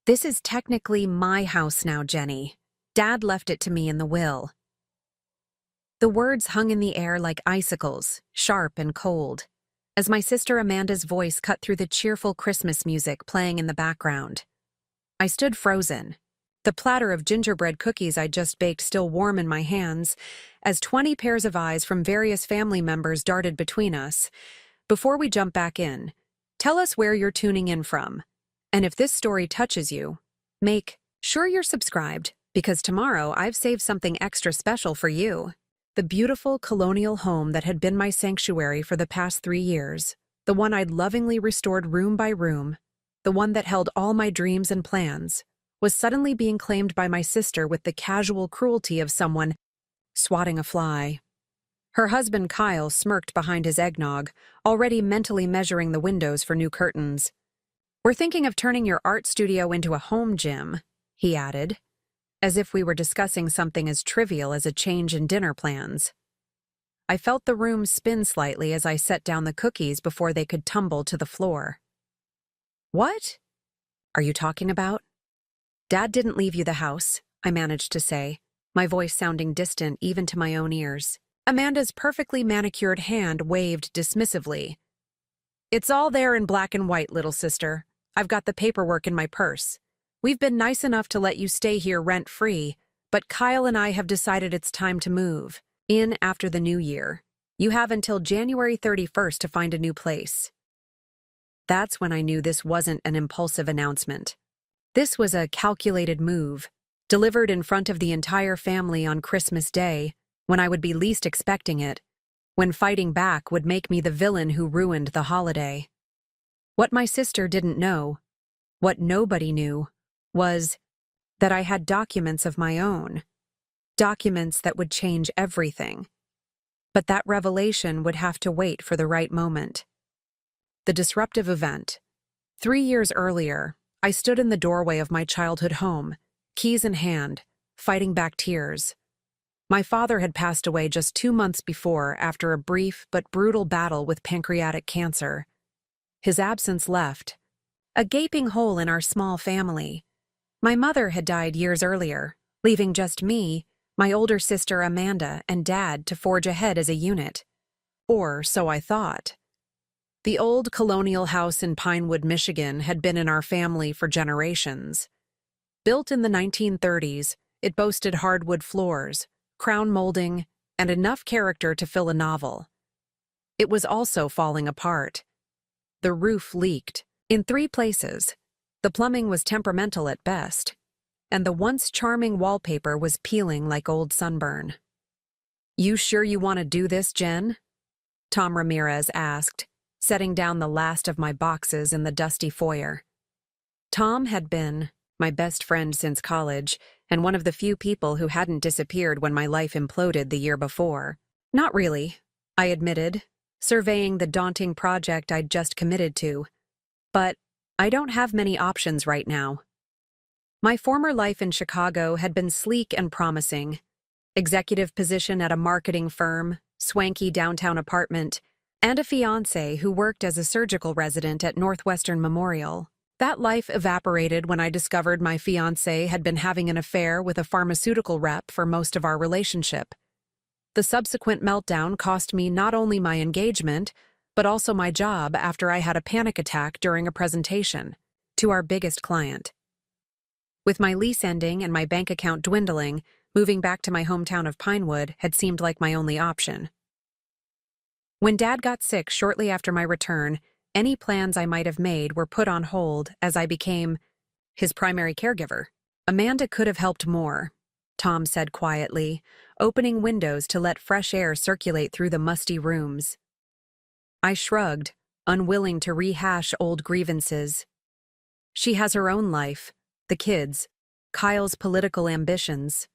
This is technically my house now, Jenny. Dad left it to me in the will. The words hung in the air like icicles, sharp and cold, as my sister Amanda's voice cut through the cheerful Christmas music playing in the background. I stood frozen, the platter of gingerbread cookies I'd just baked still warm in my hands, as 20 pairs of eyes from various family members darted between us. Before we jump back in, tell us where you're tuning in from. And if this story touches you, make sure you're subscribed, because tomorrow I've saved something extra special for you. The beautiful colonial home that had been my sanctuary for the past 3 years, the one I'd lovingly restored room by room, the one that held all my dreams and plans, was suddenly being claimed by my sister with the casual cruelty of someone swatting a fly. Her husband Kyle smirked behind his eggnog, already mentally measuring the windows for new curtains. "We're thinking of turning your art studio into a home gym," he added, as if we were discussing something as trivial as a change in dinner plans. I felt the room spin slightly as I set down the cookies before they could tumble to the floor. "What are you talking about?" "Dad didn't leave you the house," I managed to say, my voice sounding distant even to my own ears. Amanda's perfectly manicured hand waved dismissively. "It's all there in black and white, little sister. I've got the paperwork in my purse. We've been nice enough to let you stay here rent-free, but Kyle and I have decided it's time to move in after the new year. You have until January 31st to find a new place." That's when I knew this wasn't an impulsive announcement. This was a calculated move, delivered in front of the entire family on Christmas Day, when I would be least expecting it, when fighting back would make me the villain who ruined the holiday. What my sister didn't know, what nobody knew, was that I had documents of my own, documents that would change everything. But that revelation would have to wait for the right moment. The disruptive event. 3 years earlier, I stood in the doorway of my childhood home, keys in hand, fighting back tears. My father had passed away just 2 months before after a brief but brutal battle with pancreatic cancer. His absence left a gaping hole in our small family. My mother had died years earlier, leaving just me, my older sister Amanda, and Dad to forge ahead as a unit. Or so I thought. The old colonial house in Pinewood, Michigan had been in our family for generations. Built in the 1930s, it boasted hardwood floors, crown molding, and enough character to fill a novel. It was also falling apart. The roof leaked in 3 places. The plumbing was temperamental at best, and the once charming wallpaper was peeling like old sunburn. "You sure you want to do this, Jen?" Tom Ramirez asked, setting down the last of my boxes in the dusty foyer. Tom had been my best friend since college, and one of the few people who hadn't disappeared when my life imploded the year before. "Not really," I admitted, surveying the daunting project I'd just committed to. "But I don't have many options right now." My former life in Chicago had been sleek and promising. Executive position at a marketing firm, swanky downtown apartment, and a fiancé who worked as a surgical resident at Northwestern Memorial. That life evaporated when I discovered my fiancé had been having an affair with a pharmaceutical rep for most of our relationship. The subsequent meltdown cost me not only my engagement, but also my job after I had a panic attack during a presentation to our biggest client. With my lease ending and my bank account dwindling, moving back to my hometown of Pinewood had seemed like my only option. When Dad got sick shortly after my return, any plans I might have made were put on hold as I became his primary caregiver. "Amanda could have helped more," Tom said quietly, opening windows to let fresh air circulate through the musty rooms. I shrugged, unwilling to rehash old grievances. "She has her own life, the kids, Kyle's political ambitions."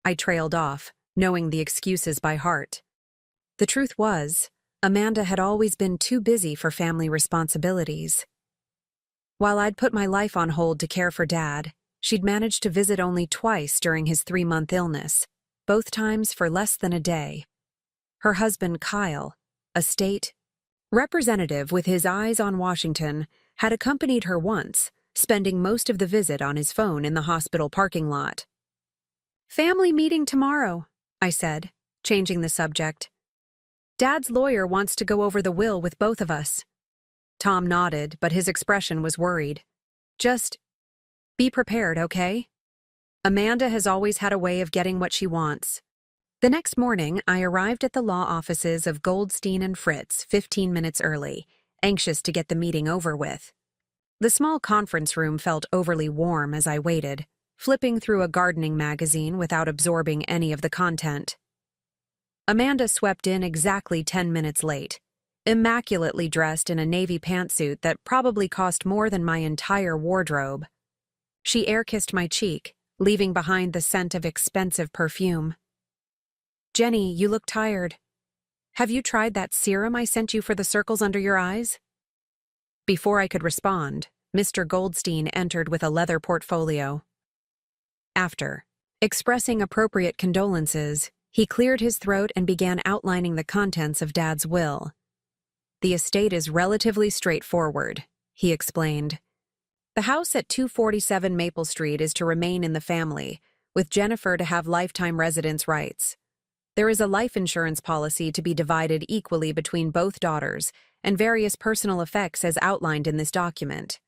I trailed off, knowing the excuses by heart. The truth was, Amanda had always been too busy for family responsibilities. While I'd put my life on hold to care for Dad, she'd managed to visit only twice during his 3-month illness, both times for less than a day. Her husband, Kyle, a state representative with his eyes on Washington, had accompanied her once, spending most of the visit on his phone in the hospital parking lot. "Family meeting tomorrow," I said, changing the subject. "Dad's lawyer wants to go over the will with both of us." Tom nodded, but his expression was worried. "Just be prepared, okay? Amanda has always had a way of getting what she wants." The next morning, I arrived at the law offices of Goldstein and Fritz 15 minutes early, anxious to get the meeting over with. The small conference room felt overly warm as I waited, flipping through a gardening magazine without absorbing any of the content. Amanda swept in exactly 10 minutes late, immaculately dressed in a navy pantsuit that probably cost more than my entire wardrobe. She air-kissed my cheek, leaving behind the scent of expensive perfume. "Jenny, you look tired. Have you tried that serum I sent you for the circles under your eyes?" Before I could respond, Mr. Goldstein entered with a leather portfolio. After expressing appropriate condolences, he cleared his throat and began outlining the contents of Dad's will. "The estate is relatively straightforward," he explained. "The house at 247 Maple Street is to remain in the family, with Jennifer to have lifetime residence rights. There is a life insurance policy to be divided equally between both daughters, and various personal effects as outlined in this document."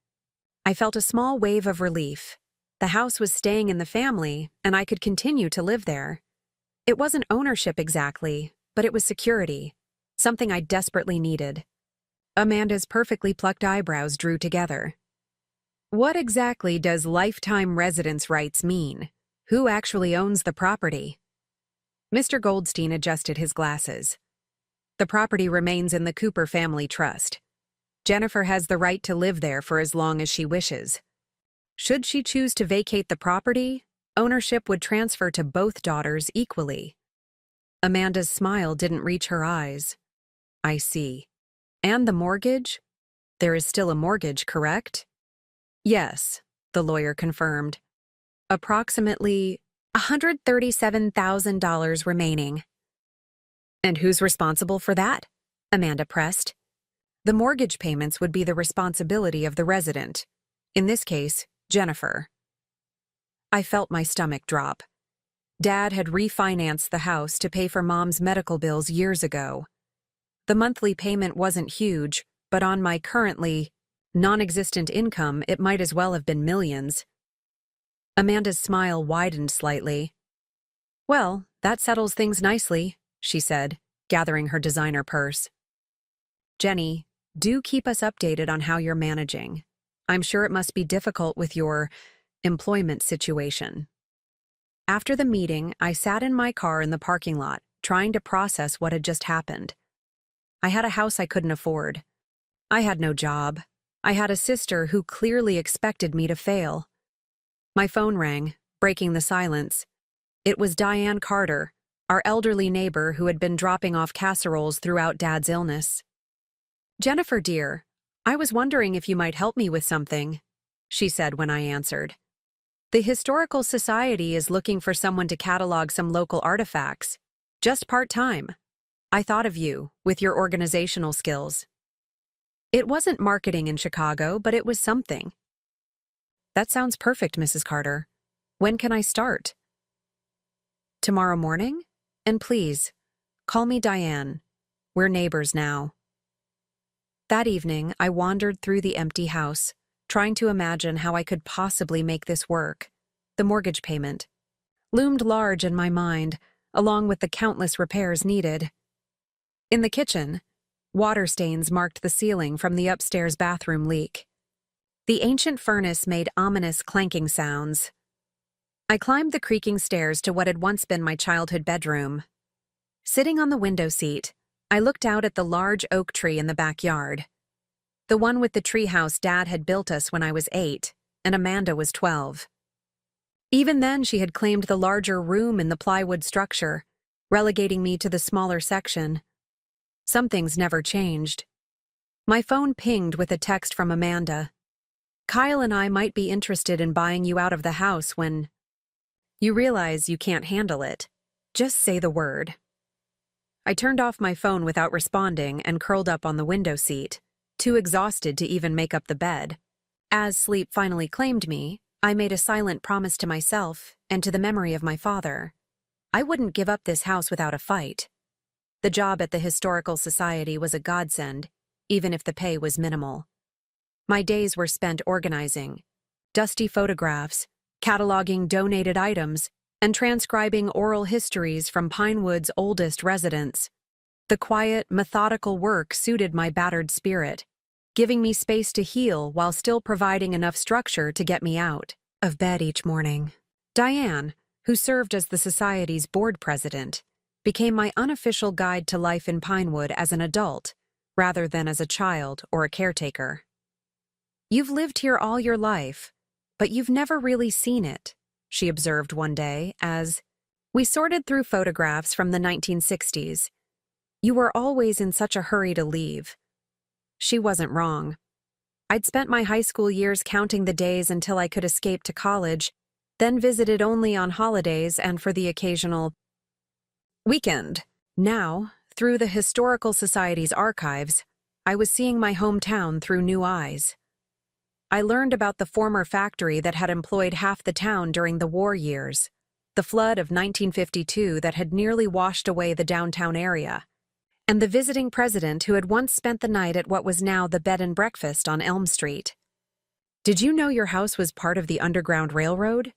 I felt a small wave of relief. The house was staying in the family, and I could continue to live there. It wasn't ownership exactly, but it was security, something I desperately needed. Amanda's perfectly plucked eyebrows drew together. "What exactly does lifetime residence rights mean? Who actually owns the property?" Mr. Goldstein adjusted his glasses. "The property remains in the Cooper family trust. Jennifer has the right to live there for as long as she wishes. Should she choose to vacate the property, ownership would transfer to both daughters equally." Amanda's smile didn't reach her eyes. "I see. And the mortgage? There is still a mortgage, correct?" "Yes," the lawyer confirmed. "Approximately $137,000 remaining." "And who's responsible for that?" Amanda pressed. "The mortgage payments would be the responsibility of the resident. In this case, Jennifer." I felt my stomach drop. Dad had refinanced the house to pay for Mom's medical bills years ago. The monthly payment wasn't huge, but on my currently non-existent income, it might as well have been millions. Amanda's smile widened slightly. "Well, that settles things nicely," she said, gathering her designer purse. "Jenny, do keep us updated on how you're managing. I'm sure it must be difficult with your employment situation." After the meeting, I sat in my car in the parking lot, trying to process what had just happened. I had a house I couldn't afford. I had no job. I had a sister who clearly expected me to fail. My phone rang, breaking the silence. It was Diane Carter, our elderly neighbor who had been dropping off casseroles throughout Dad's illness. "Jennifer, dear, I was wondering if you might help me with something," she said when I answered. "The Historical Society is looking for someone to catalog some local artifacts. Just part-time. I thought of you, with your organizational skills." It wasn't marketing in Chicago, but it was something. "That sounds perfect, Mrs. Carter. When can I start?" "Tomorrow morning? And please, call me Diane. We're neighbors now." That evening, I wandered through the empty house, trying to imagine how I could possibly make this work. The mortgage payment loomed large in my mind, along with the countless repairs needed. In the kitchen, water stains marked the ceiling from the upstairs bathroom leak. The ancient furnace made ominous clanking sounds. I climbed the creaking stairs to what had once been my childhood bedroom. Sitting on the window seat, I looked out at the large oak tree in the backyard. The one with the treehouse Dad had built us when I was 8, and Amanda was 12. Even then, she had claimed the larger room in the plywood structure, relegating me to the smaller section. Some things never changed. My phone pinged with a text from Amanda. "Kyle and I might be interested in buying you out of the house when you realize you can't handle it. Just say the word." I turned off my phone without responding and curled up on the window seat, too exhausted to even make up the bed. As sleep finally claimed me, I made a silent promise to myself and to the memory of my father. I wouldn't give up this house without a fight. The job at the Historical Society was a godsend, even if the pay was minimal. My days were spent organizing dusty photographs, cataloging donated items, and transcribing oral histories from Pinewood's oldest residents. The quiet, methodical work suited my battered spirit, giving me space to heal while still providing enough structure to get me out of bed each morning. Diane, who served as the Society's board president, became my unofficial guide to life in Pinewood as an adult, rather than as a child or a caretaker. "You've lived here all your life, but you've never really seen it," she observed one day as we sorted through photographs from the 1960s. "You were always in such a hurry to leave." She wasn't wrong. I'd spent my high school years counting the days until I could escape to college, then visited only on holidays and for the occasional weekend. Now, through the Historical Society's archives, I was seeing my hometown through new eyes. I learned about the former factory that had employed half the town during the war years, the flood of 1952 that had nearly washed away the downtown area, and the visiting president who had once spent the night at what was now the bed and breakfast on Elm Street. "Did you know your house was part of the Underground Railroad?"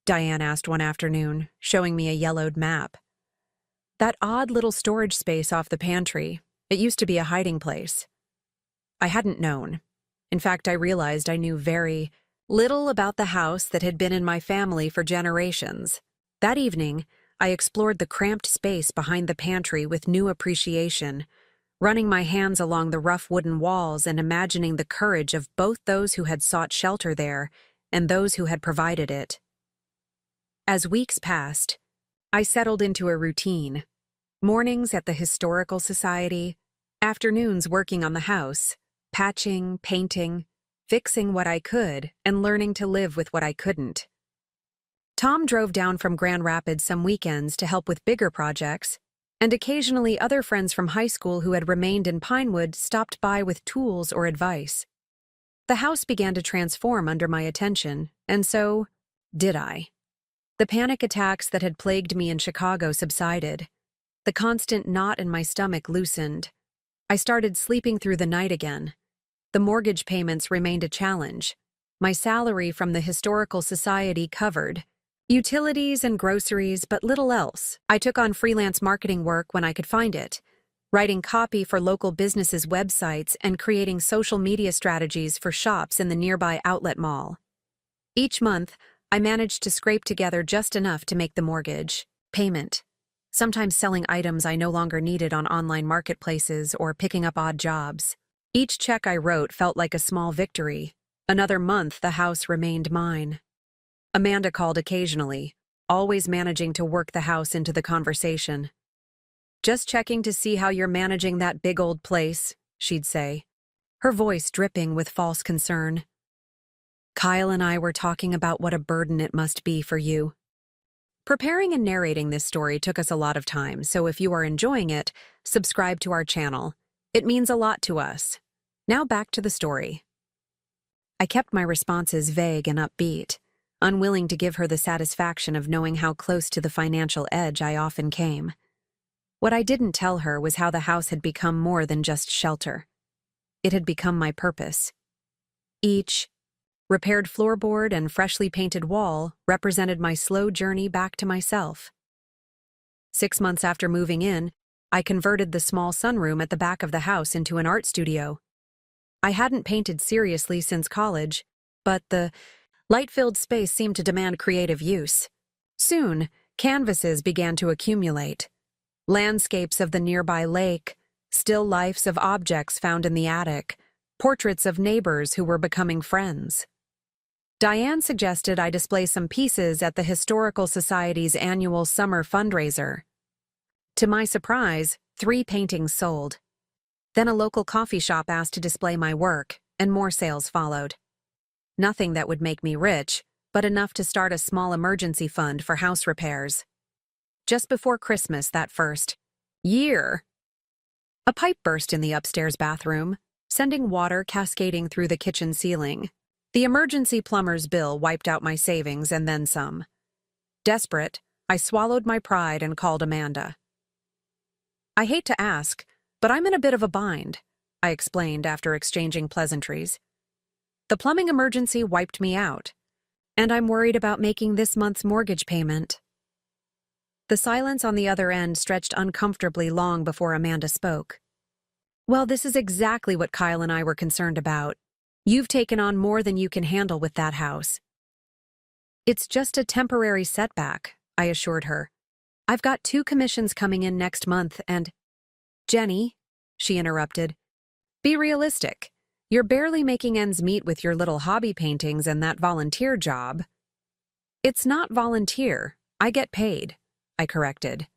Diane asked one afternoon, showing me a yellowed map. "That odd little storage space off the pantry, it used to be a hiding place." I hadn't known. In fact, I realized I knew very little about the house that had been in my family for generations. That evening, I explored the cramped space behind the pantry with new appreciation, running my hands along the rough wooden walls and imagining the courage of both those who had sought shelter there and those who had provided it. As weeks passed, I settled into a routine. Mornings at the Historical Society, afternoons working on the house, patching, painting, fixing what I could, and learning to live with what I couldn't. Tom drove down from Grand Rapids some weekends to help with bigger projects, and occasionally other friends from high school who had remained in Pinewood stopped by with tools or advice. The house began to transform under my attention, and so did I. The panic attacks that had plagued me in Chicago subsided. The constant knot in my stomach loosened. I started sleeping through the night again. The mortgage payments remained a challenge. My salary from the Historical Society covered utilities and groceries, but little else. I took on freelance marketing work when I could find it, writing copy for local businesses' websites and creating social media strategies for shops in the nearby outlet mall. Each month, I managed to scrape together just enough to make the mortgage payment, sometimes selling items I no longer needed on online marketplaces or picking up odd jobs. Each check I wrote felt like a small victory. Another month, the house remained mine. Amanda called occasionally, always managing to work the house into the conversation. "Just checking to see how you're managing that big old place," she'd say, her voice dripping with false concern. "Kyle and I were talking about what a burden it must be for you." Preparing and narrating this story took us a lot of time, so if you are enjoying it, subscribe to our channel. It means a lot to us. Now back to the story. I kept my responses vague and upbeat, unwilling to give her the satisfaction of knowing how close to the financial edge I often came. What I didn't tell her was how the house had become more than just shelter. It had become my purpose. Each repaired floorboard and freshly painted wall represented my slow journey back to myself. 6 months after moving in, I converted the small sunroom at the back of the house into an art studio. I hadn't painted seriously since college, but the light-filled space seemed to demand creative use. Soon, canvases began to accumulate. Landscapes of the nearby lake, still lifes of objects found in the attic, portraits of neighbors who were becoming friends. Diane suggested I display some pieces at the Historical Society's annual summer fundraiser. To my surprise, 3 paintings sold. Then a local coffee shop asked to display my work, and more sales followed. Nothing that would make me rich, but enough to start a small emergency fund for house repairs. Just before Christmas that first year, a pipe burst in the upstairs bathroom, sending water cascading through the kitchen ceiling. The emergency plumber's bill wiped out my savings and then some. Desperate, I swallowed my pride and called Amanda. "I hate to ask, but I'm in a bit of a bind," I explained after exchanging pleasantries. "The plumbing emergency wiped me out, and I'm worried about making this month's mortgage payment." The silence on the other end stretched uncomfortably long before Amanda spoke. "Well, this is exactly what Kyle and I were concerned about. You've taken on more than you can handle with that house." "It's just a temporary setback," I assured her. "I've got 2 commissions coming in next month and—" "Jenny," she interrupted, "be realistic. You're barely making ends meet with your little hobby paintings and that volunteer job." "It's not volunteer. I get paid," I corrected.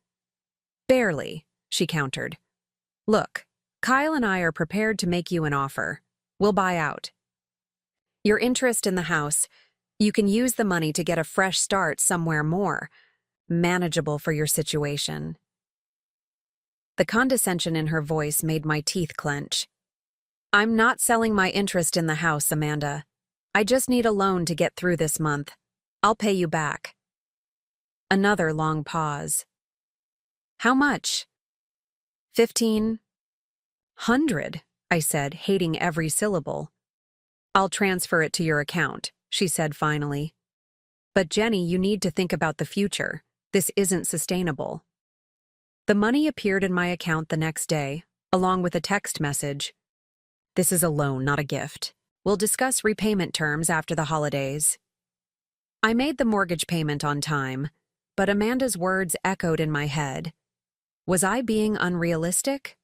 "Barely," she countered. "Look, Kyle and I are prepared to make you an offer. We'll buy out. Your interest in the house, you can use the money to get a fresh start somewhere more manageable for your situation." The condescension in her voice made my teeth clench. "I'm not selling my interest in the house, Amanda. I just need a loan to get through this month. I'll pay you back." Another long pause. "How much?" "1,500, I said, hating every syllable. "I'll transfer it to your account," she said finally. "But Jenny, you need to think about the future. This isn't sustainable." The money appeared in my account the next day, along with a text message. "This is a loan, not a gift. We'll discuss repayment terms after the holidays." I made the mortgage payment on time, but Amanda's words echoed in my head. Was I being unrealistic?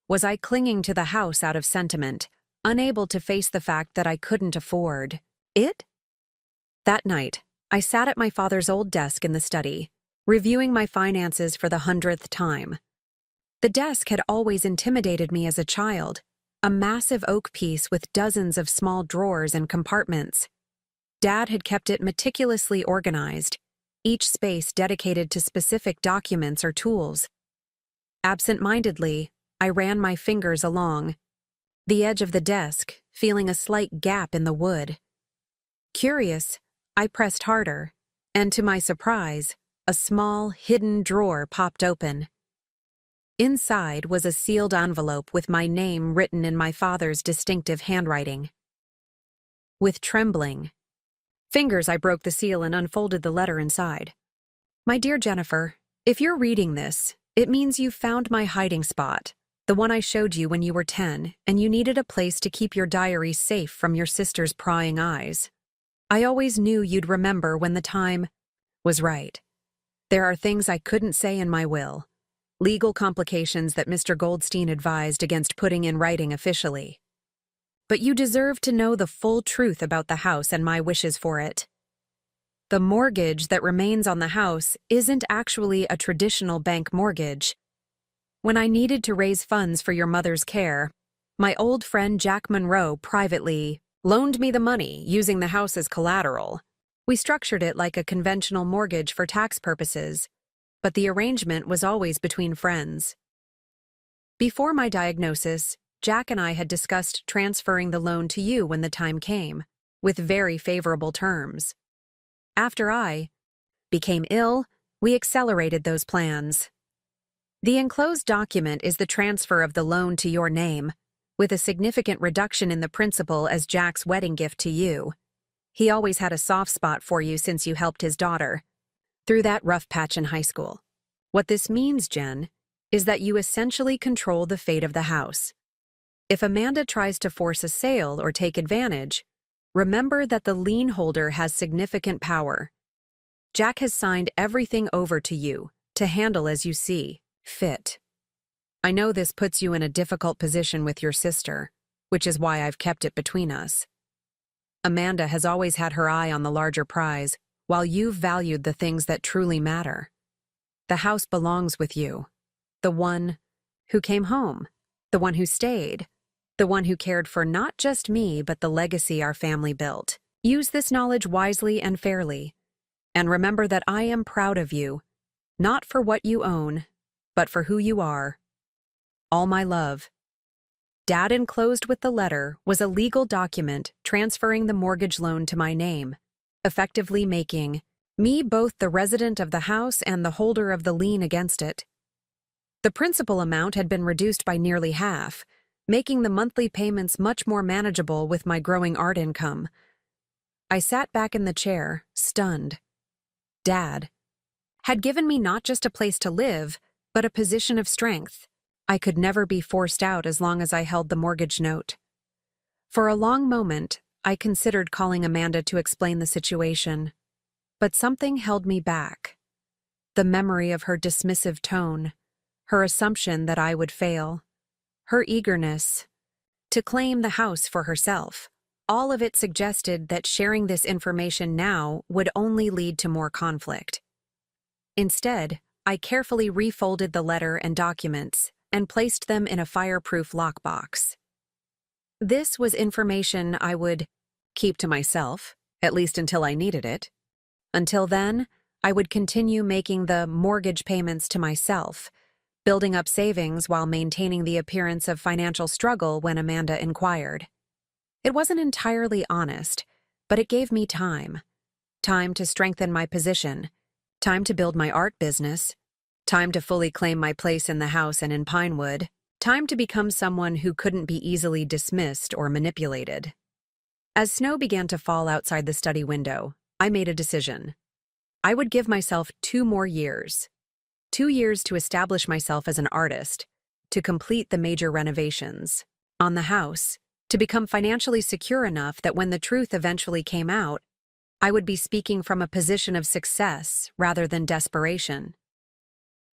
Was I clinging to the house out of sentiment, unable to face the fact that I couldn't afford it? That night, I sat at my father's old desk in the study, reviewing my finances for the 100th time. The desk had always intimidated me as a child, a massive oak piece with dozens of small drawers and compartments. Dad had kept it meticulously organized, each space dedicated to specific documents or tools. Absent-mindedly, I ran my fingers along the edge of the desk, feeling a slight gap in the wood. Curious, I pressed harder, and to my surprise, a small, hidden drawer popped open. Inside was a sealed envelope with my name written in my father's distinctive handwriting. With trembling fingers, I broke the seal and unfolded the letter inside. "My dear Jennifer, if you're reading this, it means you've found my hiding spot, the one I showed you when you were 10, and you needed a place to keep your diary safe from your sister's prying eyes. I always knew you'd remember when the time was right. There are things I couldn't say in my will, legal complications that Mr. Goldstein advised against putting in writing officially. But you deserve to know the full truth about the house and my wishes for it. The mortgage that remains on the house isn't actually a traditional bank mortgage. When I needed to raise funds for your mother's care, my old friend Jack Monroe privately loaned me the money using the house as collateral. We structured it like a conventional mortgage for tax purposes, but the arrangement was always between friends. Before my diagnosis, Jack and I had discussed transferring the loan to you when the time came, with very favorable terms. After I became ill, we accelerated those plans. The enclosed document is the transfer of the loan to your name, with a significant reduction in the principal as Jack's wedding gift to you. He always had a soft spot for you since you helped his daughter through that rough patch in high school. What this means, Jen, is that you essentially control the fate of the house. If Amanda tries to force a sale or take advantage, remember that the lien holder has significant power. Jack has signed everything over to you to handle as you see fit. I know this puts you in a difficult position with your sister, which is why I've kept it between us. Amanda has always had her eye on the larger prize, while you've valued the things that truly matter. The house belongs with you. The one who came home, the one who stayed, the one who cared for not just me but the legacy our family built. Use this knowledge wisely and fairly. And remember that I am proud of you, not for what you own, but for who you are. All my love, Dad enclosed with the letter was a legal document transferring the mortgage loan to my name, effectively making me both the resident of the house and the holder of the lien against it. The principal amount had been reduced by nearly half, making the monthly payments much more manageable with my growing art income. I sat back in the chair, stunned. Dad had given me not just a place to live, but a position of strength. I could never be forced out as long as I held the mortgage note. For a long moment, I considered calling Amanda to explain the situation, but something held me back. The memory of her dismissive tone, her assumption that I would fail, her eagerness to claim the house for herself. All of it suggested that sharing this information now would only lead to more conflict. Instead, I carefully refolded the letter and documents and placed them in a fireproof lockbox. This was information I would keep to myself, at least until I needed it. Until then, I would continue making the mortgage payments to myself, building up savings while maintaining the appearance of financial struggle when Amanda inquired. It wasn't entirely honest, but it gave me time. Time to strengthen my position, time to build my art business, time to fully claim my place in the house and in Pinewood, time to become someone who couldn't be easily dismissed or manipulated. As snow began to fall outside the study window, I made a decision. I would give myself 2 more years. 2 years to establish myself as an artist, to complete the major renovations on the house, to become financially secure enough that when the truth eventually came out, I would be speaking from a position of success rather than desperation.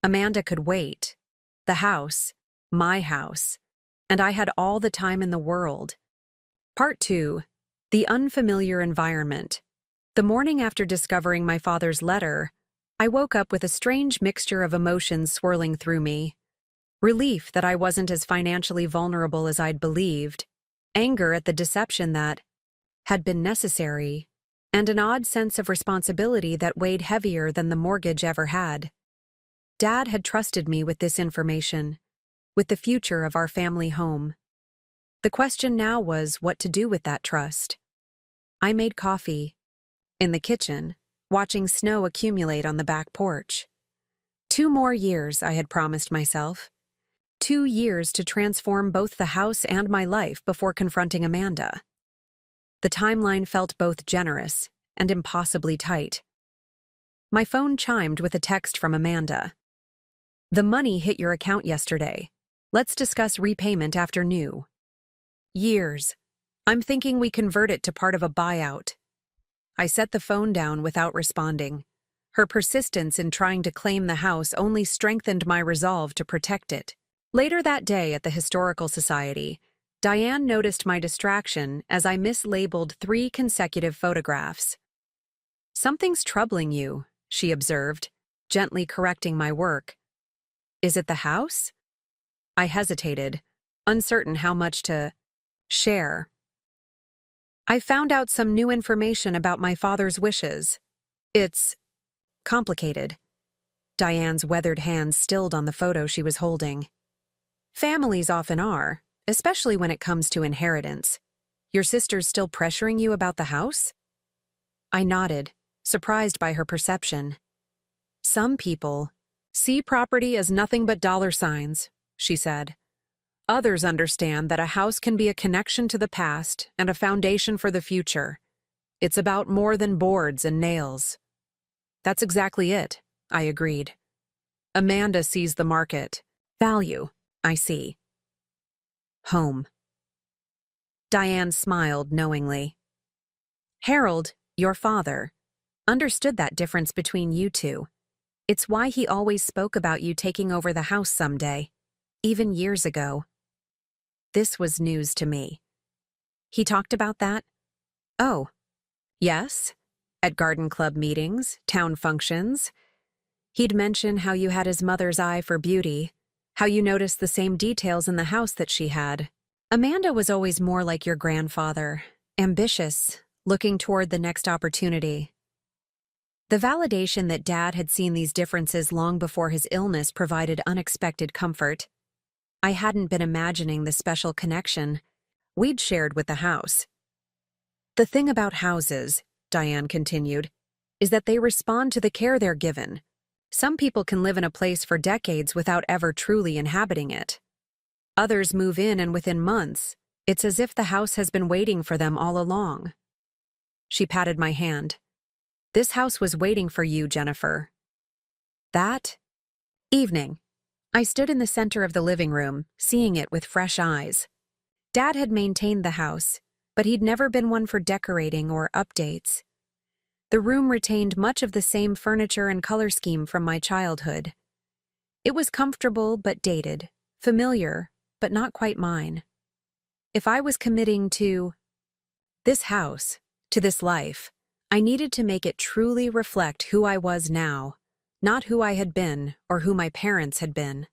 Amanda could wait. The house, my house, and I had all the time in the world. Part 2. The unfamiliar environment. The morning after discovering my father's letter, I woke up with a strange mixture of emotions swirling through me. Relief that I wasn't as financially vulnerable as I'd believed, anger at the deception that had been necessary, and an odd sense of responsibility that weighed heavier than the mortgage ever had. Dad had trusted me with this information, with the future of our family home. The question now was what to do with that trust. I made coffee. In the kitchen, watching snow accumulate on the back porch. 2 more years, I had promised myself. 2 years to transform both the house and my life before confronting Amanda. The timeline felt both generous and impossibly tight. My phone chimed with a text from Amanda. "The money hit your account yesterday. Let's discuss repayment after new." Years. I'm thinking we convert it to part of a buyout. I set the phone down without responding. Her persistence in trying to claim the house only strengthened my resolve to protect it. Later that day at the Historical Society, Diane noticed my distraction as I mislabeled 3 consecutive photographs. "Something's troubling you," she observed, gently correcting my work. "Is it the house?" I hesitated, uncertain how much to share. "I found out some new information about my father's wishes. It's complicated." Diane's weathered hands stilled on the photo she was holding. "Families often are, especially when it comes to inheritance. Your sister's still pressuring you about the house?" I nodded, surprised by her perception. "Some people see property as nothing but dollar signs," she said. "Others understand that a house can be a connection to the past and a foundation for the future. It's about more than boards and nails." "That's exactly it," I agreed. "Amanda sees the market value. I see home." Diane smiled knowingly. "Harold, your father, understood that difference between you two. It's why he always spoke about you taking over the house someday, even years ago." This was news to me. "He talked about that?" "Oh, yes. At garden club meetings, town functions. He'd mention how you had his mother's eye for beauty, how you noticed the same details in the house that she had. Amanda was always more like your grandfather, ambitious, looking toward the next opportunity." The validation that Dad had seen these differences long before his illness provided unexpected comfort. I hadn't been imagining the special connection we'd shared with the house. The thing about houses, Diane continued, is that they respond to the care they're given. Some people can live in a place for decades without ever truly inhabiting it. Others move in and within months, it's as if the house has been waiting for them all along. She patted my hand. This house was waiting for you, Jennifer. That evening, I stood in the center of the living room, seeing it with fresh eyes. Dad had maintained the house, but he'd never been one for decorating or updates. The room retained much of the same furniture and color scheme from my childhood. It was comfortable but dated, familiar but not quite mine. If I was committing to this house, to this life, I needed to make it truly reflect who I was now, not who I had been or who my parents had been.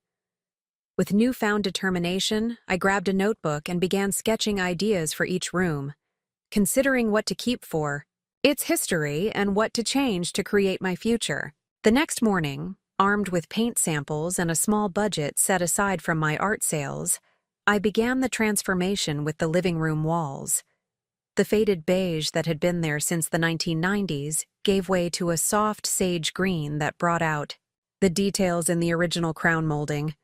With newfound determination, I grabbed a notebook and began sketching ideas for each room, considering what to keep for its history and what to change to create my future. The next morning, armed with paint samples and a small budget set aside from my art sales, I began the transformation with the living room walls. The faded beige that had been there since the 1990s gave way to a soft sage green that brought out the details in the original crown molding.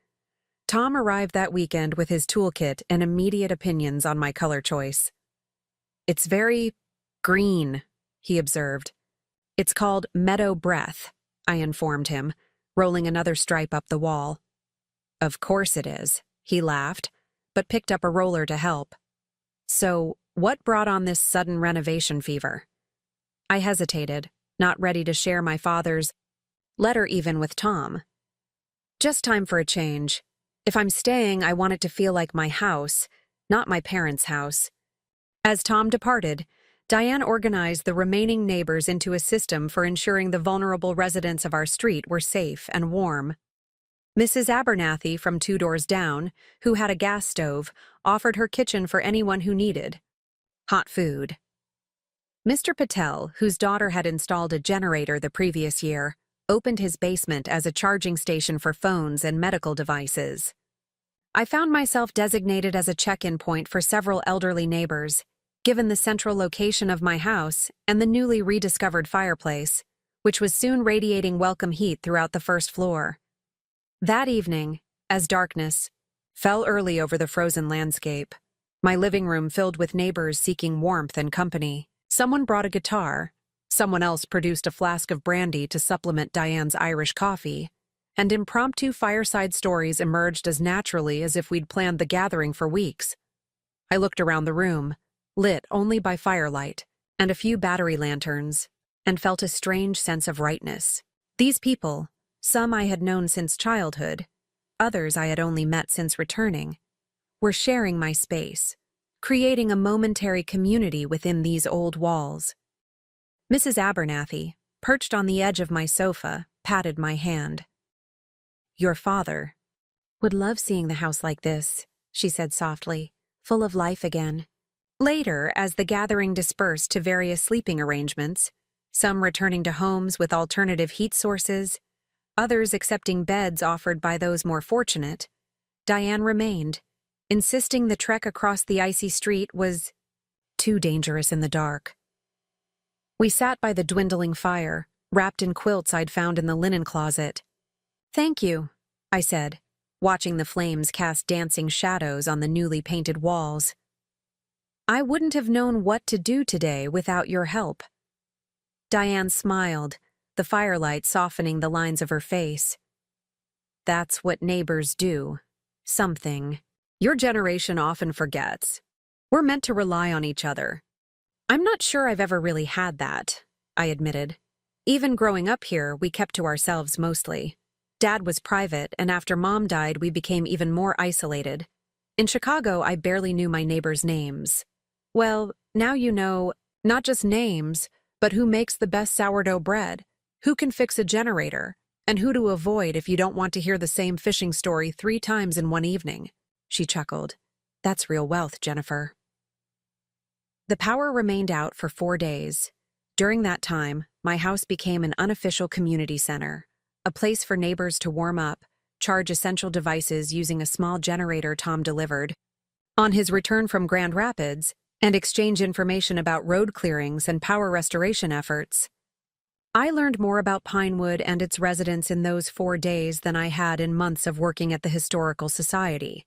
Tom arrived that weekend with his toolkit and immediate opinions on my color choice. "It's very green," he observed. "It's called Meadow Breath," I informed him, rolling another stripe up the wall. "Of course it is," he laughed, but picked up a roller to help. "So, what brought on this sudden renovation fever?" I hesitated, not ready to share my father's letter even with Tom. "Just time for a change. If I'm staying, I want it to feel like my house, not my parents' house." As Tom departed, Diane organized the remaining neighbors into a system for ensuring the vulnerable residents of our street were safe and warm. Mrs. Abernathy from 2 doors down, who had a gas stove, offered her kitchen for anyone who needed hot food. Mr. Patel, whose daughter had installed a generator the previous year, opened his basement as a charging station for phones and medical devices. I found myself designated as a check-in point for several elderly neighbors, given the central location of my house and the newly rediscovered fireplace, which was soon radiating welcome heat throughout the first floor. That evening, as darkness fell early over the frozen landscape, my living room filled with neighbors seeking warmth and company. Someone brought a guitar, someone else produced a flask of brandy to supplement Diane's Irish coffee, and impromptu fireside stories emerged as naturally as if we'd planned the gathering for weeks. I looked around the room, lit only by firelight and a few battery lanterns, and felt a strange sense of rightness. These people, some I had known since childhood, others I had only met since returning, were sharing my space, creating a momentary community within these old walls. Mrs. Abernathy, perched on the edge of my sofa, patted my hand. "Your father would love seeing the house like this," she said softly, full of life again. Later, as the gathering dispersed to various sleeping arrangements, some returning to homes with alternative heat sources, others accepting beds offered by those more fortunate, Diane remained, insisting the trek across the icy street was too dangerous in the dark. We sat by the dwindling fire, wrapped in quilts I'd found in the linen closet. "Thank you," I said, watching the flames cast dancing shadows on the newly painted walls. "I wouldn't have known what to do today without your help." Diane smiled, the firelight softening the lines of her face. "That's what neighbors do. Something your generation often forgets. We're meant to rely on each other." "I'm not sure I've ever really had that," I admitted. "Even growing up here, we kept to ourselves mostly. Dad was private, and after Mom died, we became even more isolated. In Chicago, I barely knew my neighbors' names. Well, now you know, not just names, but who makes the best sourdough bread, who can fix a generator, and who to avoid if you don't want to hear the same fishing story 3 times in one evening." She chuckled. "That's real wealth, Jennifer." The power remained out for 4 days. During that time, my house became an unofficial community center, a place for neighbors to warm up, charge essential devices using a small generator Tom delivered. On his return from Grand Rapids, and exchange information about road clearings and power restoration efforts. I learned more about Pinewood and its residents in those 4 days than I had in months of working at the Historical Society.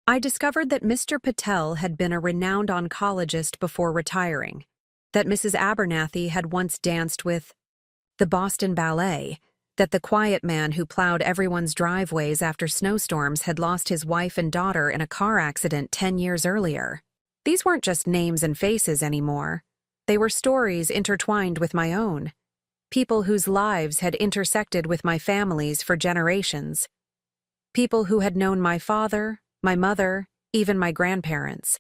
I discovered that Mr. Patel had been a renowned oncologist before retiring, that Mrs. Abernathy had once danced with the Boston Ballet, that the quiet man who plowed everyone's driveways after snowstorms had lost his wife and daughter in a car accident 10 years earlier. These weren't just names and faces anymore. They were stories intertwined with my own. People whose lives had intersected with my family's for generations. People who had known my father, my mother, even my grandparents.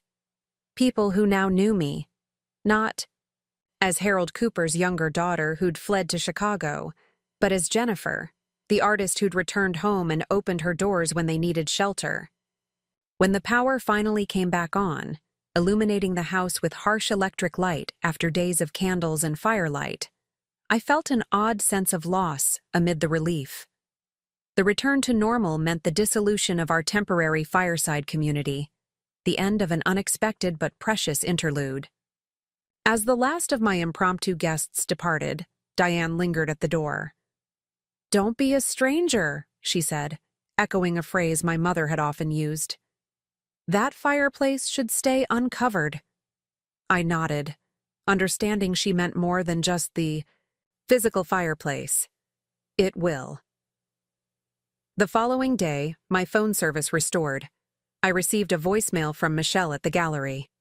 People who now knew me, not as Harold Cooper's younger daughter who'd fled to Chicago, but as Jennifer, the artist who'd returned home and opened her doors when they needed shelter. When the power finally came back on, illuminating the house with harsh electric light after days of candles and firelight, I felt an odd sense of loss amid the relief. The return to normal meant the dissolution of our temporary fireside community, the end of an unexpected but precious interlude. As the last of my impromptu guests departed, Diane lingered at the door. "Don't be a stranger," she said, echoing a phrase my mother had often used. "That fireplace should stay uncovered." I nodded, understanding she meant more than just the physical fireplace. It will. The following day, my phone service restored. I received a voicemail from Michelle at the gallery.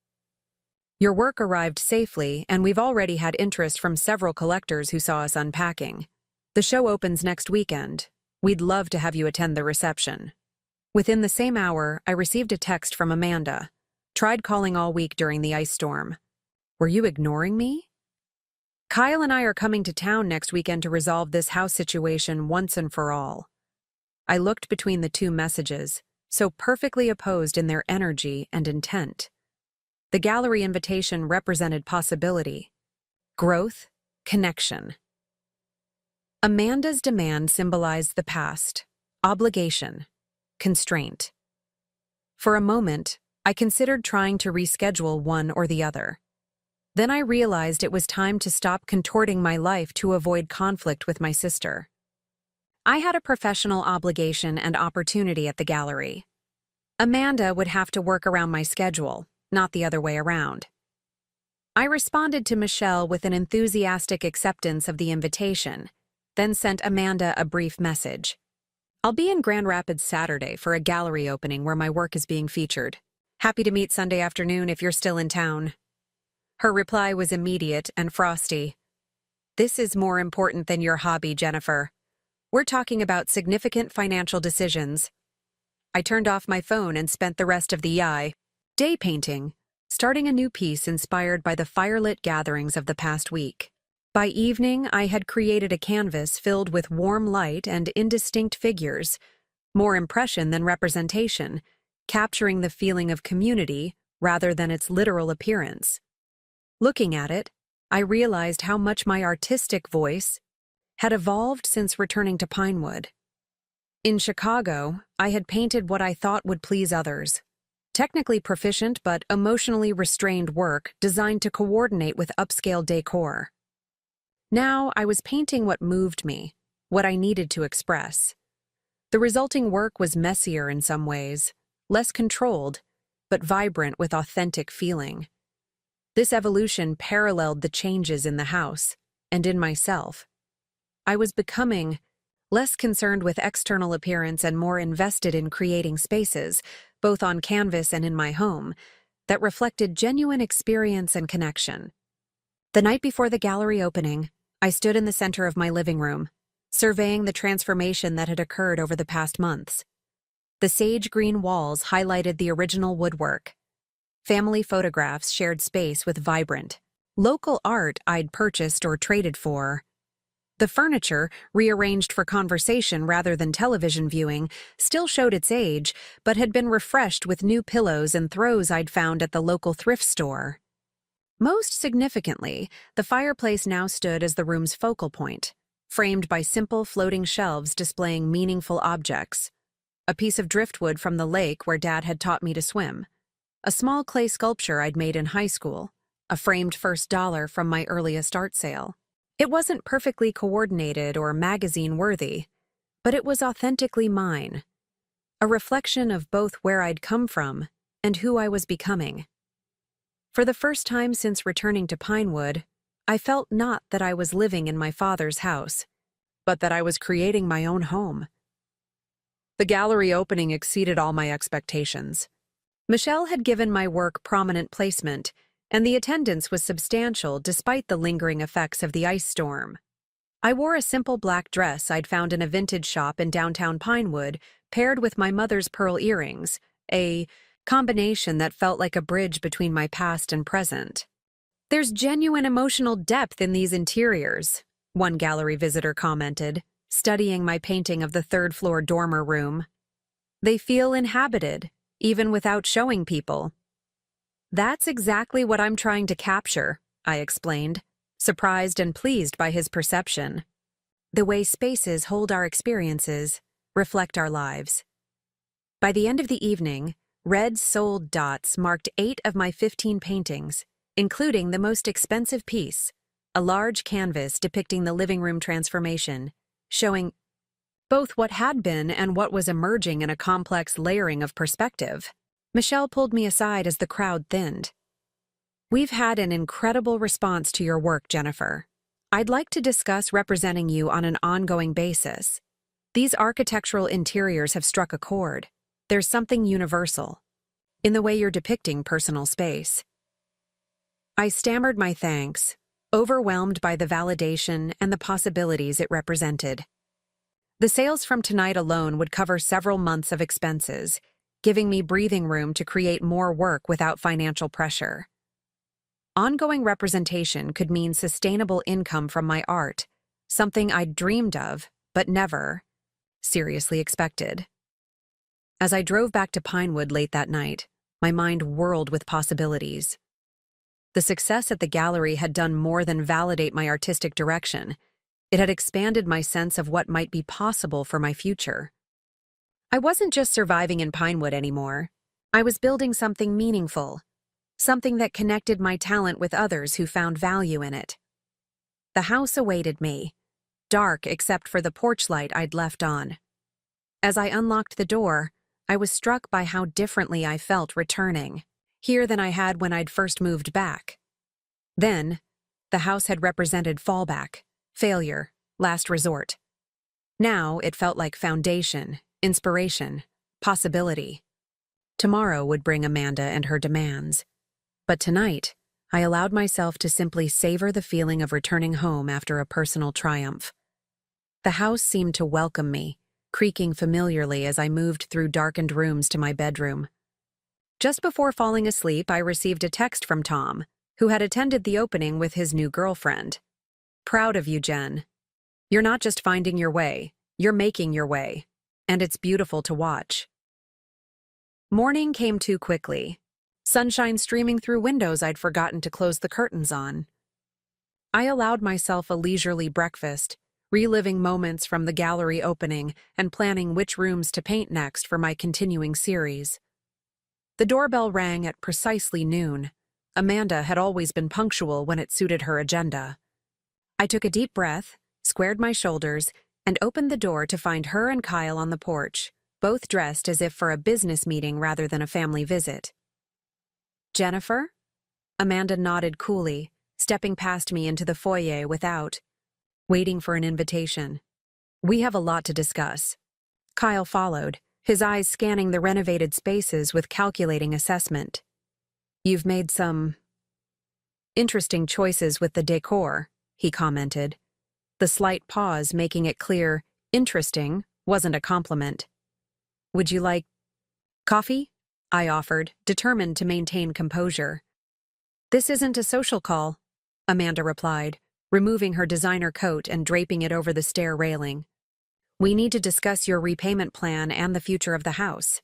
"Your work arrived safely, and we've already had interest from several collectors who saw us unpacking. The show opens next weekend. We'd love to have you attend the reception." Within the same hour, I received a text from Amanda. "Tried calling all week during the ice storm. Were you ignoring me? Kyle and I are coming to town next weekend to resolve this house situation once and for all." I looked between the two messages, so perfectly opposed in their energy and intent. The gallery invitation represented possibility, growth, connection. Amanda's demand symbolized the past, obligation, constraint. For a moment, I considered trying to reschedule one or the other. Then I realized it was time to stop contorting my life to avoid conflict with my sister. I had a professional obligation and opportunity at the gallery. Amanda would have to work around my schedule, not the other way around. I responded to Michelle with an enthusiastic acceptance of the invitation, then sent Amanda a brief message. "I'll be in Grand Rapids Saturday for a gallery opening where my work is being featured. Happy to meet Sunday afternoon if you're still in town." Her reply was immediate and frosty. "This is more important than your hobby, Jennifer. We're talking about significant financial decisions." I turned off my phone and spent the rest of the day painting, starting a new piece inspired by the firelit gatherings of the past week. By evening, I had created a canvas filled with warm light and indistinct figures, more impression than representation, capturing the feeling of community rather than its literal appearance. Looking at it, I realized how much my artistic voice had evolved since returning to Pinewood. In Chicago, I had painted what I thought would please others. Technically proficient but emotionally restrained work designed to coordinate with upscale decor. Now I was painting what moved me, what I needed to express. The resulting work was messier in some ways, less controlled, but vibrant with authentic feeling. This evolution paralleled the changes in the house and in myself. I was becoming less concerned with external appearance and more invested in creating spaces, both on canvas and in my home, that reflected genuine experience and connection. The night before the gallery opening, I stood in the center of my living room, surveying the transformation that had occurred over the past months. The sage green walls highlighted the original woodwork. Family photographs shared space with vibrant, local art I'd purchased or traded for. The furniture, rearranged for conversation rather than television viewing, still showed its age, but had been refreshed with new pillows and throws I'd found at the local thrift store. Most significantly, the fireplace now stood as the room's focal point, framed by simple floating shelves displaying meaningful objects, a piece of driftwood from the lake where Dad had taught me to swim, a small clay sculpture I'd made in high school, a framed first dollar from my earliest art sale. It wasn't perfectly coordinated or magazine-worthy, but it was authentically mine, a reflection of both where I'd come from and who I was becoming. For the first time since returning to Pinewood, I felt not that I was living in my father's house, but that I was creating my own home. The gallery opening exceeded all my expectations. Michelle had given my work prominent placement, and the attendance was substantial despite the lingering effects of the ice storm. I wore a simple black dress I'd found in a vintage shop in downtown Pinewood, paired with my mother's pearl earrings, a combination that felt like a bridge between my past and present. "There's genuine emotional depth in these interiors," one gallery visitor commented, studying my painting of the third-floor dormer room. "They feel inhabited, even without showing people." "That's exactly what I'm trying to capture," I explained, surprised and pleased by his perception. The way spaces hold our experiences, reflect our lives. By the end of the evening, red sold dots marked 8 of my 15 paintings, including the most expensive piece, a large canvas depicting the living room transformation, showing both what had been and what was emerging in a complex layering of perspective. Michelle pulled me aside as the crowd thinned. "We've had an incredible response to your work, Jennifer. I'd like to discuss representing you on an ongoing basis. These architectural interiors have struck a chord. There's something universal in the way you're depicting personal space." I stammered my thanks, overwhelmed by the validation and the possibilities it represented. The sales from tonight alone would cover several months of expenses, giving me breathing room to create more work without financial pressure. Ongoing representation could mean sustainable income from my art, something I'd dreamed of, but never seriously expected. As I drove back to Pinewood late that night, my mind whirled with possibilities. The success at the gallery had done more than validate my artistic direction. It had expanded my sense of what might be possible for my future. I wasn't just surviving in Pinewood anymore. I was building something meaningful, something that connected my talent with others who found value in it. The house awaited me, dark except for the porch light I'd left on. As I unlocked the door, I was struck by how differently I felt returning here than I had when I'd first moved back. Then, the house had represented fallback, failure, last resort. Now it felt like foundation, inspiration, possibility. Tomorrow would bring Amanda and her demands. But tonight, I allowed myself to simply savor the feeling of returning home after a personal triumph. The house seemed to welcome me, creaking familiarly as I moved through darkened rooms to my bedroom. Just before falling asleep, I received a text from Tom, who had attended the opening with his new girlfriend. "Proud of you, Jen. You're not just finding your way, you're making your way, and it's beautiful to watch." Morning came too quickly, sunshine streaming through windows I'd forgotten to close the curtains on. I allowed myself a leisurely breakfast, reliving moments from the gallery opening and planning which rooms to paint next for my continuing series. The doorbell rang at precisely noon. Amanda had always been punctual when it suited her agenda. I took a deep breath, squared my shoulders, and opened the door to find her and Kyle on the porch, both dressed as if for a business meeting rather than a family visit. "Jennifer?" Amanda nodded coolly, stepping past me into the foyer without waiting for an invitation. "We have a lot to discuss." Kyle followed, his eyes scanning the renovated spaces with calculating assessment. "You've made some interesting choices with the decor," he commented, the slight pause making it clear interesting wasn't a compliment. "Would you like coffee?" I offered, determined to maintain composure. "This isn't a social call," Amanda replied, removing her designer coat and draping it over the stair railing. "We need to discuss your repayment plan and the future of the house."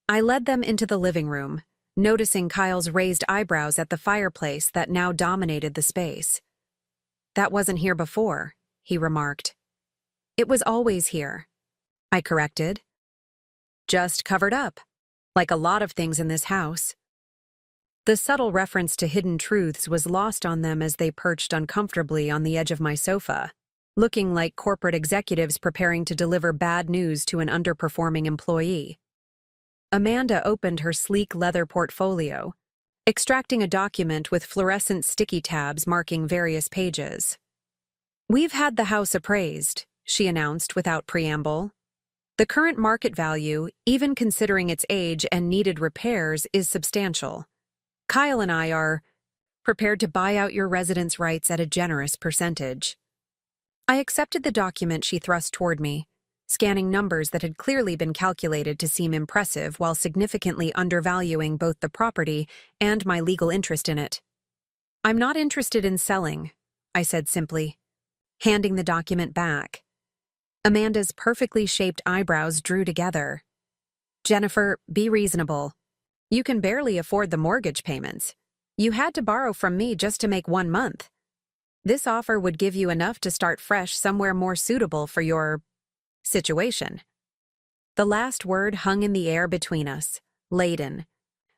I led them into the living room, noticing Kyle's raised eyebrows at the fireplace that now dominated the space. "That wasn't here before," he remarked. "It was always here," I corrected. just covered up, like a lot of things in this house. The subtle reference to hidden truths was lost on them as they perched uncomfortably on the edge of my sofa, looking like corporate executives preparing to deliver bad news to an underperforming employee. Amanda opened her sleek leather portfolio, extracting a document with fluorescent sticky tabs marking various pages. "We've had the house appraised," she announced without preamble. "The current market value, even considering its age and needed repairs, is substantial. Kyle and I are prepared to buy out your residence rights at a generous percentage." I accepted the document she thrust toward me, scanning numbers that had clearly been calculated to seem impressive while significantly undervaluing both the property and my legal interest in it. "I'm not interested in selling," I said simply, handing the document back. Amanda's perfectly shaped eyebrows drew together. "Jennifer, be reasonable. You can barely afford the mortgage payments. You had to borrow from me just to make 1 month. This offer would give you enough to start fresh somewhere more suitable for your situation." The last word hung in the air between us, laden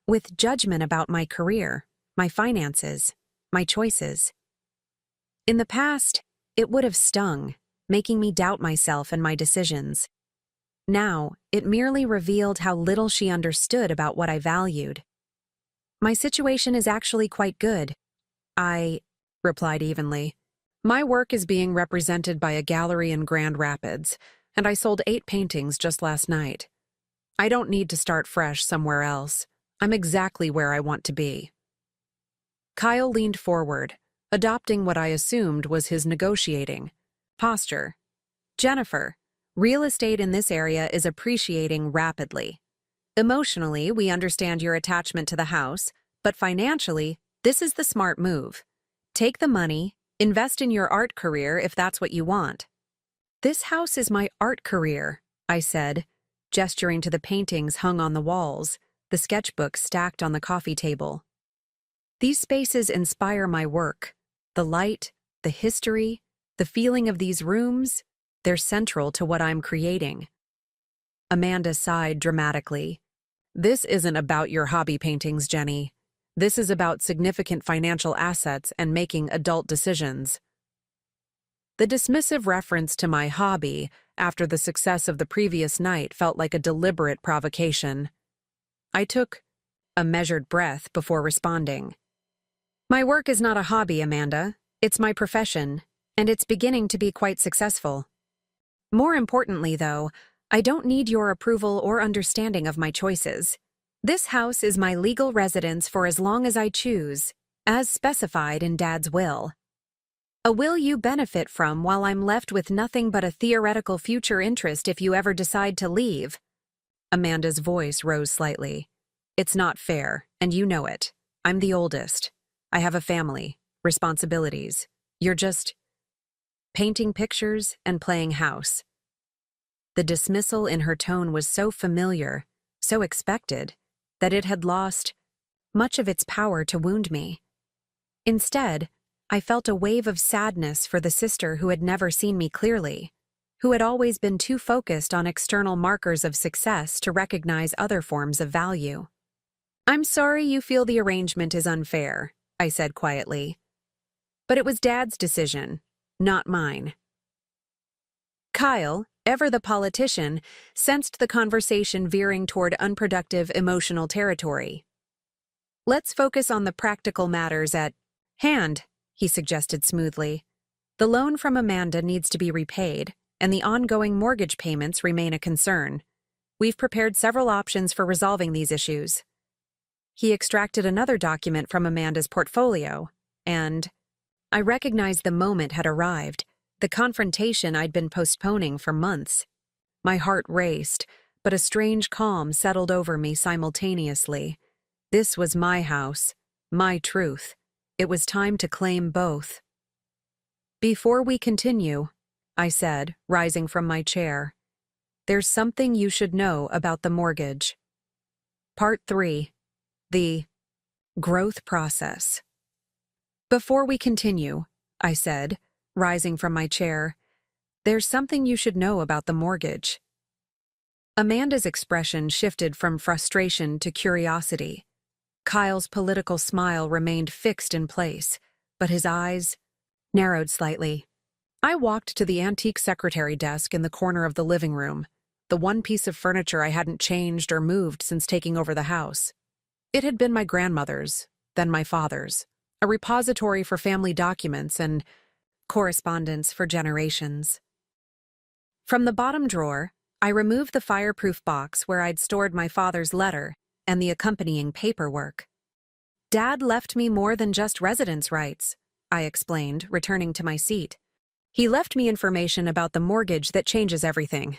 with judgment about my career, my finances, my choices. In the past, it would have stung, making me doubt myself and my decisions. Now, it merely revealed how little she understood about what I valued. "My situation is actually quite good," I replied evenly. "My work is being represented by a gallery in Grand Rapids, and I sold 8 paintings just last night. I don't need to start fresh somewhere else. I'm exactly where I want to be." Kyle leaned forward, adopting what I assumed was his negotiating posture. "Jennifer, real estate in this area is appreciating rapidly. Emotionally, we understand your attachment to the house, but financially, this is the smart move. Take the money, invest in your art career if that's what you want." "This house is my art career," I said, gesturing to the paintings hung on the walls, the sketchbook stacked on the coffee table. "These spaces inspire my work. The light, the history, the feeling of these rooms, they're central to what I'm creating." Amanda sighed dramatically. "This isn't about your hobby paintings, Jenny. This is about significant financial assets and making adult decisions." The dismissive reference to my hobby after the success of the previous night felt like a deliberate provocation. I took a measured breath before responding. "My work is not a hobby, Amanda. It's my profession, and it's beginning to be quite successful. More importantly, though, I don't need your approval or understanding of my choices. This house is my legal residence for as long as I choose, as specified in Dad's will. A will you benefit from while I'm left with nothing but a theoretical future interest if you ever decide to leave." Amanda's voice rose slightly. "It's not fair, and you know it. I'm the oldest. I have a family, responsibilities. You're just painting pictures and playing house." The dismissal in her tone was so familiar, so expected, that it had lost much of its power to wound me. Instead, I felt a wave of sadness for the sister who had never seen me clearly, who had always been too focused on external markers of success to recognize other forms of value. "I'm sorry you feel the arrangement is unfair," I said quietly. "But it was Dad's decision, not mine." Kyle, ever the politician, sensed the conversation veering toward unproductive emotional territory. "Let's focus on the practical matters at hand," he suggested smoothly. "The loan from Amanda needs to be repaid, and the ongoing mortgage payments remain a concern. We've prepared several options for resolving these issues." He extracted another document from Amanda's portfolio, and I recognized the moment had arrived, the confrontation I'd been postponing for months. My heart raced, but a strange calm settled over me simultaneously. This was my house, my truth. It was time to claim both. "Before we continue," I said, rising from my chair, "there's something you should know about the mortgage." Part 3. The growth process. "Before we continue," I said, rising from my chair, "there's something you should know about the mortgage." Amanda's expression shifted from frustration to curiosity. Kyle's political smile remained fixed in place, but his eyes narrowed slightly. I walked to the antique secretary desk in the corner of the living room, the one piece of furniture I hadn't changed or moved since taking over the house. It had been my grandmother's, then my father's, a repository for family documents and correspondence for generations. From the bottom drawer, I removed the fireproof box where I'd stored my father's letter and the accompanying paperwork. Dad left me more than just residence rights, I explained, returning to my seat. He left me information about the mortgage that changes everything.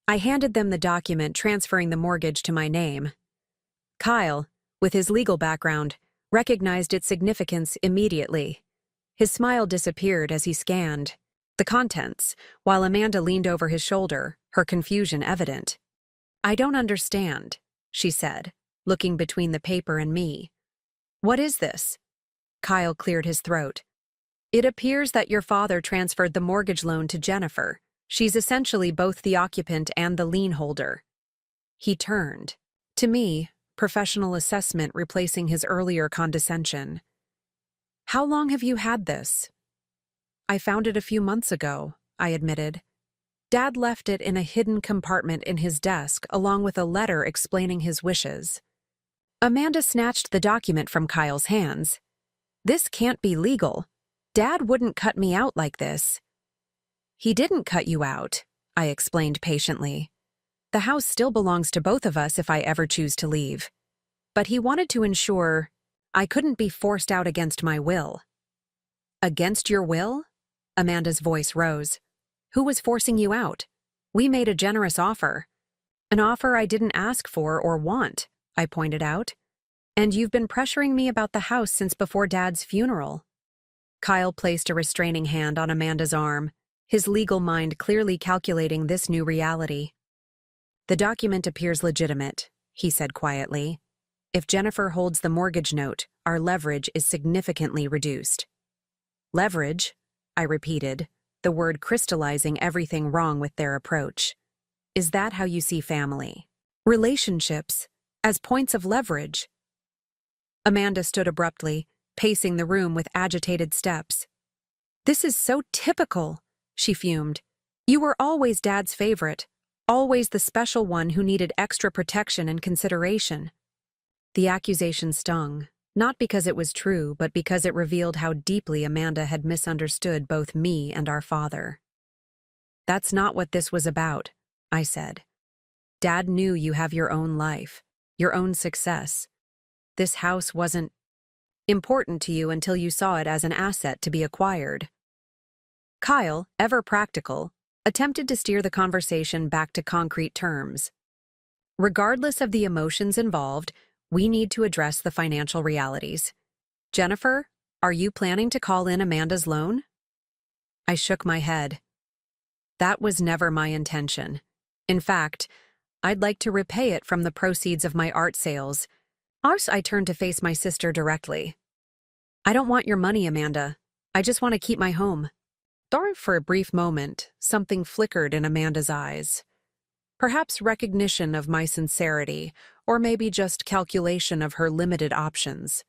I handed them the document transferring the mortgage to my name. Kyle, with his legal background, recognized its significance immediately. His smile disappeared as he scanned the contents, while Amanda leaned over his shoulder, her confusion evident. "I don't understand," she said, looking between the paper and me. "What is this?" Kyle cleared his throat. "It appears that your father transferred the mortgage loan to Jennifer. She's essentially both the occupant and the lien holder." He turned. To me, professional assessment replacing his earlier condescension. "How long have you had this?" "I found it a few months ago," I admitted. Dad left it in a hidden compartment in his desk along with a letter explaining his wishes. Amanda snatched the document from Kyle's hands. "This can't be legal. Dad wouldn't cut me out like this." "He didn't cut you out," I explained patiently. "The house still belongs to both of us if I ever choose to leave. But he wanted to ensure I couldn't be forced out against my will." "Against your will?" Amanda's voice rose. "Who was forcing you out? We made a generous offer." "An offer I didn't ask for or want," I pointed out. "And you've been pressuring me about the house since before Dad's funeral." Kyle placed a restraining hand on Amanda's arm, his legal mind clearly calculating this new reality. "The document appears legitimate," he said quietly. "If Jennifer holds the mortgage note, our leverage is significantly reduced." "Leverage?" I repeated, the word crystallizing everything wrong with their approach. "Is that how you see family? Relationships as points of leverage?" Amanda stood abruptly, pacing the room with agitated steps. "This is so typical," she fumed. "You were always Dad's favorite, always the special one who needed extra protection and consideration." The accusation stung, not because it was true, but because it revealed how deeply Amanda had misunderstood both me and our father. "That's not what this was about," I said. "Dad knew you have your own life, your own success. This house wasn't important to you until you saw it as an asset to be acquired." Kyle, ever practical, attempted to steer the conversation back to concrete terms. "Regardless of the emotions involved, we need to address the financial realities. Jennifer, are you planning to call in Amanda's loan?" I shook my head. "That was never my intention. In fact, I'd like to repay it from the proceeds of my art sales." I turned to face my sister directly. "I don't want your money, Amanda. I just want to keep my home." For a brief moment, something flickered in Amanda's eyes. Perhaps recognition of my sincerity, or maybe just calculation of her limited options.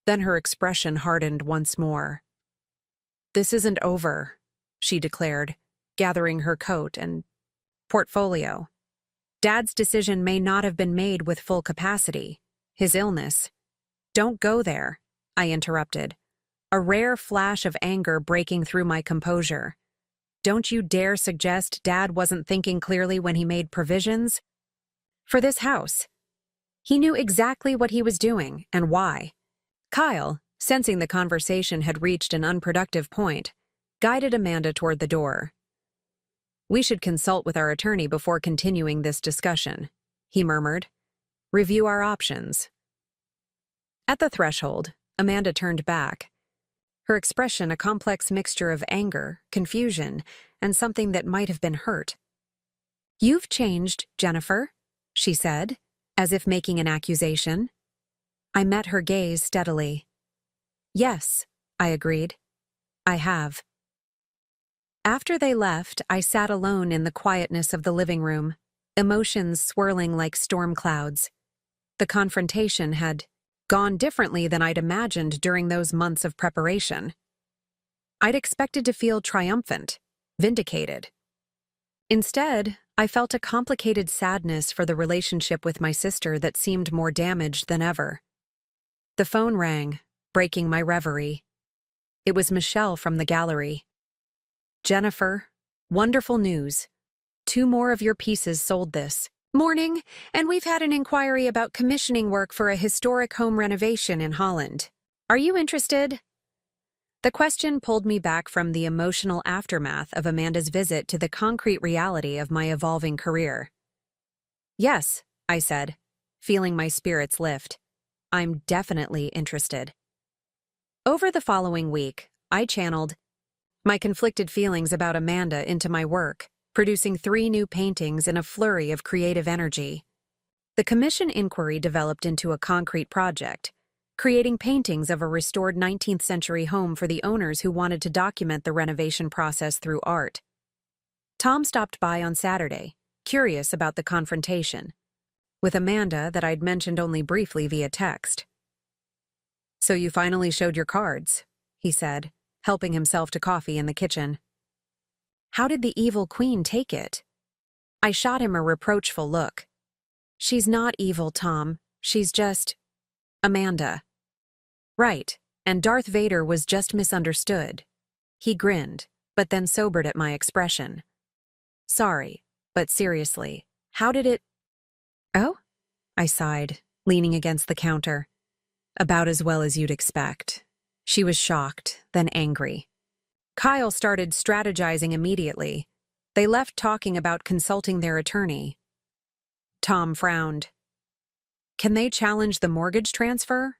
Then her expression hardened once more. "This isn't over," she declared, gathering her coat and portfolio. "Dad's decision may not have been made with full capacity. His illness—" "Don't go there," I interrupted, a rare flash of anger breaking through my composure. "Don't you dare suggest Dad wasn't thinking clearly when he made provisions for this house. He knew exactly what he was doing and why." Kyle, sensing the conversation had reached an unproductive point, guided Amanda toward the door. "We should consult with our attorney before continuing this discussion," he murmured. "Review our options." At the threshold, Amanda turned back, her expression a complex mixture of anger, confusion, and something that might have been hurt. "You've changed, Jennifer," she said, as if making an accusation. I met her gaze steadily. "Yes," I agreed. "I have." After they left, I sat alone in the quietness of the living room, emotions swirling like storm clouds. The confrontation had gone differently than I'd imagined during those months of preparation. I'd expected to feel triumphant, vindicated. Instead, I felt a complicated sadness for the relationship with my sister that seemed more damaged than ever. The phone rang, breaking my reverie. It was Michelle from the gallery. "Jennifer, wonderful news. 2 more of your pieces sold this morning, and we've had an inquiry about commissioning work for a historic home renovation in Holland. Are you interested?" The question pulled me back from the emotional aftermath of Amanda's visit to the concrete reality of my evolving career. "Yes," I said, feeling my spirits lift. "I'm definitely interested." Over the following week, I channeled my conflicted feelings about Amanda into my work, producing 3 new paintings in a flurry of creative energy. The commission inquiry developed into a concrete project, creating paintings of a restored 19th century home for the owners who wanted to document the renovation process through art. Tom stopped by on Saturday, curious about the confrontation with Amanda that I'd mentioned only briefly via text. "So you finally showed your cards," he said, helping himself to coffee in the kitchen. "How did the evil queen take it?" I shot him a reproachful look. "She's not evil, Tom. She's just Amanda." "Right, and Darth Vader was just misunderstood." He grinned, but then sobered at my expression. "Sorry, but seriously, how did it—" "Oh?" I sighed, leaning against the counter. "About as well as you'd expect." She was shocked, then angry. Kyle started strategizing immediately. They left talking about consulting their attorney. Tom frowned. "Can they challenge the mortgage transfer?"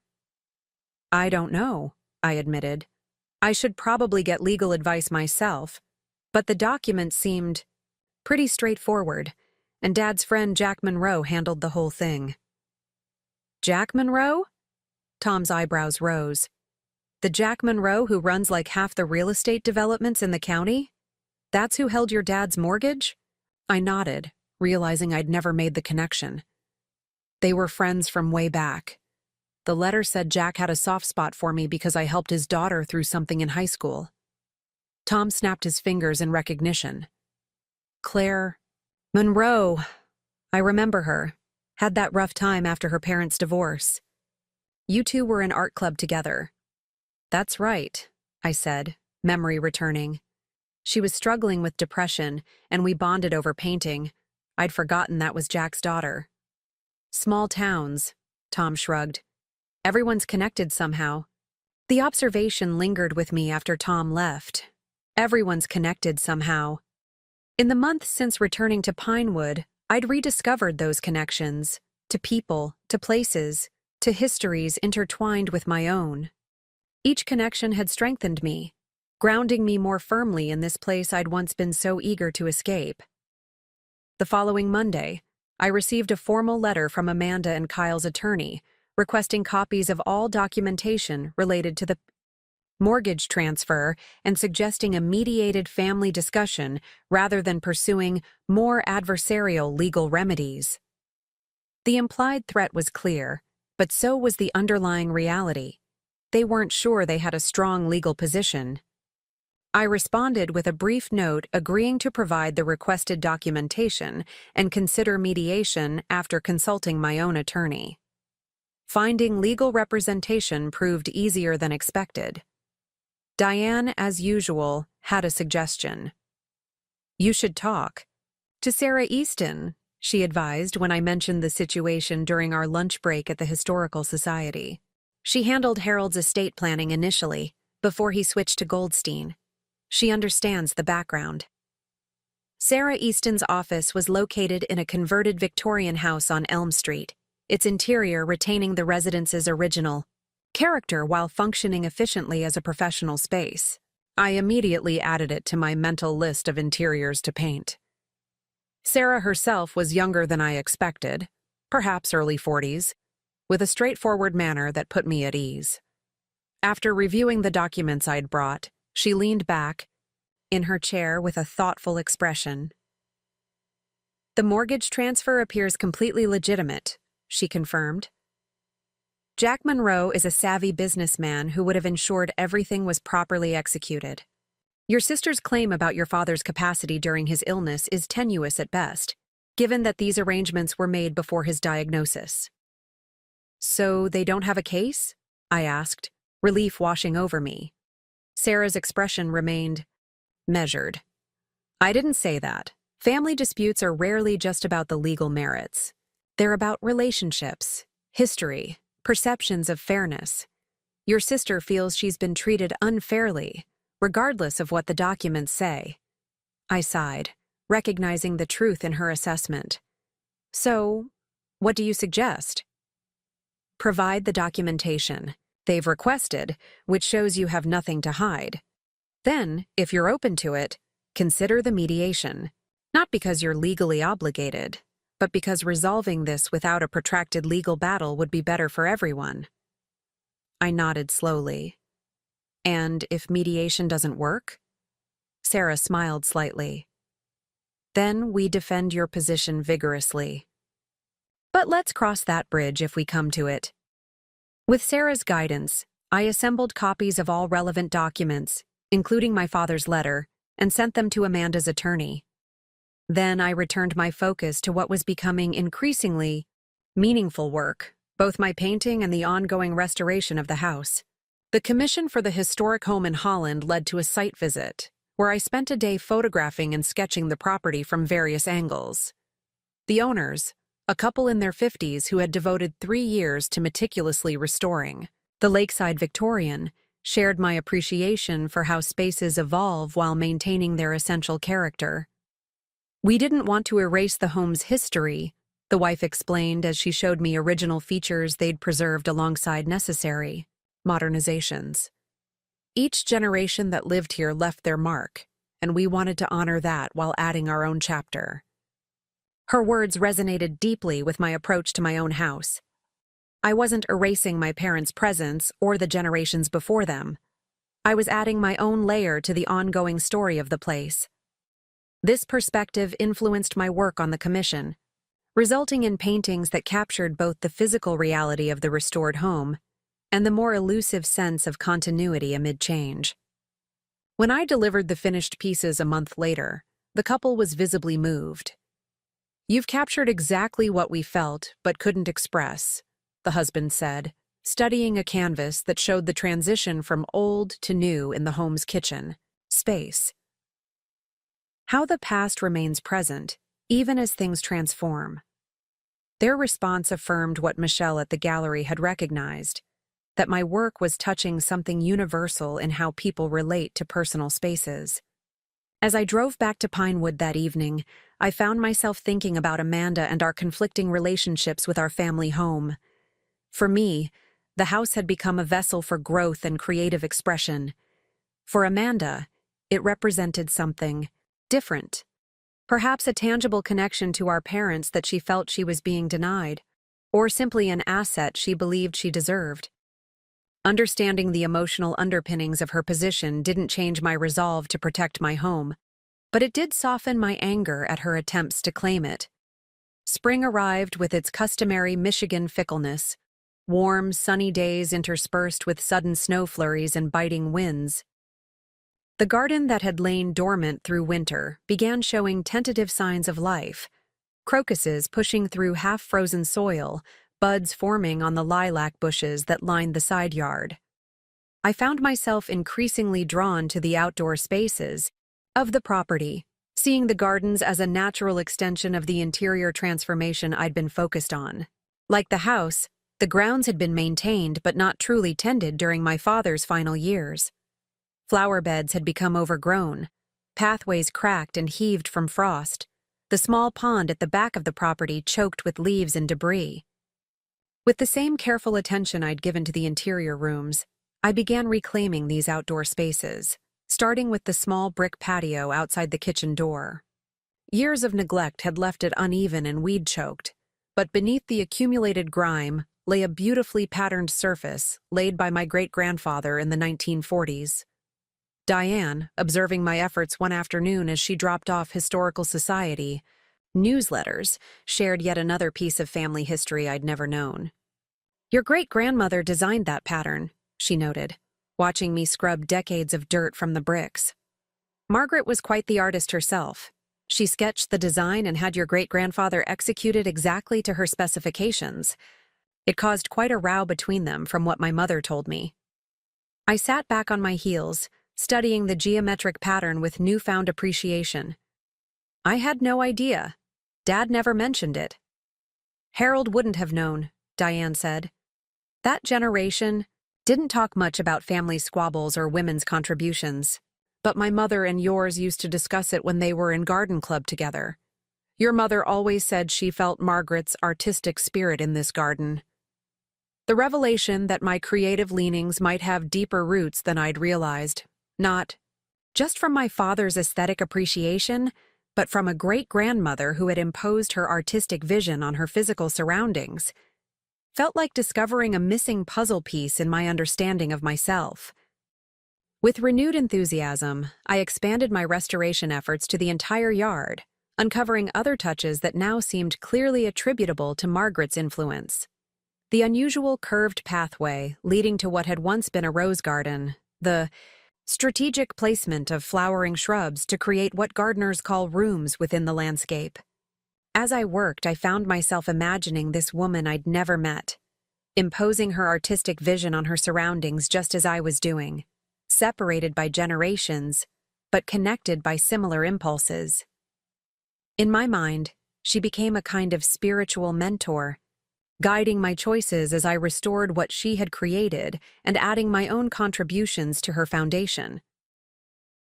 "I don't know," I admitted. "I should probably get legal advice myself, but the document seemed pretty straightforward, and Dad's friend Jack Monroe handled the whole thing." "Jack Monroe?" Tom's eyebrows rose. "The Jack Monroe who runs like half the real estate developments in the county? That's who held your dad's mortgage?" I nodded, realizing I'd never made the connection. "They were friends from way back. The letter said Jack had a soft spot for me because I helped his daughter through something in high school." Tom snapped his fingers in recognition. "Claire Monroe. I remember her. Had that rough time after her parents' divorce. You two were in art club together." "That's right," I said, memory returning. "She was struggling with depression, and we bonded over painting. I'd forgotten that was Jack's daughter." "Small towns," Tom shrugged. "Everyone's connected somehow." The observation lingered with me after Tom left. Everyone's connected somehow. In the months since returning to Pinewood, I'd rediscovered those connections, to people, to places, to histories intertwined with my own. Each connection had strengthened me, grounding me more firmly in this place I'd once been so eager to escape. The following Monday, I received a formal letter from Amanda and Kyle's attorney, requesting copies of all documentation related to the mortgage transfer and suggesting a mediated family discussion rather than pursuing more adversarial legal remedies. The implied threat was clear, but so was the underlying reality. They weren't sure they had a strong legal position. I responded with a brief note agreeing to provide the requested documentation and consider mediation after consulting my own attorney. Finding legal representation proved easier than expected. Diane, as usual, had a suggestion. "You should talk to Sarah Easton," she advised when I mentioned the situation during our lunch break at the Historical Society. "She handled Harold's estate planning initially, before he switched to Goldstein. She understands the background." Sarah Easton's office was located in a converted Victorian house on Elm Street, its interior retaining the residence's original character while functioning efficiently as a professional space. I immediately added it to my mental list of interiors to paint. Sarah herself was younger than I expected, perhaps early 40s, with a straightforward manner that put me at ease. After reviewing the documents I'd brought, she leaned back in her chair with a thoughtful expression. The mortgage transfer appears completely legitimate, she confirmed. Jack Monroe is a savvy businessman who would have ensured everything was properly executed. Your sister's claim about your father's capacity during his illness is tenuous at best, given that these arrangements were made before his diagnosis. So they don't have a case? I asked, relief washing over me. Sarah's expression remained measured. I didn't say that. Family disputes are rarely just about the legal merits. They're about relationships, history, perceptions of fairness. Your sister feels she's been treated unfairly, regardless of what the documents say. I sighed, recognizing the truth in her assessment. So, what do you suggest? Provide the documentation they've requested, which shows you have nothing to hide. Then, if you're open to it, consider the mediation. Not because you're legally obligated, but because resolving this without a protracted legal battle would be better for everyone. I nodded slowly. And if mediation doesn't work? Sarah smiled slightly. Then we defend your position vigorously. But let's cross that bridge if we come to it. With Sarah's guidance, I assembled copies of all relevant documents, including my father's letter, and sent them to Amanda's attorney. Then I returned my focus to what was becoming increasingly meaningful work, both my painting and the ongoing restoration of the house. The commission for the historic home in Holland led to a site visit, where I spent a day photographing and sketching the property from various angles. The owners, a couple in their 50s who had devoted 3 years to meticulously restoring the lakeside Victorian, shared my appreciation for how spaces evolve while maintaining their essential character. We didn't want to erase the home's history, the wife explained as she showed me original features they'd preserved alongside necessary modernizations. Each generation that lived here left their mark, and we wanted to honor that while adding our own chapter. Her words resonated deeply with my approach to my own house. I wasn't erasing my parents' presence or the generations before them. I was adding my own layer to the ongoing story of the place. This perspective influenced my work on the commission, resulting in paintings that captured both the physical reality of the restored home and the more elusive sense of continuity amid change. When I delivered the finished pieces a month later, the couple was visibly moved. "You've captured exactly what we felt but couldn't express," the husband said, studying a canvas that showed the transition from old to new in the home's kitchen space. How the past remains present, even as things transform. Their response affirmed what Michelle at the gallery had recognized, that my work was touching something universal in how people relate to personal spaces. As I drove back to Pinewood that evening, I found myself thinking about Amanda and our conflicting relationships with our family home. For me, the house had become a vessel for growth and creative expression. For Amanda, it represented something different. Perhaps a tangible connection to our parents that she felt she was being denied, or simply an asset she believed she deserved. Understanding the emotional underpinnings of her position didn't change my resolve to protect my home, but it did soften my anger at her attempts to claim it. Spring arrived with its customary Michigan fickleness, warm, sunny days interspersed with sudden snow flurries and biting winds. The garden that had lain dormant through winter began showing tentative signs of life, crocuses pushing through half-frozen soil, buds forming on the lilac bushes that lined the side yard. I found myself increasingly drawn to the outdoor spaces of the property, seeing the gardens as a natural extension of the interior transformation I'd been focused on. Like the house, the grounds had been maintained but not truly tended during my father's final years. Flower beds had become overgrown, pathways cracked and heaved from frost, the small pond at the back of the property choked with leaves and debris. With the same careful attention I'd given to the interior rooms, I began reclaiming these outdoor spaces, starting with the small brick patio outside the kitchen door. Years of neglect had left it uneven and weed-choked, but beneath the accumulated grime lay a beautifully patterned surface laid by my great-grandfather in the 1940s. Diane, observing my efforts one afternoon as she dropped off Historical Society, Newsletters shared yet another piece of family history I'd never known. "Your great-grandmother designed that pattern," she noted, watching me scrub decades of dirt from the bricks. "Margaret was quite the artist herself. She sketched the design and had your great-grandfather execute it exactly to her specifications. It caused quite a row between them, from what my mother told me." I sat back on my heels, studying the geometric pattern with newfound appreciation. I had no idea. Dad never mentioned it. "Harold wouldn't have known," Diane said. "That generation didn't talk much about family squabbles or women's contributions. But my mother and yours used to discuss it when they were in garden club together. Your mother always said she felt Margaret's artistic spirit in this garden. The revelation that my creative leanings might have deeper roots than I'd realized, not just from my father's aesthetic appreciation, but from a great-grandmother who had imposed her artistic vision on her physical surroundings, felt like discovering a missing puzzle piece in my understanding of myself. With renewed enthusiasm, I expanded my restoration efforts to the entire yard, uncovering other touches that now seemed clearly attributable to Margaret's influence. The unusual curved pathway leading to what had once been a rose garden, the strategic placement of flowering shrubs to create what gardeners call rooms within the landscape. As I worked, I found myself imagining this woman I'd never met, imposing her artistic vision on her surroundings just as I was doing, separated by generations, but connected by similar impulses. In my mind, she became a kind of spiritual mentor, guiding my choices as I restored what she had created and adding my own contributions to her foundation.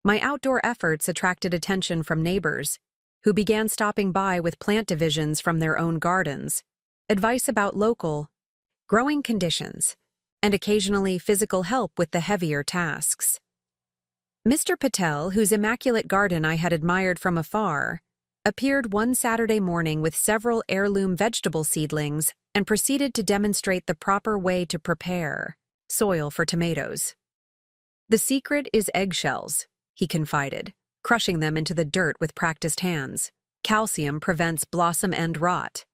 My outdoor efforts attracted attention from neighbors, who began stopping by with plant divisions from their own gardens, advice about local growing conditions, and occasionally physical help with the heavier tasks. Mr. Patel, whose immaculate garden I had admired from afar, appeared one Saturday morning with several heirloom vegetable seedlings and proceeded to demonstrate the proper way to prepare soil for tomatoes. "The secret is eggshells," he confided, crushing them into the dirt with practiced hands. "Calcium prevents blossom end rot."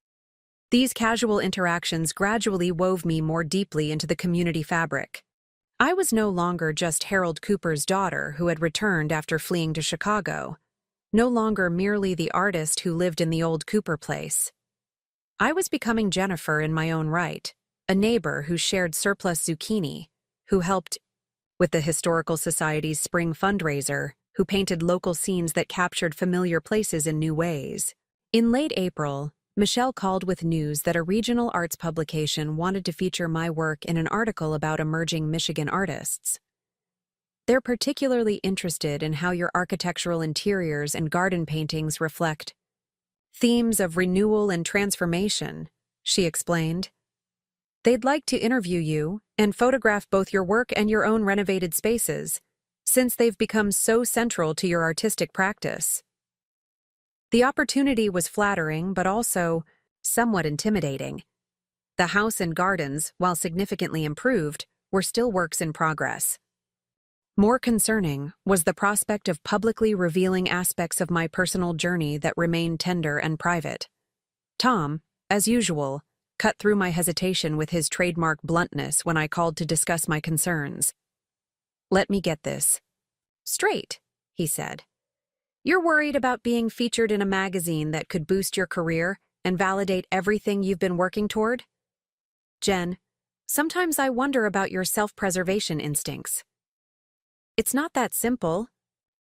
These casual interactions gradually wove me more deeply into the community fabric. I was no longer just Harold Cooper's daughter who had returned after fleeing to Chicago, no longer merely the artist who lived in the old Cooper place. I was becoming Jennifer in my own right, a neighbor who shared surplus zucchini, who helped with the Historical Society's spring fundraiser, who painted local scenes that captured familiar places in new ways. In late April, Michelle called with news that a regional arts publication wanted to feature my work in an article about emerging Michigan artists. "They're particularly interested in how your architectural interiors and garden paintings reflect themes of renewal and transformation," she explained. "They'd like to interview you and photograph both your work and your own renovated spaces, since they've become so central to your artistic practice." The opportunity was flattering, but also somewhat intimidating. The house and gardens, while significantly improved, were still works in progress. More concerning was the prospect of publicly revealing aspects of my personal journey that remained tender and private. Tom, as usual, cut through my hesitation with his trademark bluntness when I called to discuss my concerns. "Let me get this straight," he said. "You're worried about being featured in a magazine that could boost your career and validate everything you've been working toward? Jen, sometimes I wonder about your self-preservation instincts." "It's not that simple,"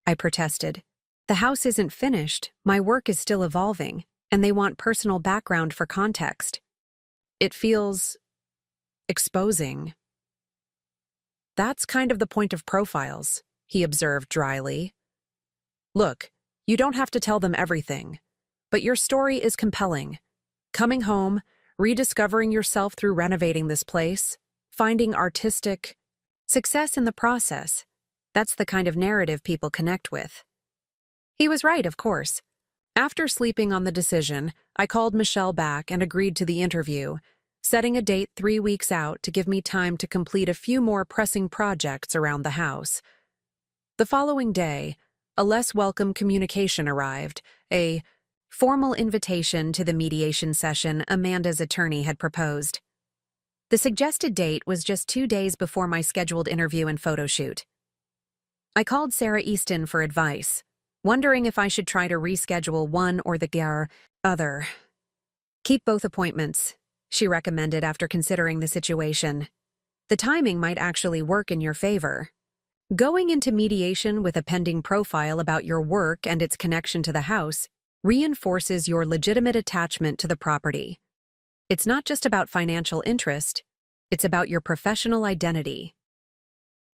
I protested. "The house isn't finished, my work is still evolving, and they want personal background for context. It feels exposing." "That's kind of the point of profiles," he observed dryly. "Look, you don't have to tell them everything, but your story is compelling. Coming home, rediscovering yourself through renovating this place, finding artistic success in the process. That's the kind of narrative people connect with." He was right, of course. After sleeping on the decision, I called Michelle back and agreed to the interview, setting a date 3 weeks out to give me time to complete a few more pressing projects around the house. The following day, a less welcome communication arrived, a formal invitation to the mediation session Amanda's attorney had proposed. The suggested date was just 2 days before my scheduled interview and photo shoot. I called Sarah Easton for advice, wondering if I should try to reschedule one or the other. Keep both appointments, she recommended after considering the situation. The timing might actually work in your favor. Going into mediation with a pending profile about your work and its connection to the house reinforces your legitimate attachment to the property. It's not just about financial interest, it's about your professional identity.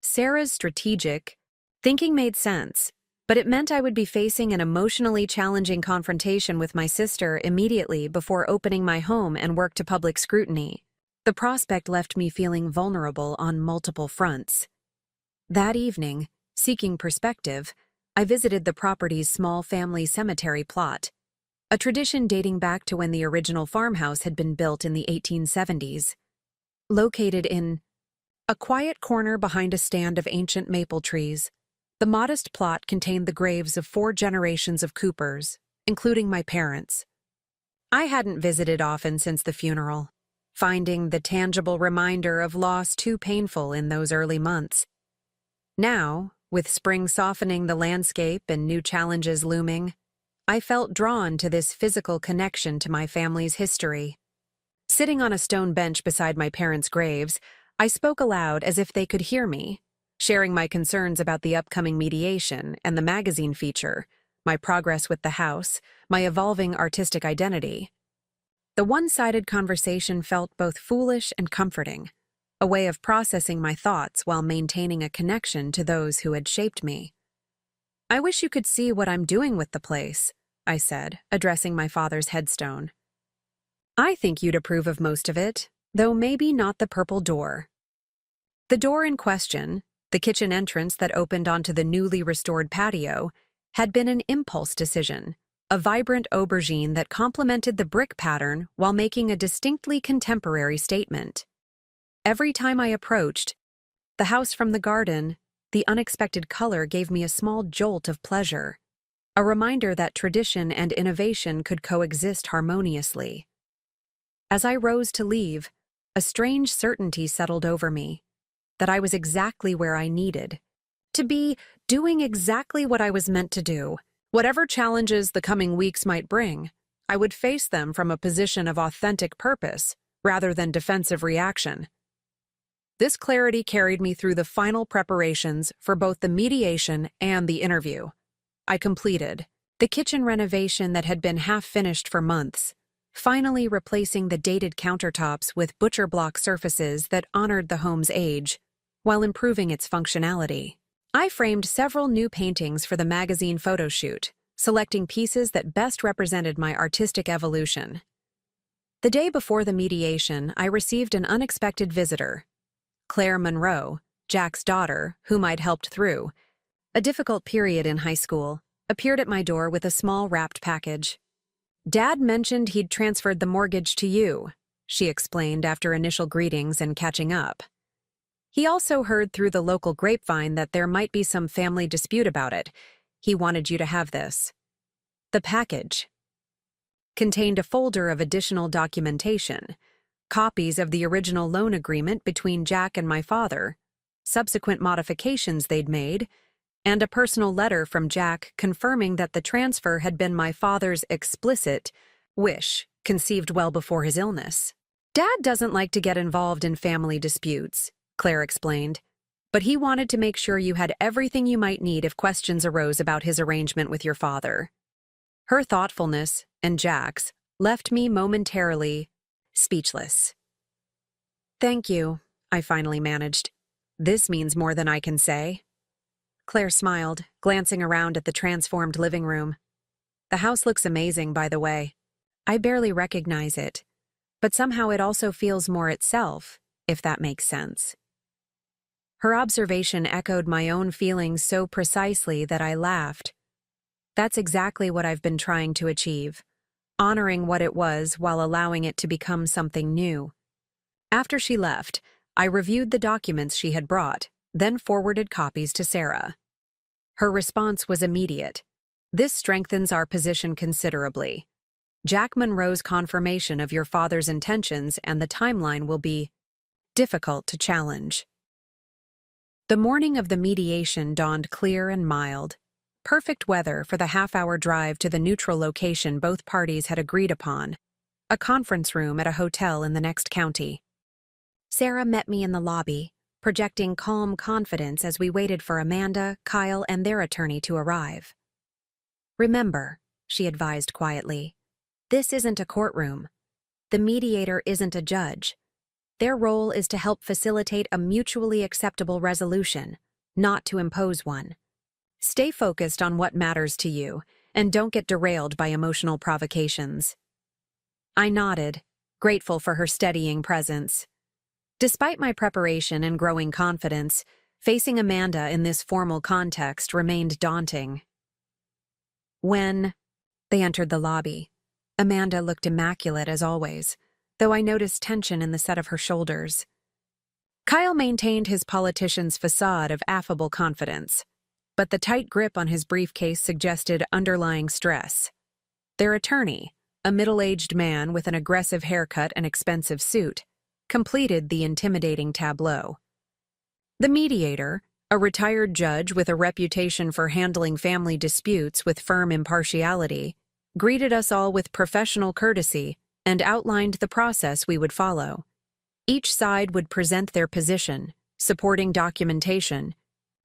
Sarah's strategic thinking made sense, but it meant I would be facing an emotionally challenging confrontation with my sister immediately before opening my home and work to public scrutiny. The prospect left me feeling vulnerable on multiple fronts. That evening, seeking perspective, I visited the property's small family cemetery plot, a tradition dating back to when the original farmhouse had been built in the 1870s. Located in a quiet corner behind a stand of ancient maple trees, the modest plot contained the graves of 4 generations of Coopers, including my parents. I hadn't visited often since the funeral, finding the tangible reminder of loss too painful in those early months. Now, with spring softening the landscape and new challenges looming, I felt drawn to this physical connection to my family's history. Sitting on a stone bench beside my parents' graves, I spoke aloud as if they could hear me, sharing my concerns about the upcoming mediation and the magazine feature, my progress with the house, my evolving artistic identity. The one-sided conversation felt both foolish and comforting, a way of processing my thoughts while maintaining a connection to those who had shaped me. "I wish you could see what I'm doing with the place," I said, addressing my father's headstone. "I think you'd approve of most of it, though maybe not the purple door." The door in question, the kitchen entrance that opened onto the newly restored patio, had been an impulse decision, a vibrant aubergine that complemented the brick pattern while making a distinctly contemporary statement. Every time I approached the house from the garden, the unexpected color gave me a small jolt of pleasure, a reminder that tradition and innovation could coexist harmoniously. As I rose to leave, a strange certainty settled over me, that I was exactly where I needed to be, doing exactly what I was meant to do. Whatever challenges the coming weeks might bring, I would face them from a position of authentic purpose rather than defensive reaction. This clarity carried me through the final preparations for both the mediation and the interview. I completed the kitchen renovation that had been half-finished for months, finally replacing the dated countertops with butcher block surfaces that honored the home's age, while improving its functionality. I framed several new paintings for the magazine photo shoot, selecting pieces that best represented my artistic evolution. The day before the mediation, I received an unexpected visitor. Claire Monroe, Jack's daughter, whom I'd helped through a difficult period in high school, appeared at my door with a small wrapped package. "Dad mentioned he'd transferred the mortgage to you," she explained after initial greetings and catching up. "He also heard through the local grapevine that there might be some family dispute about it. He wanted you to have this." The package contained a folder of additional documentation, copies of the original loan agreement between Jack and my father, subsequent modifications they'd made, and a personal letter from Jack confirming that the transfer had been my father's explicit wish, conceived well before his illness. "Dad doesn't like to get involved in family disputes," Claire explained, "but he wanted to make sure you had everything you might need if questions arose about his arrangement with your father." Her thoughtfulness, and Jack's, left me momentarily speechless. "Thank you," I finally managed. "This means more than I can say." Claire smiled, glancing around at the transformed living room. "The house looks amazing, by the way. I barely recognize it, but somehow it also feels more itself, if that makes sense." Her observation echoed my own feelings so precisely that I laughed. That's exactly what I've been trying to achieve, honoring what it was while allowing it to become something new. After she left, I reviewed the documents she had brought, then forwarded copies to Sarah. Her response was immediate. This strengthens our position considerably. Jack Monroe's confirmation of your father's intentions and the timeline will be difficult to challenge. The morning of the mediation dawned clear and mild. Perfect weather for the half-hour drive to the neutral location both parties had agreed upon, a conference room at a hotel in the next county. Sarah met me in the lobby, projecting calm confidence as we waited for Amanda, Kyle, and their attorney to arrive. "Remember," she advised quietly, "this isn't a courtroom. The mediator isn't a judge. Their role is to help facilitate a mutually acceptable resolution, not to impose one. Stay focused on what matters to you, and don't get derailed by emotional provocations." I nodded, grateful for her steadying presence. Despite my preparation and growing confidence, facing Amanda in this formal context remained daunting. When they entered the lobby, Amanda looked immaculate as always, though I noticed tension in the set of her shoulders. Kyle maintained his politician's facade of affable confidence, but the tight grip on his briefcase suggested underlying stress. Their attorney, a middle-aged man with an aggressive haircut and expensive suit, completed the intimidating tableau. The mediator, a retired judge with a reputation for handling family disputes with firm impartiality, greeted us all with professional courtesy and outlined the process we would follow. Each side would present their position, supporting documentation,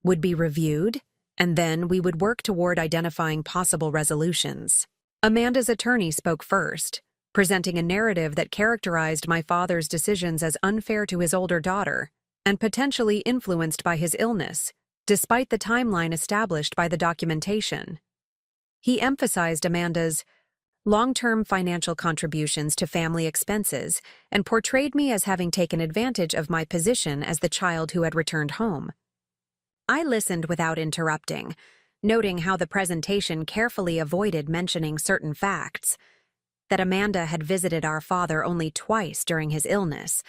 would be reviewed, and then we would work toward identifying possible resolutions. Amanda's attorney spoke first, presenting a narrative that characterized my father's decisions as unfair to his older daughter and potentially influenced by his illness, despite the timeline established by the documentation. He emphasized Amanda's long-term financial contributions to family expenses and portrayed me as having taken advantage of my position as the child who had returned home. I listened without interrupting, noting how the presentation carefully avoided mentioning certain facts: that Amanda had visited our father only twice during his illness,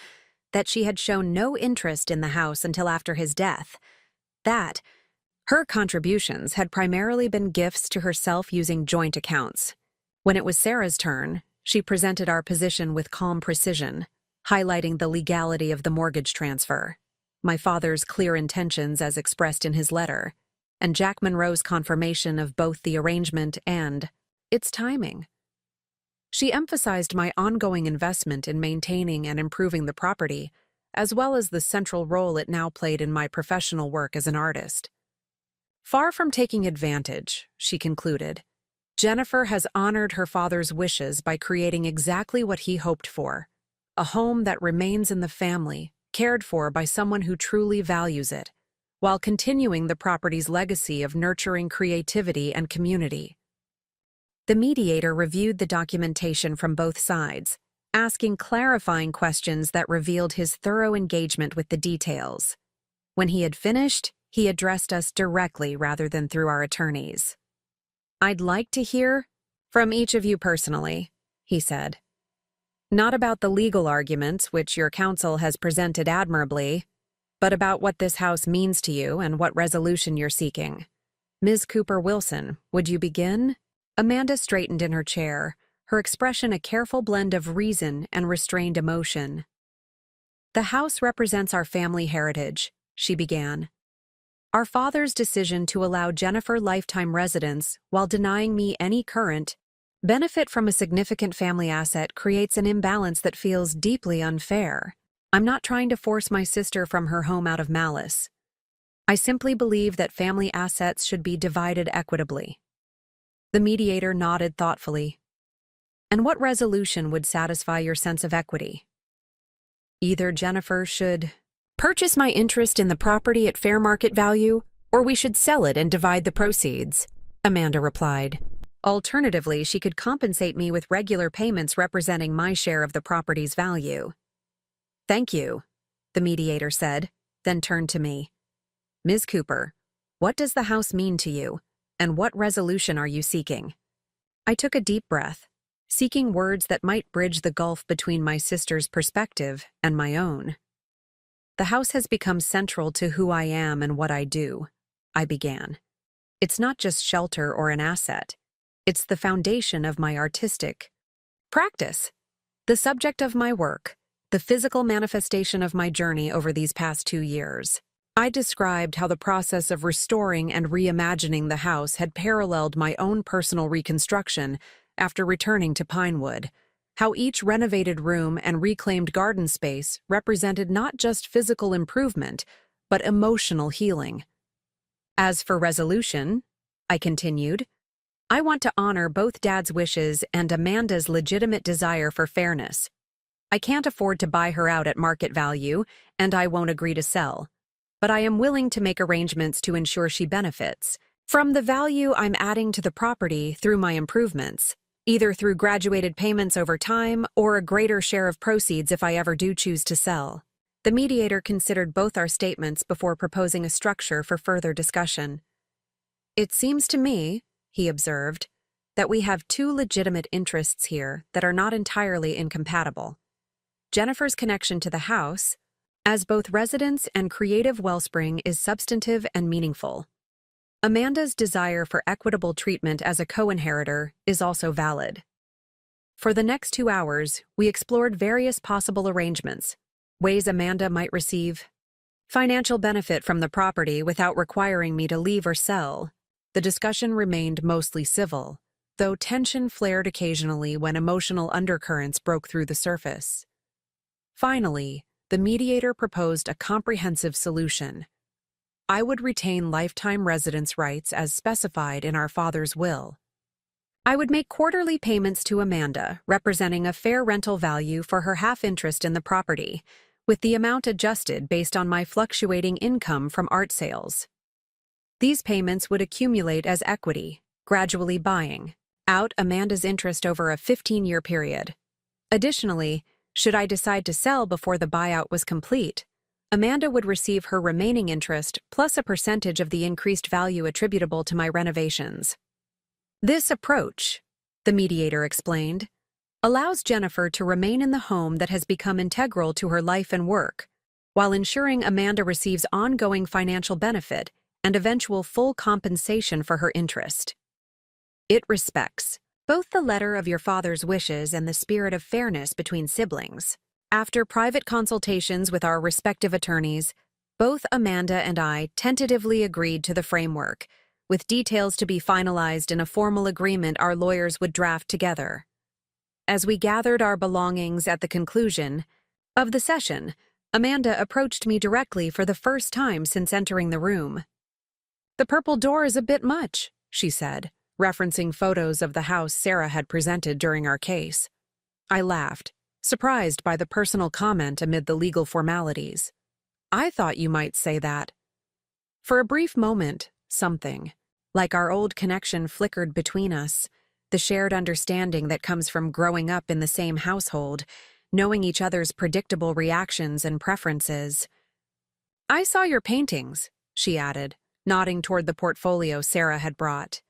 that she had shown no interest in the house until after his death, that her contributions had primarily been gifts to herself using joint accounts. When it was Sarah's turn, she presented our position with calm precision, highlighting the legality of the mortgage transfer, my father's clear intentions as expressed in his letter, and Jack Monroe's confirmation of both the arrangement and its timing. She emphasized my ongoing investment in maintaining and improving the property, as well as the central role it now played in my professional work as an artist. Far from taking advantage, she concluded, Jennifer has honored her father's wishes by creating exactly what he hoped for: a home that remains in the family, cared for by someone who truly values it, while continuing the property's legacy of nurturing creativity and community. The mediator reviewed the documentation from both sides, asking clarifying questions that revealed his thorough engagement with the details. When he had finished, he addressed us directly rather than through our attorneys. "I'd like to hear from each of you personally," he said. "Not about the legal arguments, which your counsel has presented admirably, but about what this house means to you and what resolution you're seeking. Ms. Cooper-Wilson, would you begin?" Amanda straightened in her chair, her expression a careful blend of reason and restrained emotion. "The house represents our family heritage," she began. "Our father's decision to allow Jennifer lifetime residence while denying me any current benefit from a significant family asset creates an imbalance that feels deeply unfair. I'm not trying to force my sister from her home out of malice. I simply believe that family assets should be divided equitably." The mediator nodded thoughtfully. "And what resolution would satisfy your sense of equity?" "Either Jennifer should purchase my interest in the property at fair market value, or we should sell it and divide the proceeds," Amanda replied. "Alternatively, she could compensate me with regular payments representing my share of the property's value." "Thank you," the mediator said, then turned to me. "Ms. Cooper, what does the house mean to you, and what resolution are you seeking?" I took a deep breath, seeking words that might bridge the gulf between my sister's perspective and my own. "The house has become central to who I am and what I do," I began. It's not just shelter or an asset. It's the foundation of my artistic practice, the subject of my work, the physical manifestation of my journey over these past 2 years. I described how the process of restoring and reimagining the house had paralleled my own personal reconstruction after returning to Pinewood, how each renovated room and reclaimed garden space represented not just physical improvement, but emotional healing. As for resolution, I continued, I want to honor both Dad's wishes and Amanda's legitimate desire for fairness. I can't afford to buy her out at market value, and I won't agree to sell. But I am willing to make arrangements to ensure she benefits from the value I'm adding to the property through my improvements, either through graduated payments over time or a greater share of proceeds if I ever do choose to sell. The mediator considered both our statements before proposing a structure for further discussion. It seems to me, he observed, that we have two legitimate interests here that are not entirely incompatible. Jennifer's connection to the house, as both residence and creative wellspring, is substantive and meaningful. Amanda's desire for equitable treatment as a co-inheritor is also valid. For the next 2 hours, we explored various possible arrangements, ways Amanda might receive financial benefit from the property without requiring me to leave or sell. The discussion remained mostly civil, though tension flared occasionally when emotional undercurrents broke through the surface. Finally, the mediator proposed a comprehensive solution. I would retain lifetime residence rights as specified in our father's will. I would make quarterly payments to Amanda, representing a fair rental value for her half interest in the property, with the amount adjusted based on my fluctuating income from art sales. These payments would accumulate as equity, gradually buying out Amanda's interest over a 15-year period. Additionally, should I decide to sell before the buyout was complete, Amanda would receive her remaining interest plus a percentage of the increased value attributable to my renovations. This approach, the mediator explained, allows Jennifer to remain in the home that has become integral to her life and work, while ensuring Amanda receives ongoing financial benefit and eventual full compensation for her interest. It respects both the letter of your father's wishes and the spirit of fairness between siblings. After private consultations with our respective attorneys, both Amanda and I tentatively agreed to the framework, with details to be finalized in a formal agreement our lawyers would draft together. As we gathered our belongings at the conclusion of the session, Amanda approached me directly for the first time since entering the room. "The purple door is a bit much," she said, referencing photos of the house Sarah had presented during our case. I laughed, surprised by the personal comment amid the legal formalities. "I thought you might say that." For a brief moment, something, like our old connection, flickered between us, the shared understanding that comes from growing up in the same household, knowing each other's predictable reactions and preferences. "I saw your paintings," she added, nodding toward the portfolio Sarah had brought.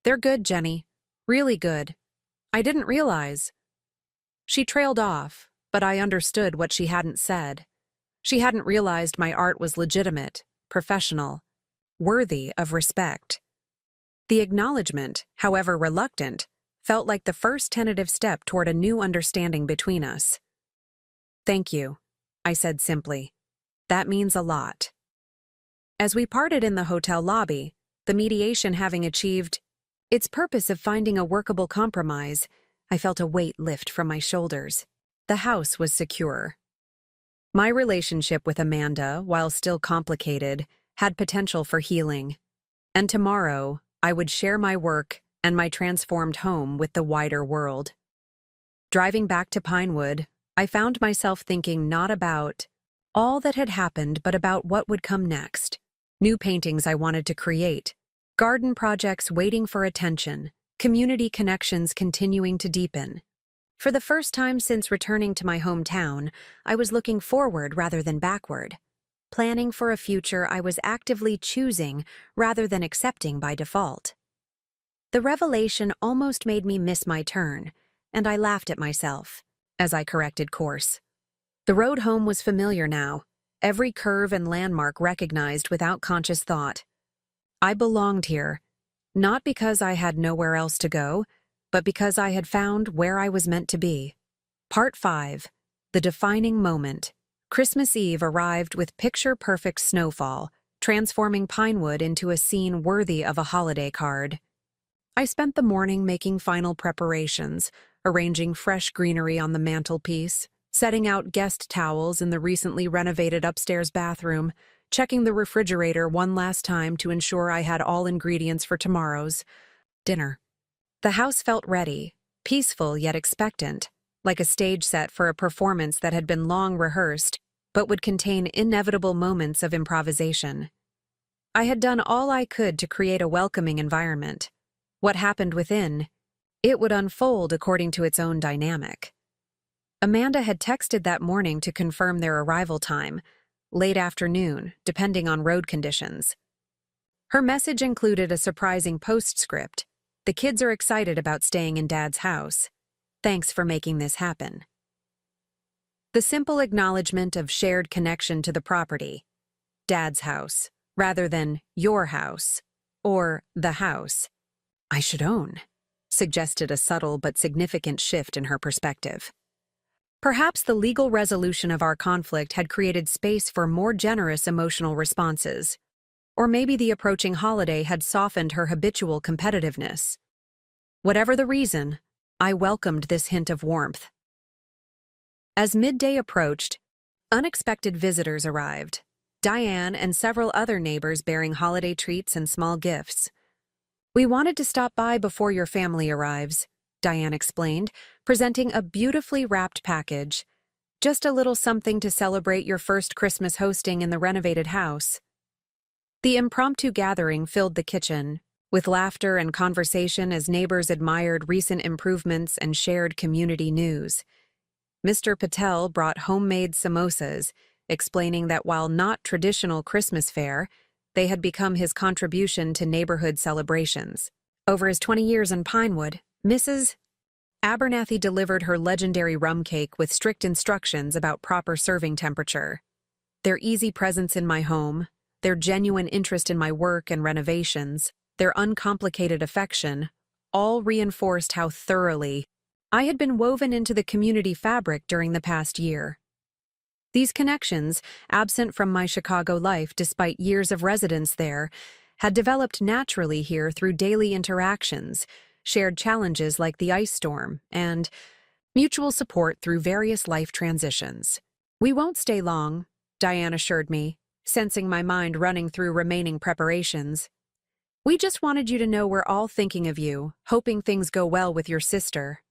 "They're good, Jenny. Really good. I didn't realize." She trailed off, but I understood what she hadn't said. She hadn't realized my art was legitimate, professional, worthy of respect. The acknowledgement, however reluctant, felt like the first tentative step toward a new understanding between us. "Thank you," I said simply. "That means a lot." As we parted in the hotel lobby, the mediation having achieved its purpose of finding a workable compromise, I felt a weight lift from my shoulders. The house was secure. My relationship with Amanda, while still complicated, had potential for healing. And tomorrow, I would share my work and my transformed home with the wider world. Driving back to Pinewood, I found myself thinking not about all that had happened, but about what would come next. New paintings I wanted to create, garden projects waiting for attention, community connections continuing to deepen. For the first time since returning to my hometown, I was looking forward rather than backward, planning for a future I was actively choosing rather than accepting by default. The revelation almost made me miss my turn, and I laughed at myself as I corrected course. The road home was familiar now, every curve and landmark recognized without conscious thought. I belonged here, Not because I had nowhere else to go, but because I had found where I was meant to be. Part 5. The Defining Moment. Christmas Eve arrived with picture-perfect snowfall, transforming Pinewood into a scene worthy of a holiday card. I spent the morning making final preparations, arranging fresh greenery on the mantelpiece, setting out guest towels in the recently renovated upstairs bathroom, checking the refrigerator one last time to ensure I had all ingredients for tomorrow's dinner. The house felt ready, peaceful yet expectant, like a stage set for a performance that had been long rehearsed, but would contain inevitable moments of improvisation. I had done all I could to create a welcoming environment. What happened within, it would unfold according to its own dynamic. Amanda had texted that morning to confirm their arrival time, late afternoon, depending on road conditions. Her message included a surprising postscript. The kids are excited about staying in Dad's house. Thanks for making this happen. The simple acknowledgement of shared connection to the property, Dad's house, rather than your house, or the house I should own, suggested a subtle but significant shift in her perspective. Perhaps the legal resolution of our conflict had created space for more generous emotional responses, or maybe the approaching holiday had softened her habitual competitiveness. Whatever the reason, I welcomed this hint of warmth. As midday approached, unexpected visitors arrived, Diane and several other neighbors bearing holiday treats and small gifts. We wanted to stop by before your family arrives, Diane explained, presenting a beautifully wrapped package. Just a little something to celebrate your first Christmas hosting in the renovated house. The impromptu gathering filled the kitchen, with laughter and conversation as neighbors admired recent improvements and shared community news. Mr. Patel brought homemade samosas, explaining that while not traditional Christmas fare, they had become his contribution to neighborhood celebrations. Over his 20 years in Pinewood, Mrs. Abernathy delivered her legendary rum cake with strict instructions about proper serving temperature. Their easy presence in my home, their genuine interest in my work and renovations, their uncomplicated affection, all reinforced how thoroughly I had been woven into the community fabric during the past year. These connections, absent from my Chicago life despite years of residence there, had developed naturally here through daily interactions, shared challenges like the ice storm, and mutual support through various life transitions. We won't stay long, Diane assured me, sensing my mind running through remaining preparations. We just wanted you to know we're all thinking of you, hoping things go well with your sister.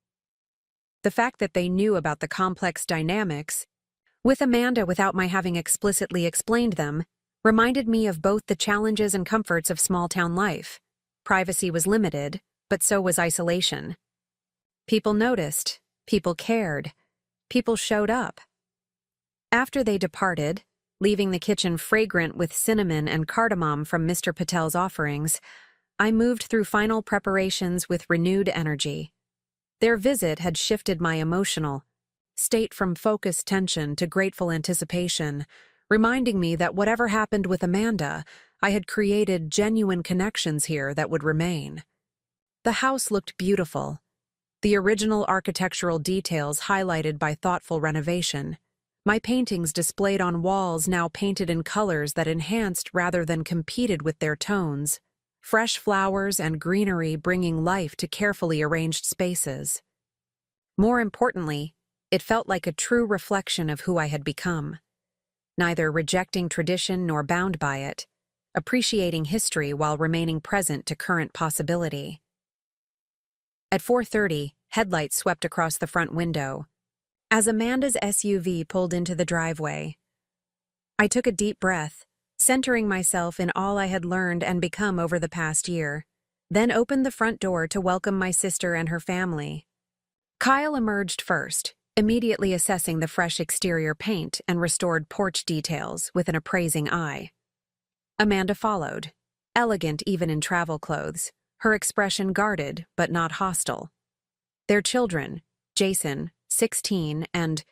The fact that they knew about the complex dynamics with Amanda without my having explicitly explained them, reminded me of both the challenges and comforts of small-town life. Privacy was limited, but so was isolation. People noticed, people cared, people showed up. After they departed, leaving the kitchen fragrant with cinnamon and cardamom from Mr. Patel's offerings, I moved through final preparations with renewed energy. Their visit had shifted my emotional state from focused tension to grateful anticipation, reminding me that whatever happened with Amanda, I had created genuine connections here that would remain. The house looked beautiful, the original architectural details highlighted by thoughtful renovation. My paintings displayed on walls now painted in colors that enhanced rather than competed with their tones, fresh flowers and greenery bringing life to carefully arranged spaces. More importantly, it felt like a true reflection of who I had become, neither rejecting tradition nor bound by it, appreciating history while remaining present to current possibility. At 4:30, headlights swept across the front window. As Amanda's SUV pulled into the driveway, I took a deep breath, centering myself in all I had learned and become over the past year, then opened the front door to welcome my sister and her family. Kyle emerged first, immediately assessing the fresh exterior paint and restored porch details with an appraising eye. Amanda followed, elegant even in travel clothes, her expression guarded but not hostile. Their children, Jason, 16, and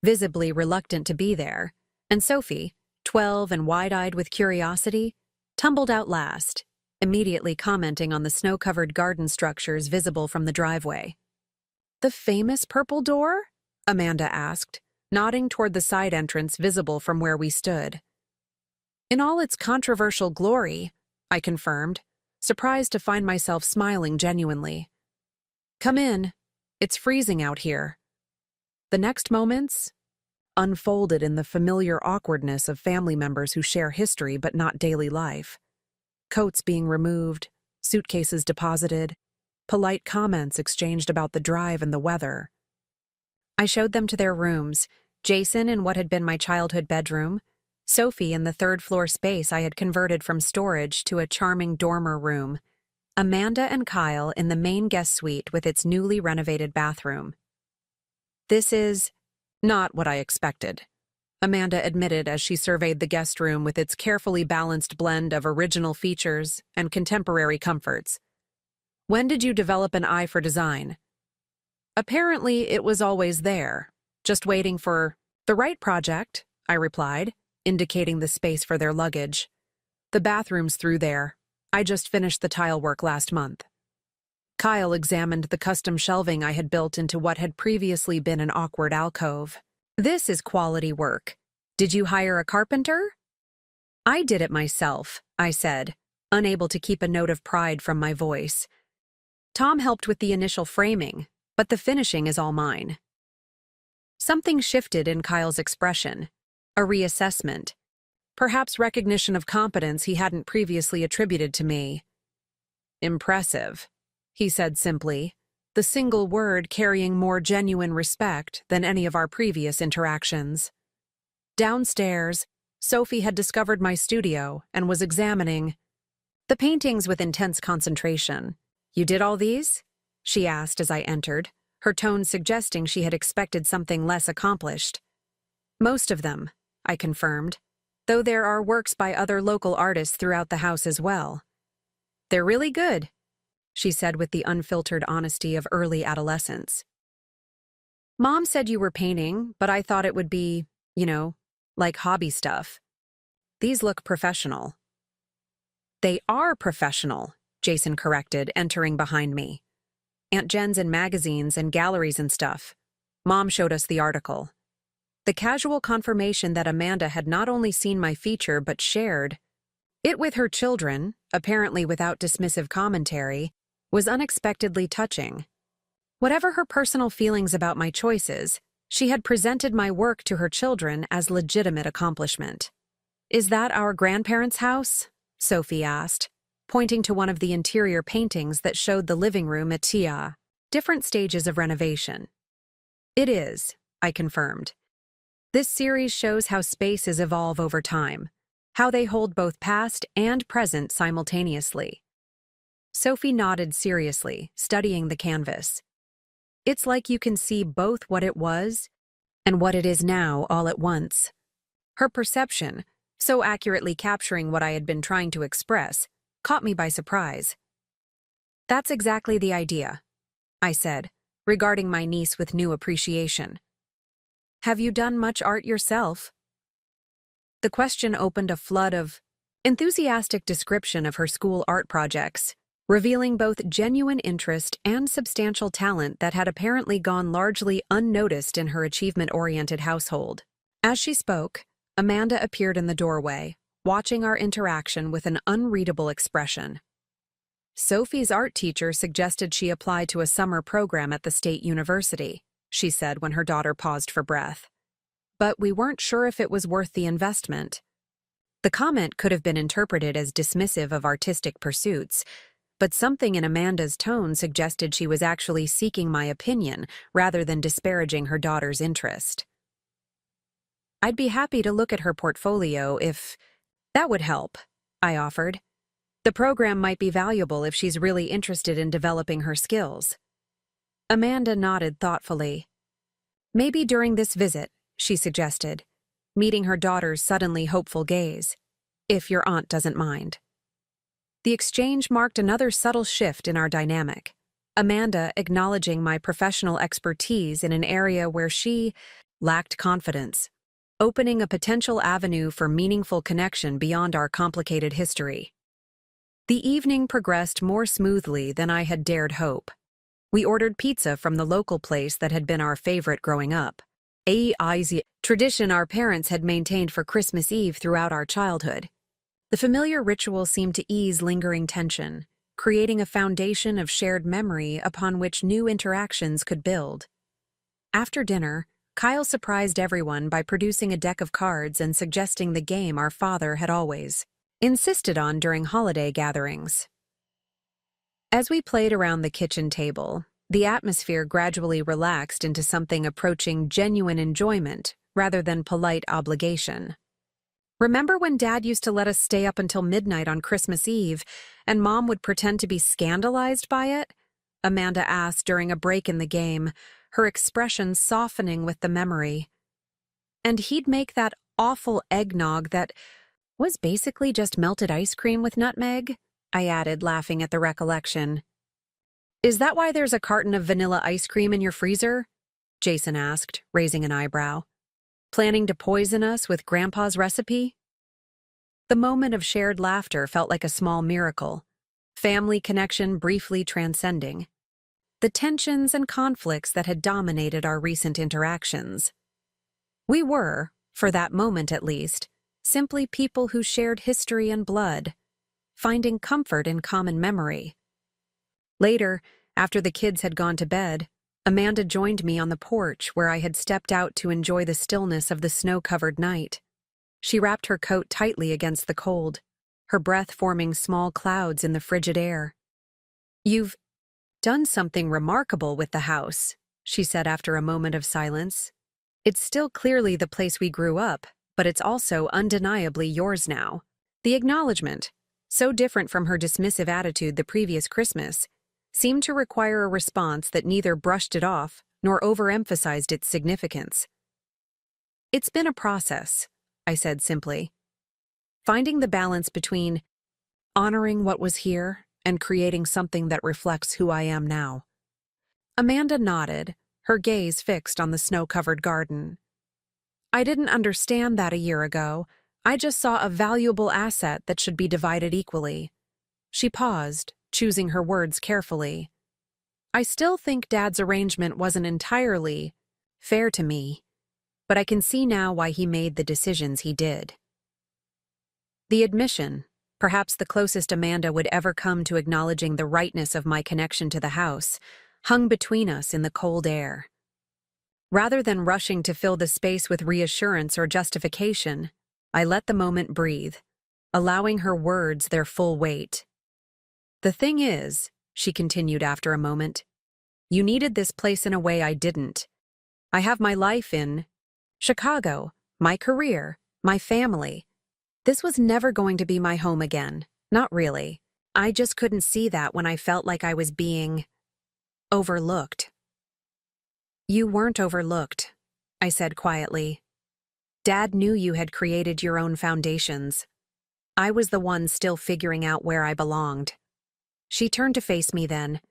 visibly reluctant to be there, and Sophie, 12 and wide-eyed with curiosity, tumbled out last, immediately commenting on the snow-covered garden structures visible from the driveway. "The famous purple door?" Amanda asked, nodding toward the side entrance visible from where we stood. "In all its controversial glory," I confirmed, surprised to find myself smiling genuinely. "Come in. It's freezing out here." The next moments unfolded in the familiar awkwardness of family members who share history but not daily life. Coats being removed, suitcases deposited, polite comments exchanged about the drive and the weather. I showed them to their rooms, Jason in what had been my childhood bedroom, Sophie in the third-floor space I had converted from storage to a charming dormer room, Amanda and Kyle in the main guest suite with its newly renovated bathroom. "This is not what I expected," Amanda admitted as she surveyed the guest room with its carefully balanced blend of original features and contemporary comforts. "When did you develop an eye for design?" "Apparently, it was always there, just waiting for the right project," I replied, indicating the space for their luggage. "The bathroom's through there. I just finished the tile work last month." Kyle examined the custom shelving I had built into what had previously been an awkward alcove. "This is quality work. Did you hire a carpenter?" "I did it myself," I said, unable to keep a note of pride from my voice. "Tom helped with the initial framing, but the finishing is all mine." Something shifted in Kyle's expression, a reassessment, perhaps recognition of competence he hadn't previously attributed to me. "Impressive," he said simply, the single word carrying more genuine respect than any of our previous interactions. Downstairs, Sophie had discovered my studio and was examining the paintings with intense concentration. "You did all these?" she asked as I entered, her tone suggesting she had expected something less accomplished. "Most of them," I confirmed, though there are works by other local artists throughout the house as well. "They're really good," she said with the unfiltered honesty of early adolescence. "Mom said you were painting, but I thought it would be, like hobby stuff. These look professional." "They are professional," Jason corrected, entering behind me. "Aunt Jen's in magazines and galleries and stuff. Mom showed us the article." The casual confirmation that Amanda had not only seen my feature but shared it with her children, apparently without dismissive commentary, was unexpectedly touching. Whatever her personal feelings about my choices, she had presented my work to her children as legitimate accomplishment. "Is that our grandparents' house?" Sophie asked, pointing to one of the interior paintings that showed the living room at Tia, different stages of renovation. "It is," I confirmed. "This series shows how spaces evolve over time, how they hold both past and present simultaneously." Sophie nodded seriously, studying the canvas. "It's like you can see both what it was and what it is now all at once." Her perception, so accurately capturing what I had been trying to express, caught me by surprise. "That's exactly the idea," I said, regarding my niece with new appreciation. "Have you done much art yourself?" The question opened a flood of enthusiastic description of her school art projects, revealing both genuine interest and substantial talent that had apparently gone largely unnoticed in her achievement-oriented household. As she spoke, Amanda appeared in the doorway, watching our interaction with an unreadable expression. "Sophie's art teacher suggested she apply to a summer program at the state university," she said when her daughter paused for breath. "But we weren't sure if it was worth the investment." The comment could have been interpreted as dismissive of artistic pursuits, but something in Amanda's tone suggested she was actually seeking my opinion rather than disparaging her daughter's interest. "I'd be happy to look at her portfolio if that would help," I offered. "The program might be valuable if she's really interested in developing her skills." Amanda nodded thoughtfully. "Maybe during this visit," she suggested, meeting her daughter's suddenly hopeful gaze, "if your aunt doesn't mind." The exchange marked another subtle shift in our dynamic, Amanda acknowledging my professional expertise in an area where she lacked confidence, opening a potential avenue for meaningful connection beyond our complicated history. The evening progressed more smoothly than I had dared hope. We ordered pizza from the local place that had been our favorite growing up. A easy tradition our parents had maintained for Christmas Eve throughout our childhood. The familiar ritual seemed to ease lingering tension, creating a foundation of shared memory upon which new interactions could build. After dinner, Kyle surprised everyone by producing a deck of cards and suggesting the game our father had always insisted on during holiday gatherings. As we played around the kitchen table, the atmosphere gradually relaxed into something approaching genuine enjoyment rather than polite obligation. Remember when Dad used to let us stay up until midnight on Christmas Eve, and Mom would pretend to be scandalized by it? Amanda asked during a break in the game, her expression softening with the memory. And he'd make that awful eggnog that was basically just melted ice cream with nutmeg, I added, laughing at the recollection. Is that why there's a carton of vanilla ice cream in your freezer? Jason asked, raising an eyebrow. Planning to poison us with Grandpa's recipe? The moment of shared laughter felt like a small miracle, family connection briefly transcending the tensions and conflicts that had dominated our recent interactions. We were, for that moment at least, simply people who shared history and blood, finding comfort in common memory. Later, after the kids had gone to bed, Amanda joined me on the porch where I had stepped out to enjoy the stillness of the snow-covered night. She wrapped her coat tightly against the cold, her breath forming small clouds in the frigid air. You've done something remarkable with the house, she said after a moment of silence. It's still clearly the place we grew up, but it's also undeniably yours now. The acknowledgement, so different from her dismissive attitude the previous Christmas, seemed to require a response that neither brushed it off nor overemphasized its significance. It's been a process, I said simply. Finding the balance between honoring what was here and creating something that reflects who I am now. Amanda nodded, her gaze fixed on the snow-covered garden. I didn't understand that a year ago. I just saw a valuable asset that should be divided equally. She paused, choosing her words carefully. I still think Dad's arrangement wasn't entirely fair to me, but I can see now why he made the decisions he did. The admission, perhaps the closest Amanda would ever come to acknowledging the rightness of my connection to the house, hung between us in the cold air. Rather than rushing to fill the space with reassurance or justification, I let the moment breathe, allowing her words their full weight. The thing is, she continued after a moment, you needed this place in a way I didn't. I have my life in Chicago, my career, my family. This was never going to be my home again, not really. I just couldn't see that when I felt like I was being overlooked. You weren't overlooked, I said quietly. Dad knew you had created your own foundations. I was the one still figuring out where I belonged. She turned to face me then,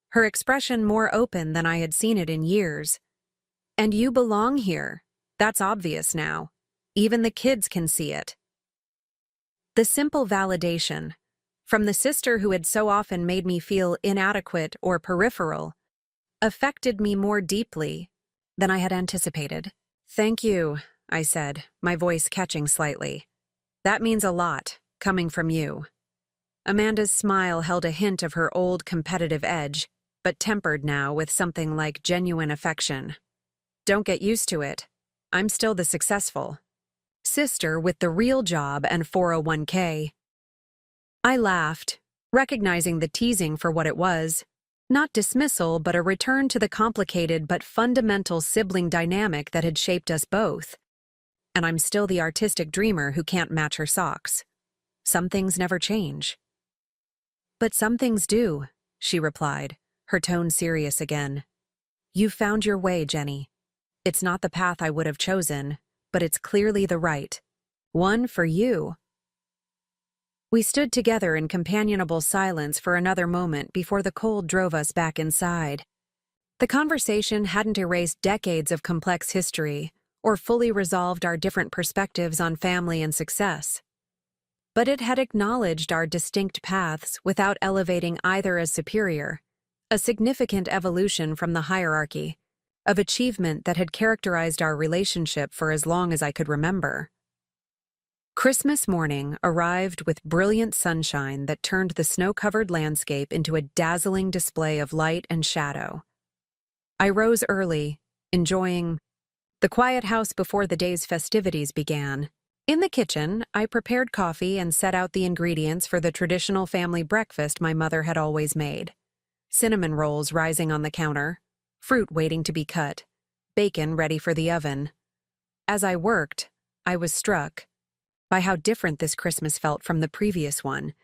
her expression more open than I had seen it in years. And you belong here. That's obvious now. Even the kids can see it. The simple validation, from the sister who had so often made me feel inadequate or peripheral, affected me more deeply than I had anticipated. Thank you, I said, my voice catching slightly. That means a lot, coming from you. Amanda's smile held a hint of her old competitive edge, but tempered now with something like genuine affection. Don't get used to it. I'm still the successful sister with the real job and 401k. I laughed, recognizing the teasing for what it was. Not dismissal, but a return to the complicated but fundamental sibling dynamic that had shaped us both. And I'm still the artistic dreamer who can't match her socks. Some things never change. But some things do, she replied, her tone serious again. You've found your way, Jenny. It's not the path I would have chosen, but it's clearly the right one for you. We stood together in companionable silence for another moment before the cold drove us back inside. The conversation hadn't erased decades of complex history or fully resolved our different perspectives on family and success. but it had acknowledged our distinct paths without elevating either as superior, a significant evolution from the hierarchy of achievement that had characterized our relationship for as long as I could remember. Christmas morning arrived with brilliant sunshine that turned the snow-covered landscape into a dazzling display of light and shadow. I rose early, enjoying the quiet house before the day's festivities began. In the kitchen, I prepared coffee and set out the ingredients for the traditional family breakfast my mother had always made. Cinnamon rolls rising on the counter, fruit waiting to be cut, bacon ready for the oven. As I worked, I was struck by how different this Christmas felt from the previous one,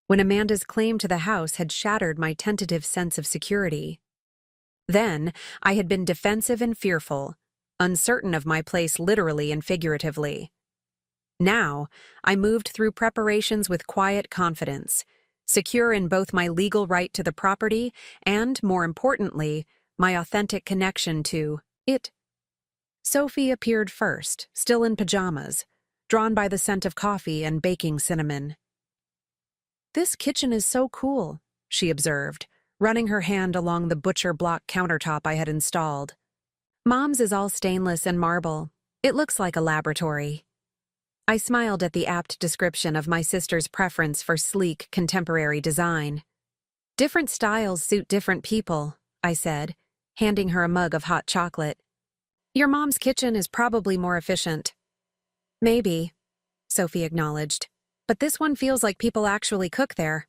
when Amanda's claim to the house had shattered my tentative sense of security. Then, I had been defensive and fearful, uncertain of my place literally and figuratively. Now, I moved through preparations with quiet confidence, secure in both my legal right to the property and, more importantly, my authentic connection to it. Sophie appeared first, still in pajamas, drawn by the scent of coffee and baking cinnamon. "This kitchen is so cool," she observed, running her hand along the butcher block countertop I had installed. "Mom's is all stainless and marble. It looks like a laboratory." I smiled at the apt description of my sister's preference for sleek, contemporary design. "Different styles suit different people," I said, handing her a mug of hot chocolate. "Your mom's kitchen is probably more efficient." "Maybe," Sophie acknowledged, "but this one feels like people actually cook there.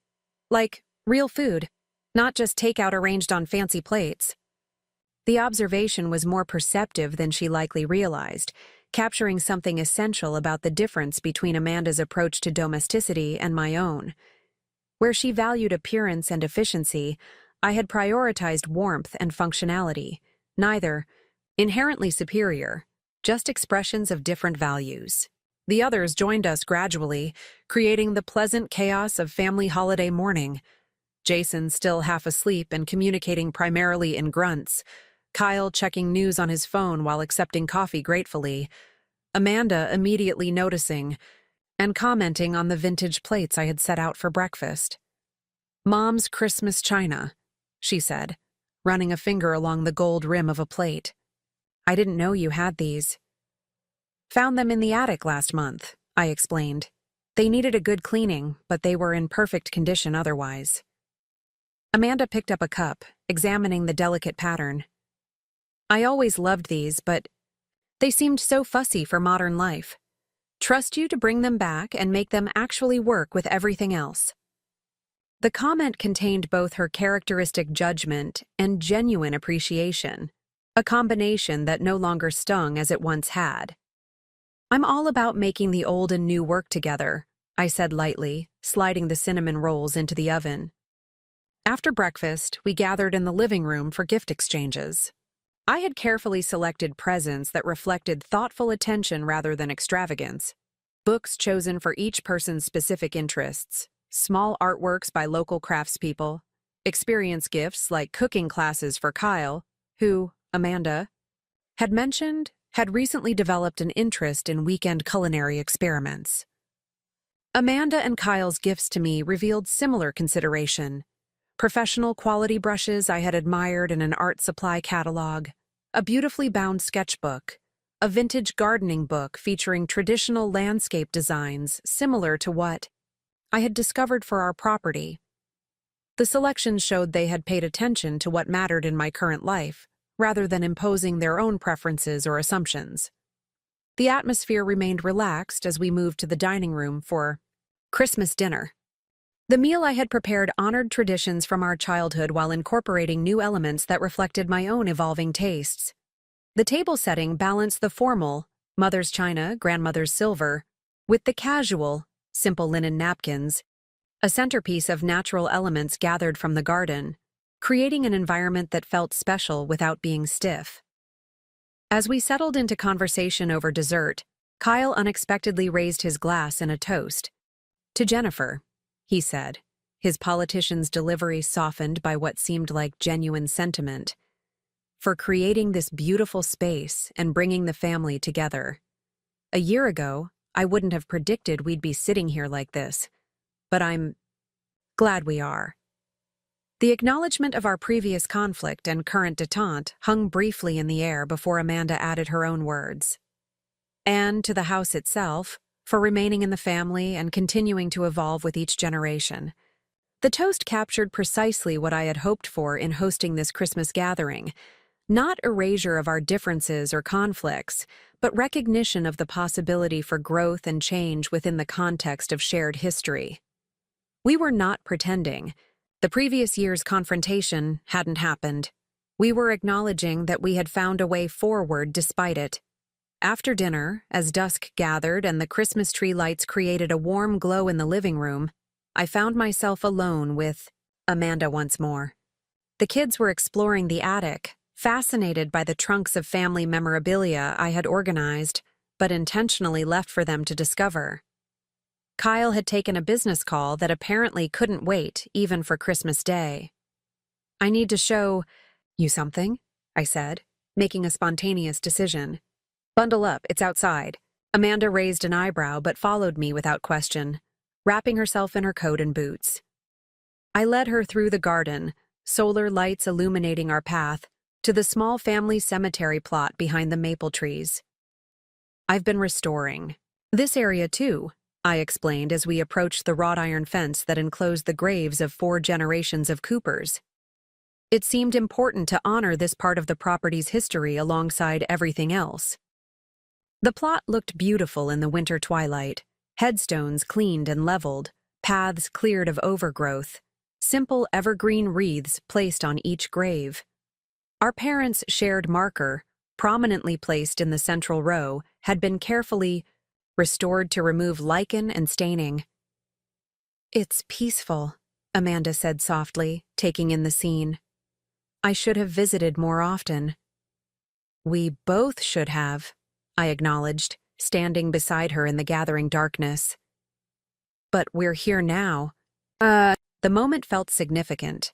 Like real food, not just takeout arranged on fancy plates." The observation was more perceptive than she likely realized, capturing something essential about the difference between Amanda's approach to domesticity and my own. Where she valued appearance and efficiency, I had prioritized warmth and functionality, neither inherently superior, just expressions of different values. The others joined us gradually, creating the pleasant chaos of family holiday morning. Jason still half asleep and communicating primarily in grunts, Kyle checking news on his phone while accepting coffee gratefully, Amanda immediately noticing and commenting on the vintage plates I had set out for breakfast. "Mom's Christmas china," she said, running a finger along the gold rim of a plate. "I didn't know you had these." "Found them in the attic last month," I explained. "They needed a good cleaning, but they were in perfect condition otherwise." Amanda picked up a cup, examining the delicate pattern. "I always loved these, but they seemed so fussy for modern life. Trust you to bring them back and make them actually work with everything else." The comment contained both her characteristic judgment and genuine appreciation, a combination that no longer stung as it once had. "I'm all about making the old and new work together," I said lightly, sliding the cinnamon rolls into the oven. After breakfast, we gathered in the living room for gift exchanges. I had carefully selected presents that reflected thoughtful attention rather than extravagance. Books chosen for each person's specific interests, small artworks by local craftspeople, experience gifts like cooking classes for Kyle, who, Amanda had mentioned, had recently developed an interest in weekend culinary experiments. Amanda and Kyle's gifts to me revealed similar consideration. Professional quality brushes I had admired in an art supply catalog, a beautifully bound sketchbook, a vintage gardening book featuring traditional landscape designs similar to what I had discovered for our property. The selections showed they had paid attention to what mattered in my current life, rather than imposing their own preferences or assumptions. The atmosphere remained relaxed as we moved to the dining room for Christmas dinner. The meal I had prepared honored traditions from our childhood while incorporating new elements that reflected my own evolving tastes. The table setting balanced the formal, mother's china, grandmother's silver, with the casual, simple linen napkins, a centerpiece of natural elements gathered from the garden, creating an environment that felt special without being stiff. As we settled into conversation over dessert, Kyle unexpectedly raised his glass in a toast. "To Jennifer," he said, his politician's delivery softened by what seemed like genuine sentiment, "for creating this beautiful space and bringing the family together. A year ago, I wouldn't have predicted we'd be sitting here like this. But I'm glad we are. The acknowledgement of our previous conflict and current detente hung briefly in the air before Amanda added her own words. And to the house itself, for remaining in the family and continuing to evolve with each generation. The toast captured precisely what I had hoped for in hosting this Christmas gathering. Not erasure of our differences or conflicts, but recognition of the possibility for growth and change within the context of shared history. We were not pretending. The previous year's confrontation hadn't happened. We were acknowledging that we had found a way forward despite it. After dinner, as dusk gathered and the Christmas tree lights created a warm glow in the living room, I found myself alone with Amanda once more. The kids were exploring the attic, fascinated by the trunks of family memorabilia I had organized, but intentionally left for them to discover. Kyle had taken a business call that apparently couldn't wait, even for Christmas Day. "I need to show you something," I said, making a spontaneous decision. "Bundle up, it's outside." Amanda raised an eyebrow but followed me without question, wrapping herself in her coat and boots. I led her through the garden, solar lights illuminating our path, to the small family cemetery plot behind the maple trees. "I've been restoring this area too," I explained as we approached the wrought iron fence that enclosed the graves of 4 generations of Coopers. It seemed important to honor this part of the property's history alongside everything else. The plot looked beautiful in the winter twilight, headstones cleaned and leveled, paths cleared of overgrowth, simple evergreen wreaths placed on each grave. Our parents' shared marker, prominently placed in the central row, had been carefully restored to remove lichen and staining. "It's peaceful," Amanda said softly, taking in the scene. "I should have visited more often." "We both should have," I acknowledged, standing beside her in the gathering darkness. "But we're here now." The moment felt significant.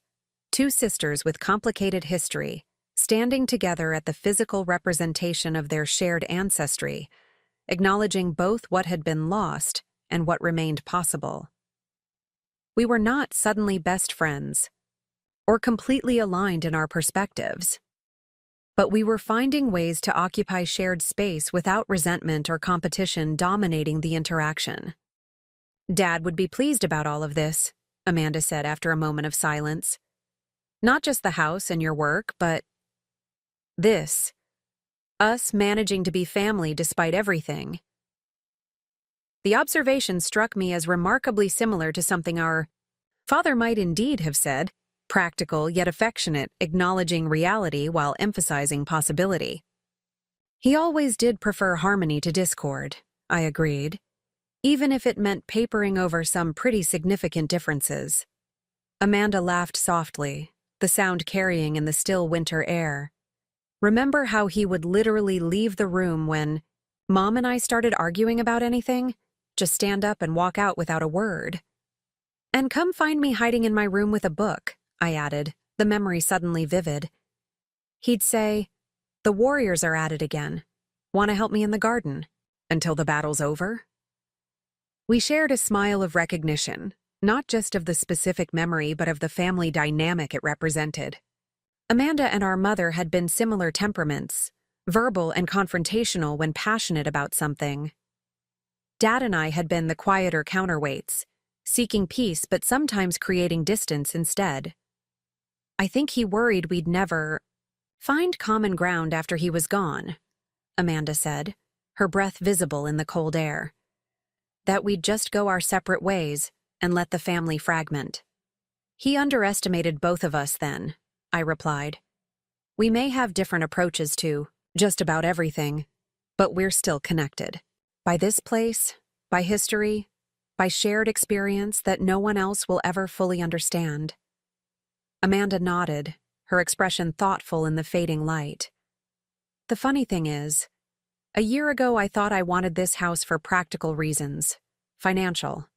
2 sisters with complicated history, standing together at the physical representation of their shared ancestry, acknowledging both what had been lost and what remained possible. We were not suddenly best friends, or completely aligned in our perspectives, but we were finding ways to occupy shared space without resentment or competition dominating the interaction. "Dad would be pleased about all of this," Amanda said after a moment of silence. "Not just the house and your work, but this. Us managing to be family despite everything." The observation struck me as remarkably similar to something our father might indeed have said, practical yet affectionate, acknowledging reality while emphasizing possibility. "He always did prefer harmony to discord," I agreed, even if it meant papering over some pretty significant differences. Amanda laughed softly, the sound carrying in the still winter air. "Remember how he would literally leave the room when Mom and I started arguing about anything? Just stand up and walk out without a word. And come find me hiding in my room with a book," I added, the memory suddenly vivid. He'd say, "The Warriors are at it again. Want to help me in the garden? Until the battle's over?" We shared a smile of recognition, not just of the specific memory but of the family dynamic it represented. Amanda and our mother had been similar temperaments, verbal and confrontational when passionate about something. Dad and I had been the quieter counterweights, seeking peace but sometimes creating distance instead. "I think he worried we'd never find common ground after he was gone," Amanda said, her breath visible in the cold air. "That we'd just go our separate ways and let the family fragment." "He underestimated both of us then," I replied. "We may have different approaches to just about everything, but we're still connected. By this place, by history, by shared experience that no one else will ever fully understand." Amanda nodded, her expression thoughtful in the fading light. "The funny thing is, a year ago I thought I wanted this house for practical reasons. Financial.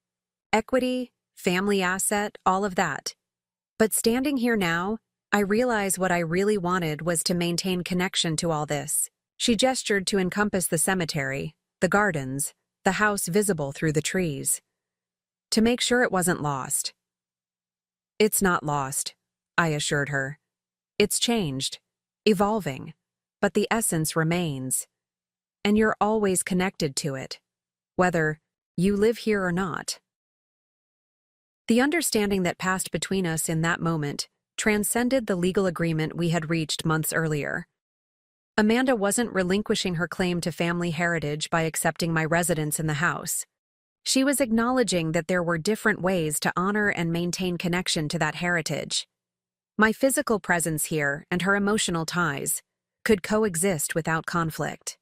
Equity, family asset, all of that. But standing here now, I realize what I really wanted was to maintain connection to all this." She gestured to encompass the cemetery, the gardens, the house visible through the trees, to make sure it wasn't lost. "It's not lost," I assured her. "It's changed, evolving, but the essence remains, and you're always connected to it, whether you live here or not." The understanding that passed between us in that moment transcended the legal agreement we had reached months earlier. Amanda wasn't relinquishing her claim to family heritage by accepting my residence in the house. She was acknowledging that there were different ways to honor and maintain connection to that heritage. My physical presence here and her emotional ties could coexist without conflict.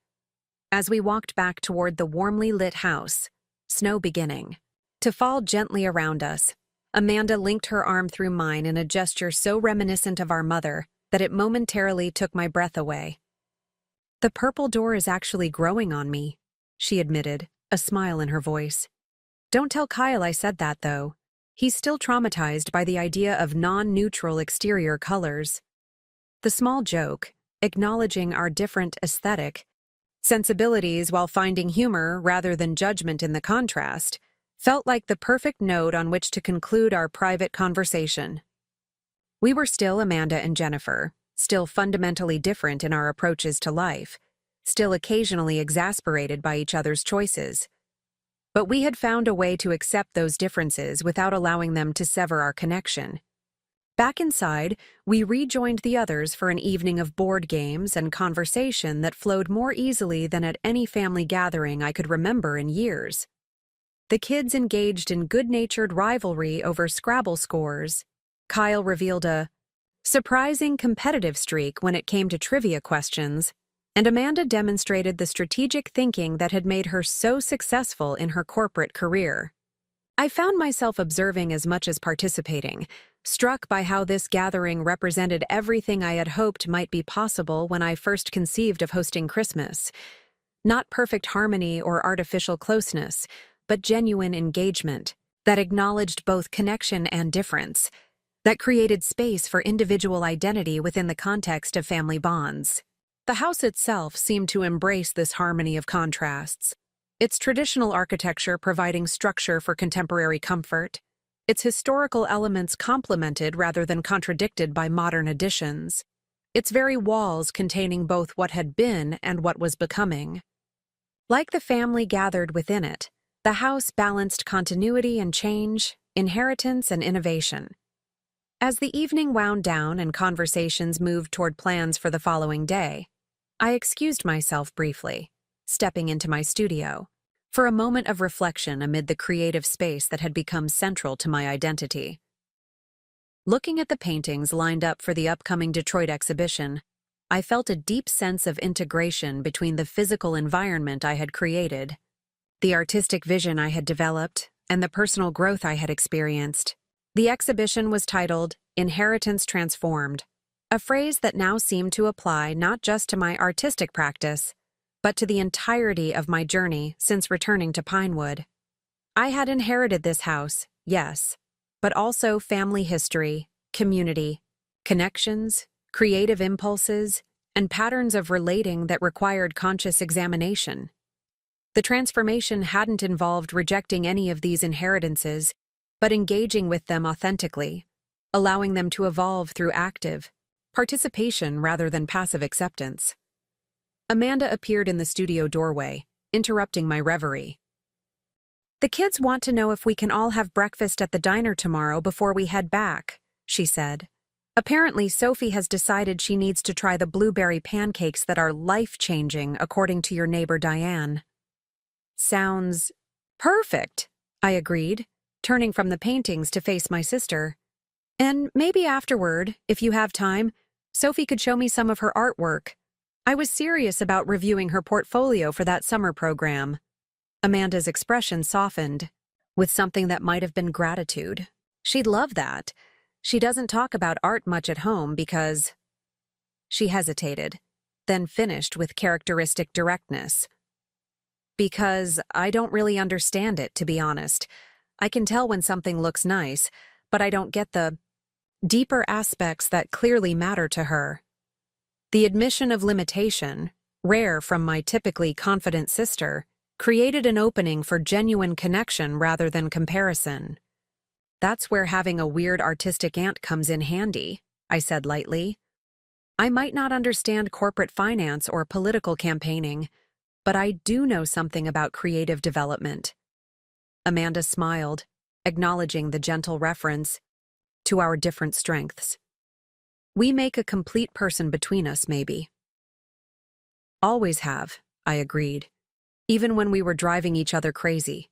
As we walked back toward the warmly lit house, snow beginning to fall gently around us, Amanda linked her arm through mine in a gesture so reminiscent of our mother that it momentarily took my breath away. "The purple door is actually growing on me," she admitted, a smile in her voice. "Don't tell Kyle I said that, though. He's still traumatized by the idea of non-neutral exterior colors." The small joke, acknowledging our different aesthetic sensibilities while finding humor rather than judgment in the contrast, felt like the perfect note on which to conclude our private conversation. We were still Amanda and Jennifer, still fundamentally different in our approaches to life, still occasionally exasperated by each other's choices. But we had found a way to accept those differences without allowing them to sever our connection. Back inside, we rejoined the others for an evening of board games and conversation that flowed more easily than at any family gathering I could remember in years. The kids engaged in good-natured rivalry over Scrabble scores. Kyle revealed a surprising competitive streak when it came to trivia questions, and Amanda demonstrated the strategic thinking that had made her so successful in her corporate career. I found myself observing as much as participating, struck by how this gathering represented everything I had hoped might be possible when I first conceived of hosting Christmas. Not perfect harmony or artificial closeness, but genuine engagement that acknowledged both connection and difference, that created space for individual identity within the context of family bonds. The house itself seemed to embrace this harmony of contrasts, its traditional architecture providing structure for contemporary comfort, its historical elements complemented rather than contradicted by modern additions, its very walls containing both what had been and what was becoming. Like the family gathered within it, the house balanced continuity and change, inheritance and innovation. As the evening wound down and conversations moved toward plans for the following day, I excused myself briefly, stepping into my studio, for a moment of reflection amid the creative space that had become central to my identity. Looking at the paintings lined up for the upcoming Detroit exhibition, I felt a deep sense of integration between the physical environment I had created, the artistic vision I had developed, and the personal growth I had experienced. The exhibition was titled "Inheritance Transformed," a phrase that now seemed to apply not just to my artistic practice, but to the entirety of my journey since returning to Pinewood. I had inherited this house, yes, but also family history, community, connections, creative impulses, and patterns of relating that required conscious examination. The transformation hadn't involved rejecting any of these inheritances, but engaging with them authentically, allowing them to evolve through active participation rather than passive acceptance. Amanda appeared in the studio doorway, interrupting my reverie. "The kids want to know if we can all have breakfast at the diner tomorrow before we head back," she said. "Apparently, Sophie has decided she needs to try the blueberry pancakes that are life-changing, according to your neighbor Diane." "Sounds perfect," I agreed, turning from the paintings to face my sister. "And maybe afterward, if you have time, Sophie could show me some of her artwork. I was serious about reviewing her portfolio for that summer program." Amanda's expression softened, with something that might have been gratitude. "She'd love that. She doesn't talk about art much at home because—" She hesitated, then finished with characteristic directness. "Because I don't really understand it, to be honest. I can tell when something looks nice, but I don't get the deeper aspects that clearly matter to her." The admission of limitation, rare from my typically confident sister, created an opening for genuine connection rather than comparison. That's where having a weird artistic aunt comes in handy, I said lightly. I might not understand corporate finance or political campaigning, but I do know something about creative development. Amanda smiled, acknowledging the gentle reference to our different strengths. We make a complete person between us, maybe. Always have, I agreed, even when we were driving each other crazy.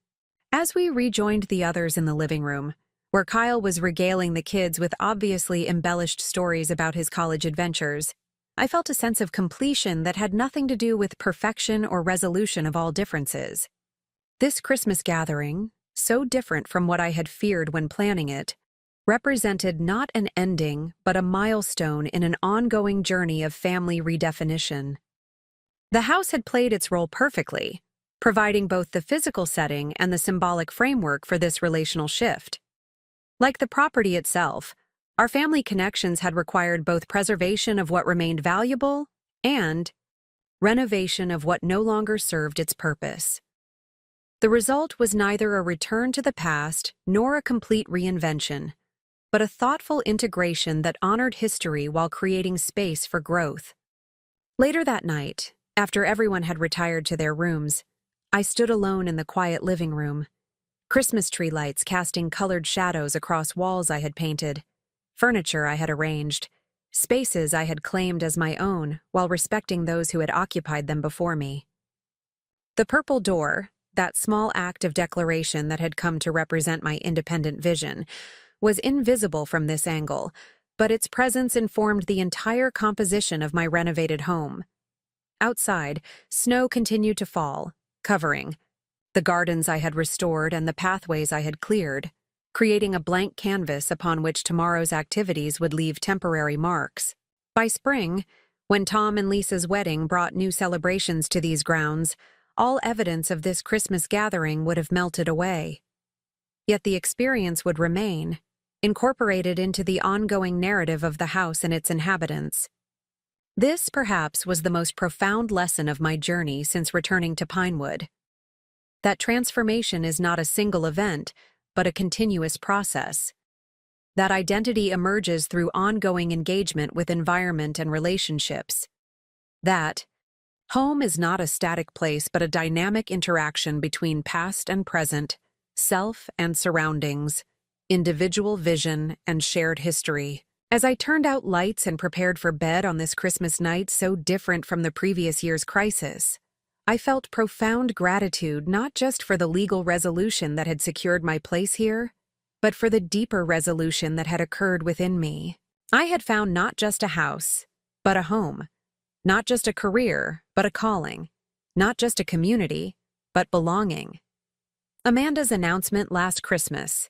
As we rejoined the others in the living room, where Kyle was regaling the kids with obviously embellished stories about his college adventures, I felt a sense of completion that had nothing to do with perfection or resolution of all differences. This Christmas gathering, so different from what I had feared when planning it, represented not an ending but a milestone in an ongoing journey of family redefinition. The house had played its role perfectly, providing both the physical setting and the symbolic framework for this relational shift. Like the property itself, our family connections had required both preservation of what remained valuable and renovation of what no longer served its purpose. The result was neither a return to the past nor a complete reinvention, but a thoughtful integration that honored history while creating space for growth. Later that night, after everyone had retired to their rooms, I stood alone in the quiet living room, Christmas tree lights casting colored shadows across walls I had painted, furniture I had arranged, spaces I had claimed as my own while respecting those who had occupied them before me. The purple door, that small act of declaration that had come to represent my independent vision, was invisible from this angle, but its presence informed the entire composition of my renovated home. Outside, snow continued to fall, covering the gardens I had restored and the pathways I had cleared, creating a blank canvas upon which tomorrow's activities would leave temporary marks. By spring, when Tom and Lisa's wedding brought new celebrations to these grounds, all evidence of this Christmas gathering would have melted away. Yet the experience would remain, incorporated into the ongoing narrative of the house and its inhabitants. This, perhaps, was the most profound lesson of my journey since returning to Pinewood. That transformation is not a single event, but a continuous process. That identity emerges through ongoing engagement with environment and relationships. That home is not a static place but a dynamic interaction between past and present, self and surroundings, individual vision and shared history. As I turned out lights and prepared for bed on this Christmas night so different from the previous year's crisis, I felt profound gratitude not just for the legal resolution that had secured my place here, but for the deeper resolution that had occurred within me. I had found not just a house, but a home. Not just a career, but a calling. Not just a community, but belonging. Amanda's announcement last Christmas,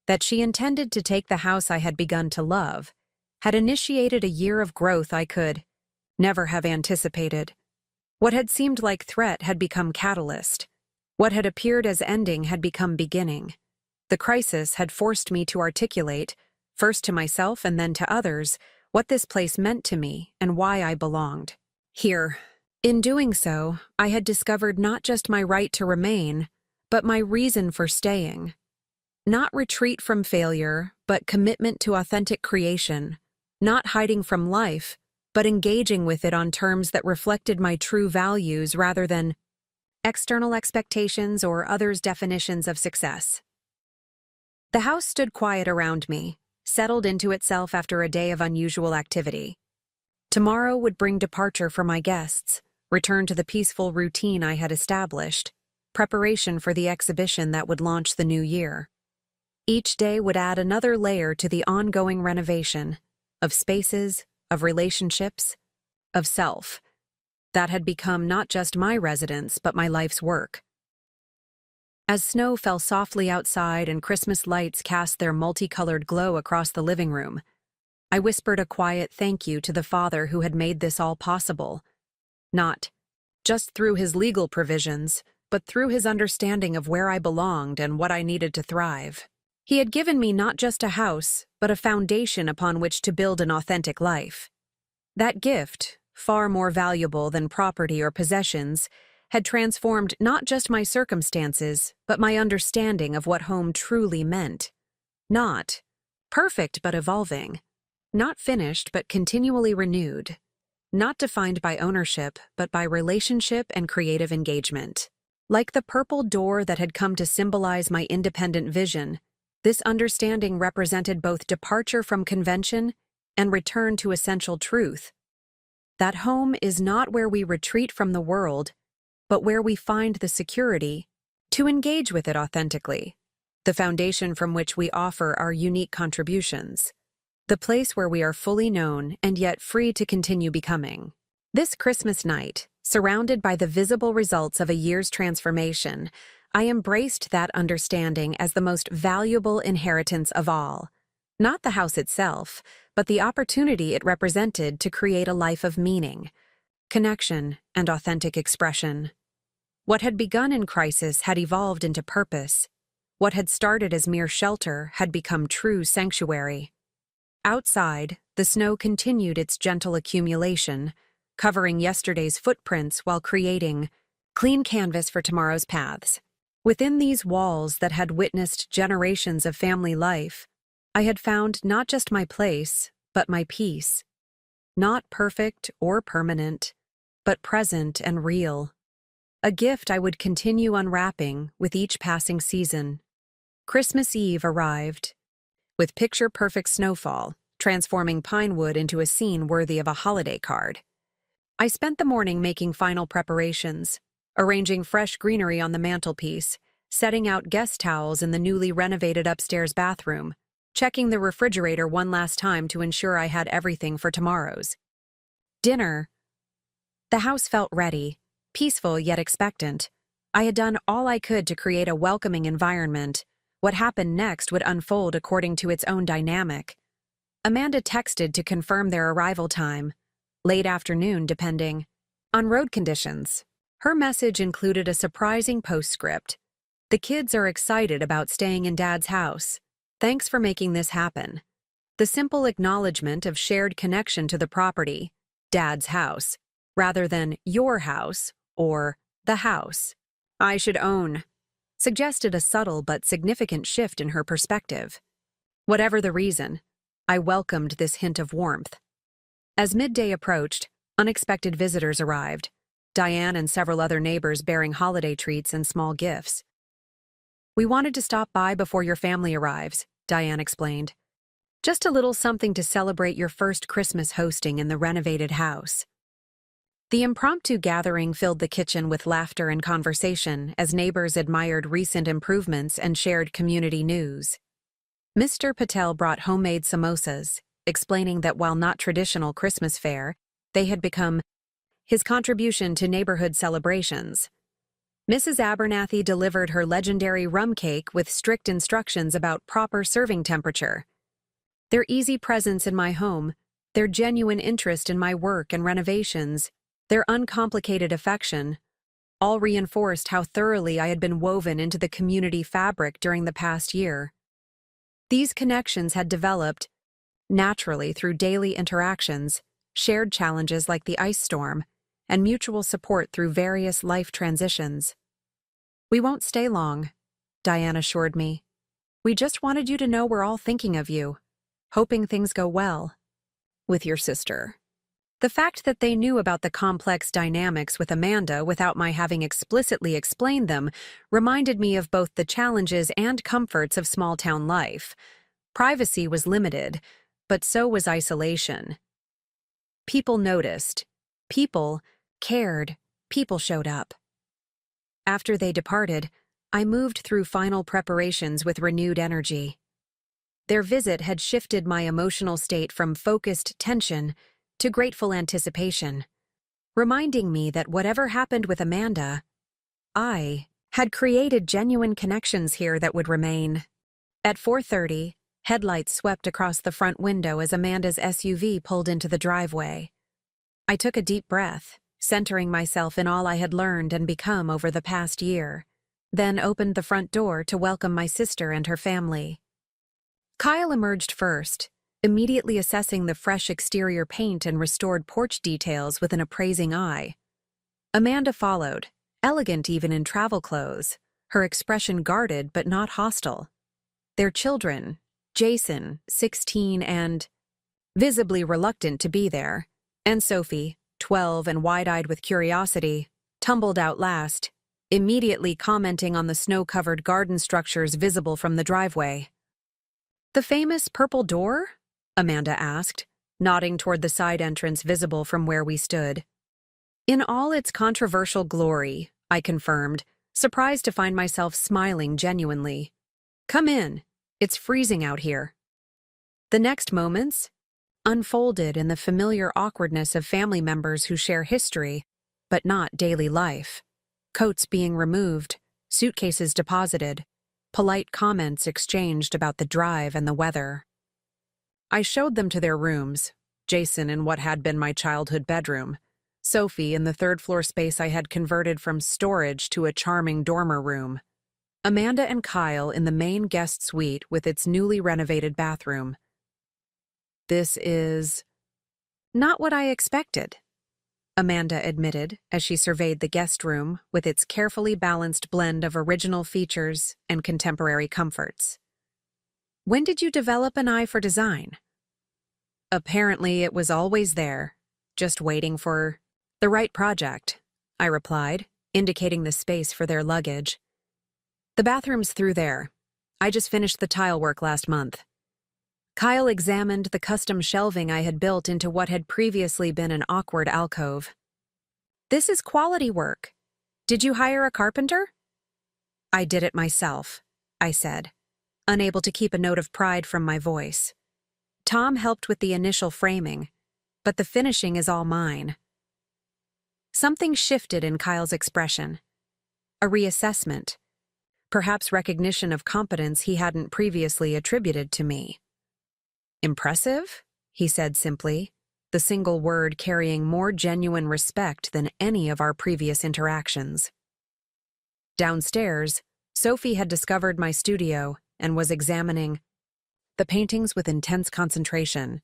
that she intended to take the house I had begun to love, had initiated a year of growth I could never have anticipated. What had seemed like threat had become catalyst. What had appeared as ending had become beginning. The crisis had forced me to articulate, first to myself and then to others, what this place meant to me and why I belonged here. In doing so, I had discovered not just my right to remain, but my reason for staying. Not retreat from failure, but commitment to authentic creation. Not hiding from life, but engaging with it on terms that reflected my true values rather than external expectations or others' definitions of success. The house stood quiet around me, settled into itself after a day of unusual activity. Tomorrow would bring departure for my guests, return to the peaceful routine I had established, preparation for the exhibition that would launch the new year. Each day would add another layer to the ongoing renovation of spaces, of relationships, of self, that had become not just my residence but my life's work. As snow fell softly outside and Christmas lights cast their multicolored glow across the living room, I whispered a quiet thank you to the Father who had made this all possible, not just through his legal provisions, but through his understanding of where I belonged and what I needed to thrive. He had given me not just a house, but a foundation upon which to build an authentic life. That gift, far more valuable than property or possessions, had transformed not just my circumstances, but my understanding of what home truly meant. Not perfect but evolving. Not finished but continually renewed. Not defined by ownership but by relationship and creative engagement. Like the purple door that had come to symbolize my independent vision, this understanding represented both departure from convention and return to essential truth. That home is not where we retreat from the world, but where we find the security to engage with it authentically, the foundation from which we offer our unique contributions, the place where we are fully known and yet free to continue becoming. This Christmas night, surrounded by the visible results of a year's transformation, I embraced that understanding as the most valuable inheritance of all. Not the house itself, but the opportunity it represented to create a life of meaning, connection, and authentic expression. What had begun in crisis had evolved into purpose. What had started as mere shelter had become true sanctuary. Outside, the snow continued its gentle accumulation, covering yesterday's footprints while creating clean canvas for tomorrow's paths. Within these walls that had witnessed generations of family life, I had found not just my place, but my peace. Not perfect or permanent, but present and real. A gift I would continue unwrapping with each passing season. Christmas Eve arrived, with picture-perfect snowfall, transforming Pinewood into a scene worthy of a holiday card. I spent the morning making final preparations, arranging fresh greenery on the mantelpiece, setting out guest towels in the newly renovated upstairs bathroom, checking the refrigerator one last time to ensure I had everything for tomorrow's dinner. The house felt ready, peaceful yet expectant. I had done all I could to create a welcoming environment. What happened next would unfold according to its own dynamic. Amanda texted to confirm their arrival time, late afternoon depending on road conditions. Her message included a surprising postscript. The kids are excited about staying in Dad's house. Thanks for making this happen. The simple acknowledgement of shared connection to the property, Dad's house, rather than your house or the house I should own, suggested a subtle but significant shift in her perspective. Whatever the reason, I welcomed this hint of warmth. As midday approached, unexpected visitors arrived, Diane and several other neighbors bearing holiday treats and small gifts. "We wanted to stop by before your family arrives," Diane explained. "Just a little something to celebrate your first Christmas hosting in the renovated house." The impromptu gathering filled the kitchen with laughter and conversation as neighbors admired recent improvements and shared community news. Mr. Patel brought homemade samosas, explaining that while not traditional Christmas fare, they had become his contribution to neighborhood celebrations. Mrs. Abernathy delivered her legendary rum cake with strict instructions about proper serving temperature. Their easy presence in my home, their genuine interest in my work and renovations, their uncomplicated affection, all reinforced how thoroughly I had been woven into the community fabric during the past year. These connections had developed naturally through daily interactions, shared challenges like the ice storm, and mutual support through various life transitions. "We won't stay long," Diane assured me. "We just wanted you to know we're all thinking of you, hoping things go well with your sister." The fact that they knew about the complex dynamics with Amanda without my having explicitly explained them reminded me of both the challenges and comforts of small-town life. Privacy was limited, but so was isolation. People noticed. People cared. People showed up. After they departed, I moved through final preparations with renewed energy. Their visit had shifted my emotional state from focused tension to grateful anticipation, reminding me that whatever happened with Amanda, I had created genuine connections here that would remain. At 4:30, headlights swept across the front window as Amanda's SUV pulled into the driveway. I took a deep breath, centering myself in all I had learned and become over the past year, then opened the front door to welcome my sister and her family. Kyle emerged first, immediately assessing the fresh exterior paint and restored porch details with an appraising eye. Amanda followed, elegant even in travel clothes, her expression guarded but not hostile. Their children, Jason, 16 and visibly reluctant to be there, and Sophie, 12 and wide-eyed with curiosity, tumbled out last, immediately commenting on the snow-covered garden structures visible from the driveway. "The famous purple door?" Amanda asked, nodding toward the side entrance visible from where we stood. "In all its controversial glory," I confirmed, surprised to find myself smiling genuinely. "Come in. It's freezing out here." The next moments unfolded in the familiar awkwardness of family members who share history, but not daily life. Coats being removed, suitcases deposited, polite comments exchanged about the drive and the weather. I showed them to their rooms, Jason in what had been my childhood bedroom, Sophie in the third-floor space I had converted from storage to a charming dormer room, Amanda and Kyle in the main guest suite with its newly renovated bathroom. "This is not what I expected," Amanda admitted as she surveyed the guest room with its carefully balanced blend of original features and contemporary comforts. "When did you develop an eye for design?" "Apparently it was always there, just waiting for the right project," I replied, indicating the space for their luggage. "The bathroom's through there. I just finished the tile work last month." Kyle examined the custom shelving I had built into what had previously been an awkward alcove. "This is quality work. Did you hire a carpenter?" "I did it myself," I said, unable to keep a note of pride from my voice. "Tom helped with the initial framing, but the finishing is all mine." Something shifted in Kyle's expression. A reassessment. Perhaps recognition of competence he hadn't previously attributed to me. "Impressive?" he said simply, the single word carrying more genuine respect than any of our previous interactions. Downstairs, Sophie had discovered my studio and was examining the paintings with intense concentration.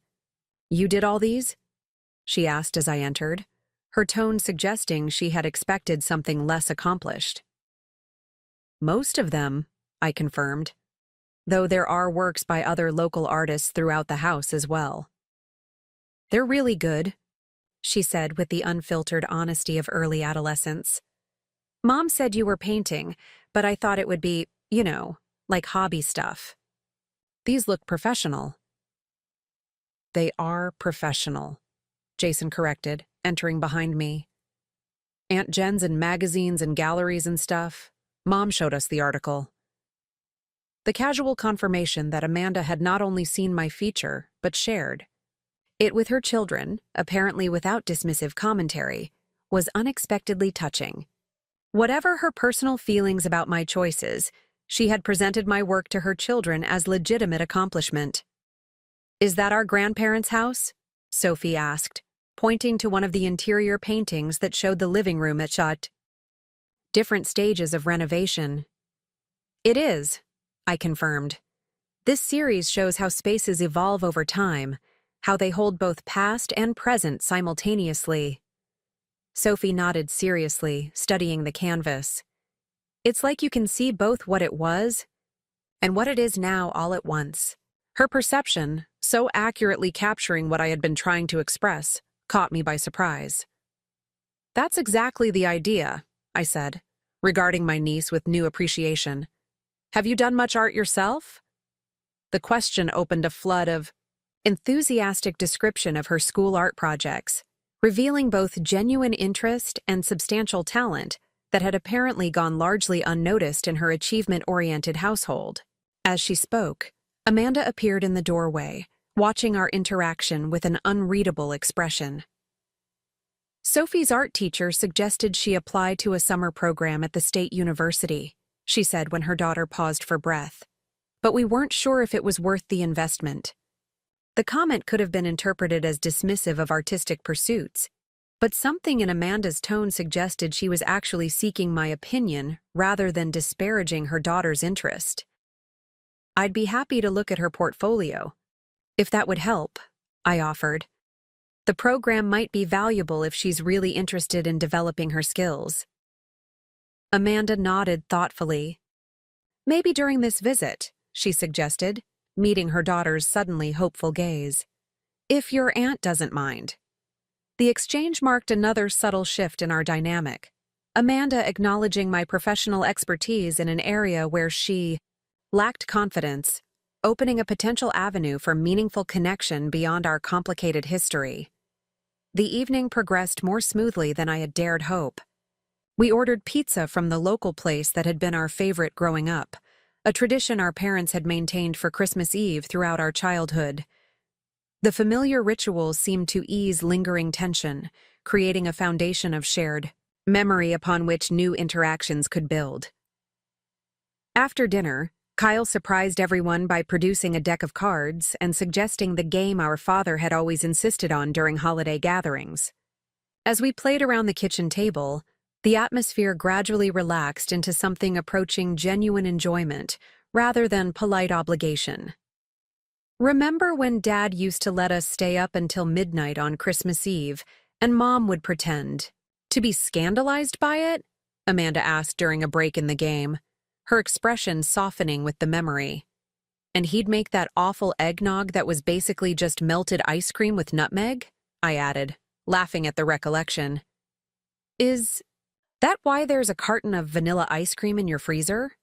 "You did all these?" she asked as I entered, her tone suggesting she had expected something less accomplished. "Most of them," I confirmed, though there are works by other local artists throughout the house as well. "They're really good," she said with the unfiltered honesty of early adolescence. "Mom said you were painting, but I thought it would be, like hobby stuff. These look professional." "They are professional," Jason corrected, entering behind me. "Aunt Jen's in magazines and galleries and stuff. Mom showed us the article." The casual confirmation that Amanda had not only seen my feature, but shared it with her children, apparently without dismissive commentary, was unexpectedly touching. Whatever her personal feelings about my choices, she had presented my work to her children as legitimate accomplishment. "Is that our grandparents' house?" Sophie asked, pointing to one of the interior paintings that showed the living room at different stages of renovation. "It is," I confirmed. "This series shows how spaces evolve over time, how they hold both past and present simultaneously." Sophie nodded seriously, studying the canvas. "It's like you can see both what it was and what it is now all at once." Her perception, so accurately capturing what I had been trying to express, caught me by surprise. "That's exactly the idea," I said, regarding my niece with new appreciation. "Have you done much art yourself?" The question opened a flood of enthusiastic description of her school art projects, revealing both genuine interest and substantial talent that had apparently gone largely unnoticed in her achievement-oriented household. As she spoke, Amanda appeared in the doorway, watching our interaction with an unreadable expression. "Sophie's art teacher suggested she apply to a summer program at the state university," she said when her daughter paused for breath. "But we weren't sure if it was worth the investment." The comment could have been interpreted as dismissive of artistic pursuits, but something in Amanda's tone suggested she was actually seeking my opinion rather than disparaging her daughter's interest. "I'd be happy to look at her portfolio, if that would help," I offered. "The program might be valuable if she's really interested in developing her skills." Amanda nodded thoughtfully. Maybe during this visit, she suggested, meeting her daughter's suddenly hopeful gaze. If your aunt doesn't mind. The exchange marked another subtle shift in our dynamic, Amanda acknowledging my professional expertise in an area where she lacked confidence, opening a potential avenue for meaningful connection beyond our complicated history. The evening progressed more smoothly than I had dared hope. We ordered pizza from the local place that had been our favorite growing up, a tradition our parents had maintained for Christmas Eve throughout our childhood. The familiar rituals seemed to ease lingering tension, creating a foundation of shared memory upon which new interactions could build. After dinner, Kyle surprised everyone by producing a deck of cards and suggesting the game our father had always insisted on during holiday gatherings. As we played around the kitchen table, the atmosphere gradually relaxed into something approaching genuine enjoyment rather than polite obligation. Remember when Dad used to let us stay up until midnight on Christmas Eve, and Mom would pretend to be scandalized by it? Amanda asked during a break in the game, her expression softening with the memory. And he'd make that awful eggnog that was basically just melted ice cream with nutmeg? I added, laughing at the recollection. Is that why there's a carton of vanilla ice cream in your freezer?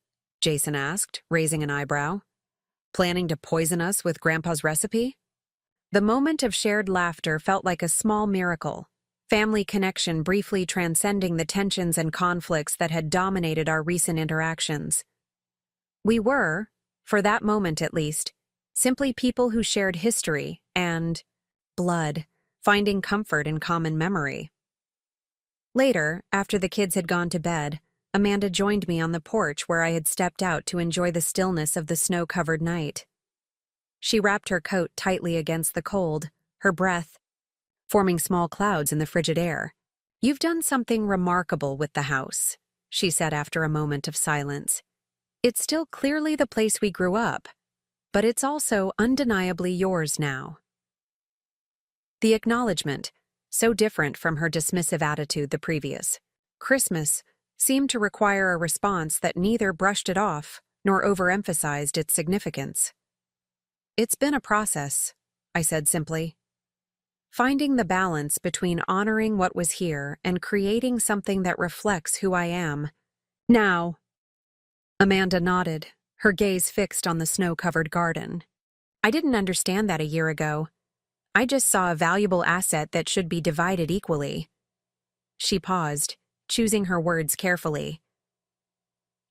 Jason asked, raising an eyebrow. Planning to poison us with Grandpa's recipe? The moment of shared laughter felt like a small miracle, family connection briefly transcending the tensions and conflicts that had dominated our recent interactions. We were, for that moment at least, simply people who shared history and blood, finding comfort in common memory. Later, after the kids had gone to bed, Amanda joined me on the porch where I had stepped out to enjoy the stillness of the snow-covered night. She wrapped her coat tightly against the cold, her breath forming small clouds in the frigid air. You've done something remarkable with the house, she said after a moment of silence. It's still clearly the place we grew up, but it's also undeniably yours now. The acknowledgement, so different from her dismissive attitude the previous Christmas, seemed to require a response that neither brushed it off nor overemphasized its significance. It's been a process, I said simply. Finding the balance between honoring what was here and creating something that reflects who I am. Now. Amanda nodded, her gaze fixed on the snow-covered garden. I didn't understand that a year ago. I just saw a valuable asset that should be divided equally. She paused, choosing her words carefully.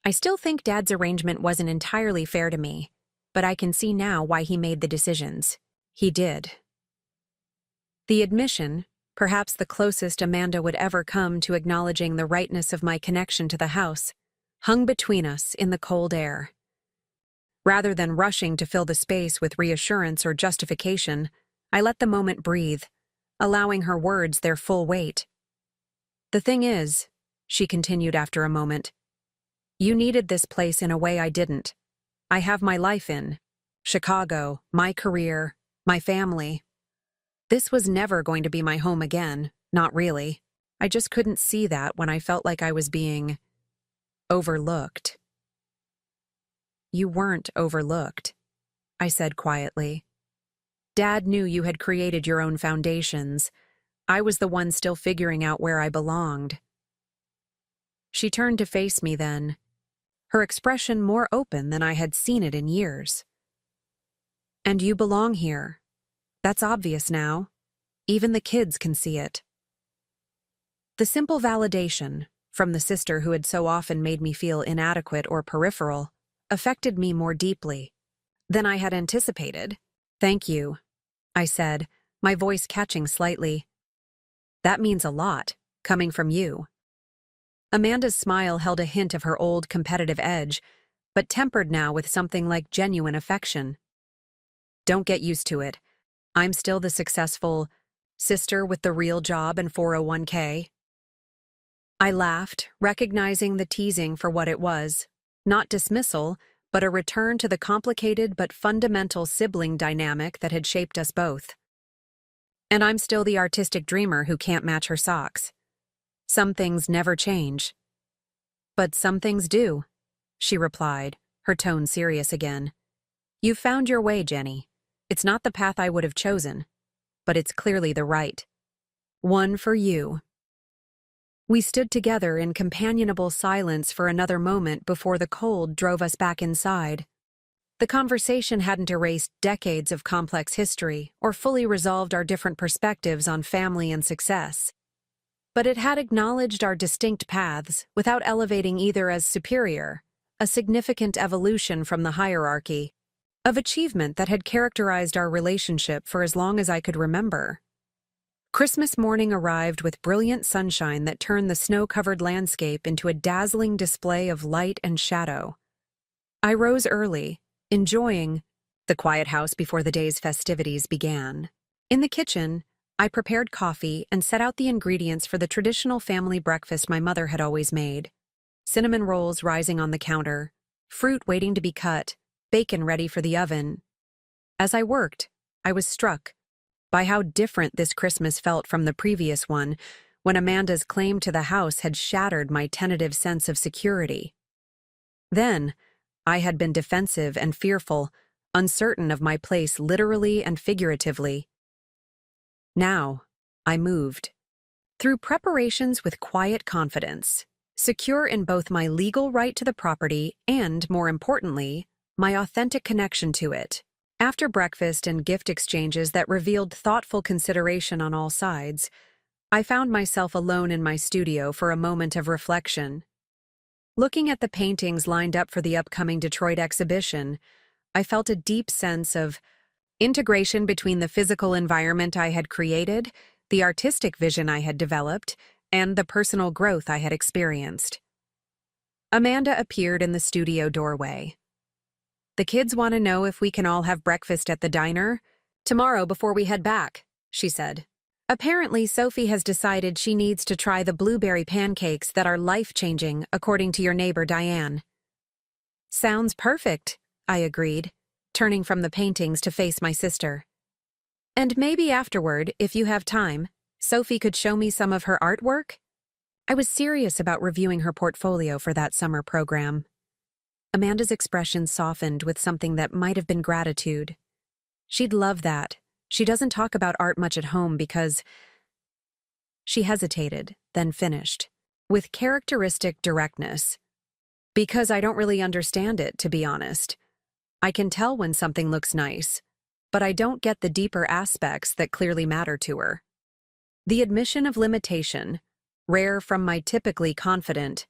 I still think Dad's arrangement wasn't entirely fair to me, but I can see now why he made the decisions he did. The admission, perhaps the closest Amanda would ever come to acknowledging the rightness of my connection to the house, hung between us in the cold air. Rather than rushing to fill the space with reassurance or justification, I let the moment breathe, allowing her words their full weight. The thing is, she continued after a moment, you needed this place in a way I didn't. I have my life in Chicago, my career, my family. This was never going to be my home again, not really. I just couldn't see that when I felt like I was being overlooked. You weren't overlooked, I said quietly. Dad knew you had created your own foundations. I was the one still figuring out where I belonged. She turned to face me then, her expression more open than I had seen it in years. And you belong here. That's obvious now. Even the kids can see it. The simple validation, from the sister who had so often made me feel inadequate or peripheral, affected me more deeply than I had anticipated. Thank you, I said, my voice catching slightly. That means a lot, coming from you. Amanda's smile held a hint of her old competitive edge, but tempered now with something like genuine affection. Don't get used to it. I'm still the successful sister with the real job and 401k. I laughed, recognizing the teasing for what it was. Not dismissal, but a return to the complicated but fundamental sibling dynamic that had shaped us both. And I'm still the artistic dreamer who can't match her socks. Some things never change. But some things do, she replied, her tone serious again. You've found your way, Jenny. It's not the path I would have chosen, but it's clearly the right one for you. We stood together in companionable silence for another moment before the cold drove us back inside. The conversation hadn't erased decades of complex history or fully resolved our different perspectives on family and success. But it had acknowledged our distinct paths without elevating either as superior, a significant evolution from the hierarchy of achievement that had characterized our relationship for as long as I could remember. Christmas morning arrived with brilliant sunshine that turned the snow-covered landscape into a dazzling display of light and shadow. I rose early, enjoying the quiet house before the day's festivities began. In the kitchen, I prepared coffee and set out the ingredients for the traditional family breakfast my mother had always made. Cinnamon rolls rising on the counter, fruit waiting to be cut, bacon ready for the oven. As I worked, I was struck by how different this Christmas felt from the previous one, when Amanda's claim to the house had shattered my tentative sense of security. Then, I had been defensive and fearful, uncertain of my place literally and figuratively. Now, I moved. Through preparations with quiet confidence, secure in both my legal right to the property and, more importantly, my authentic connection to it. After breakfast and gift exchanges that revealed thoughtful consideration on all sides, I found myself alone in my studio for a moment of reflection. Looking at the paintings lined up for the upcoming Detroit exhibition, I felt a deep sense of integration between the physical environment I had created, the artistic vision I had developed, and the personal growth I had experienced. Amanda appeared in the studio doorway. The kids want to know if we can all have breakfast at the diner tomorrow before we head back, she said. Apparently, Sophie has decided she needs to try the blueberry pancakes that are life-changing, according to your neighbor Diane. Sounds perfect, I agreed, turning from the paintings to face my sister. And maybe afterward, if you have time, Sophie could show me some of her artwork? I was serious about reviewing her portfolio for that summer program. Amanda's expression softened with something that might have been gratitude. She'd love that. She doesn't talk about art much at home because... She hesitated, then finished, with characteristic directness. Because I don't really understand it, to be honest. I can tell when something looks nice, but I don't get the deeper aspects that clearly matter to her. The admission of limitation, rare from my typically confident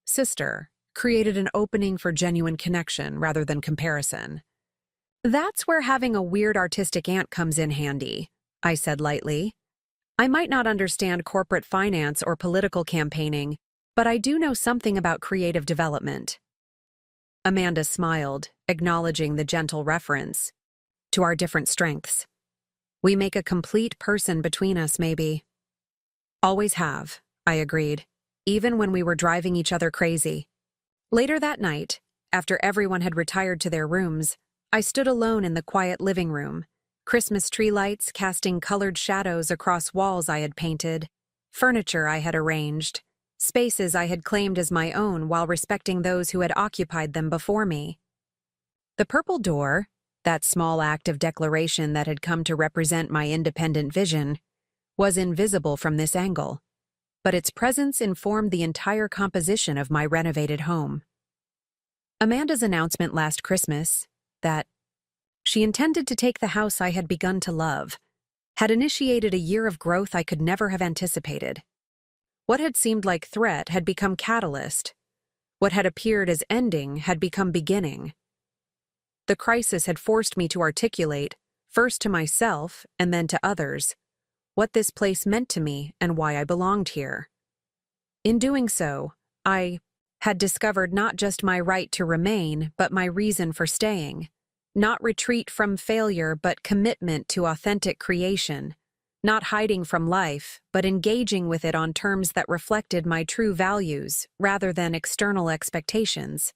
sister, created an opening for genuine connection rather than comparison. That's where having a weird artistic aunt comes in handy, I said lightly. I might not understand corporate finance or political campaigning, but I do know something about creative development. Amanda smiled, acknowledging the gentle reference to our different strengths. We make a complete person between us, maybe. Always have, I agreed, even when we were driving each other crazy. Later that night, after everyone had retired to their rooms, I stood alone in the quiet living room, Christmas tree lights casting colored shadows across walls I had painted, furniture I had arranged, spaces I had claimed as my own while respecting those who had occupied them before me. The purple door, that small act of declaration that had come to represent my independent vision, was invisible from this angle, but its presence informed the entire composition of my renovated home. Amanda's announcement last Christmas, that she intended to take the house I had begun to love, had initiated a year of growth I could never have anticipated. What had seemed like threat had become catalyst. What had appeared as ending had become beginning. The crisis had forced me to articulate, first to myself and then to others, what this place meant to me and why I belonged here. In doing so, I had discovered not just my right to remain, but my reason for staying. Not retreat from failure, but commitment to authentic creation. Not hiding from life, but engaging with it on terms that reflected my true values, rather than external expectations.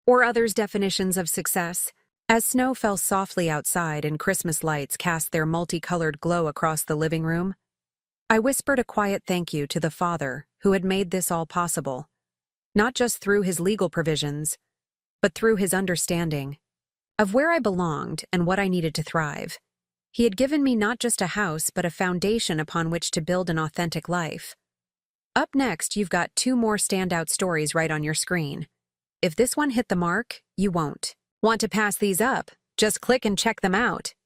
Or others' definitions of success. As snow fell softly outside and Christmas lights cast their multicolored glow across the living room, I whispered a quiet thank you to the Father who had made this all possible. not just through his legal provisions, but through his understanding of where I belonged and what I needed to thrive. He had given me not just a house, but a foundation upon which to build an authentic life. Up next, you've got 2 more standout stories right on your screen. If this one hit the mark, you won't want to pass these up. Just click and check them out.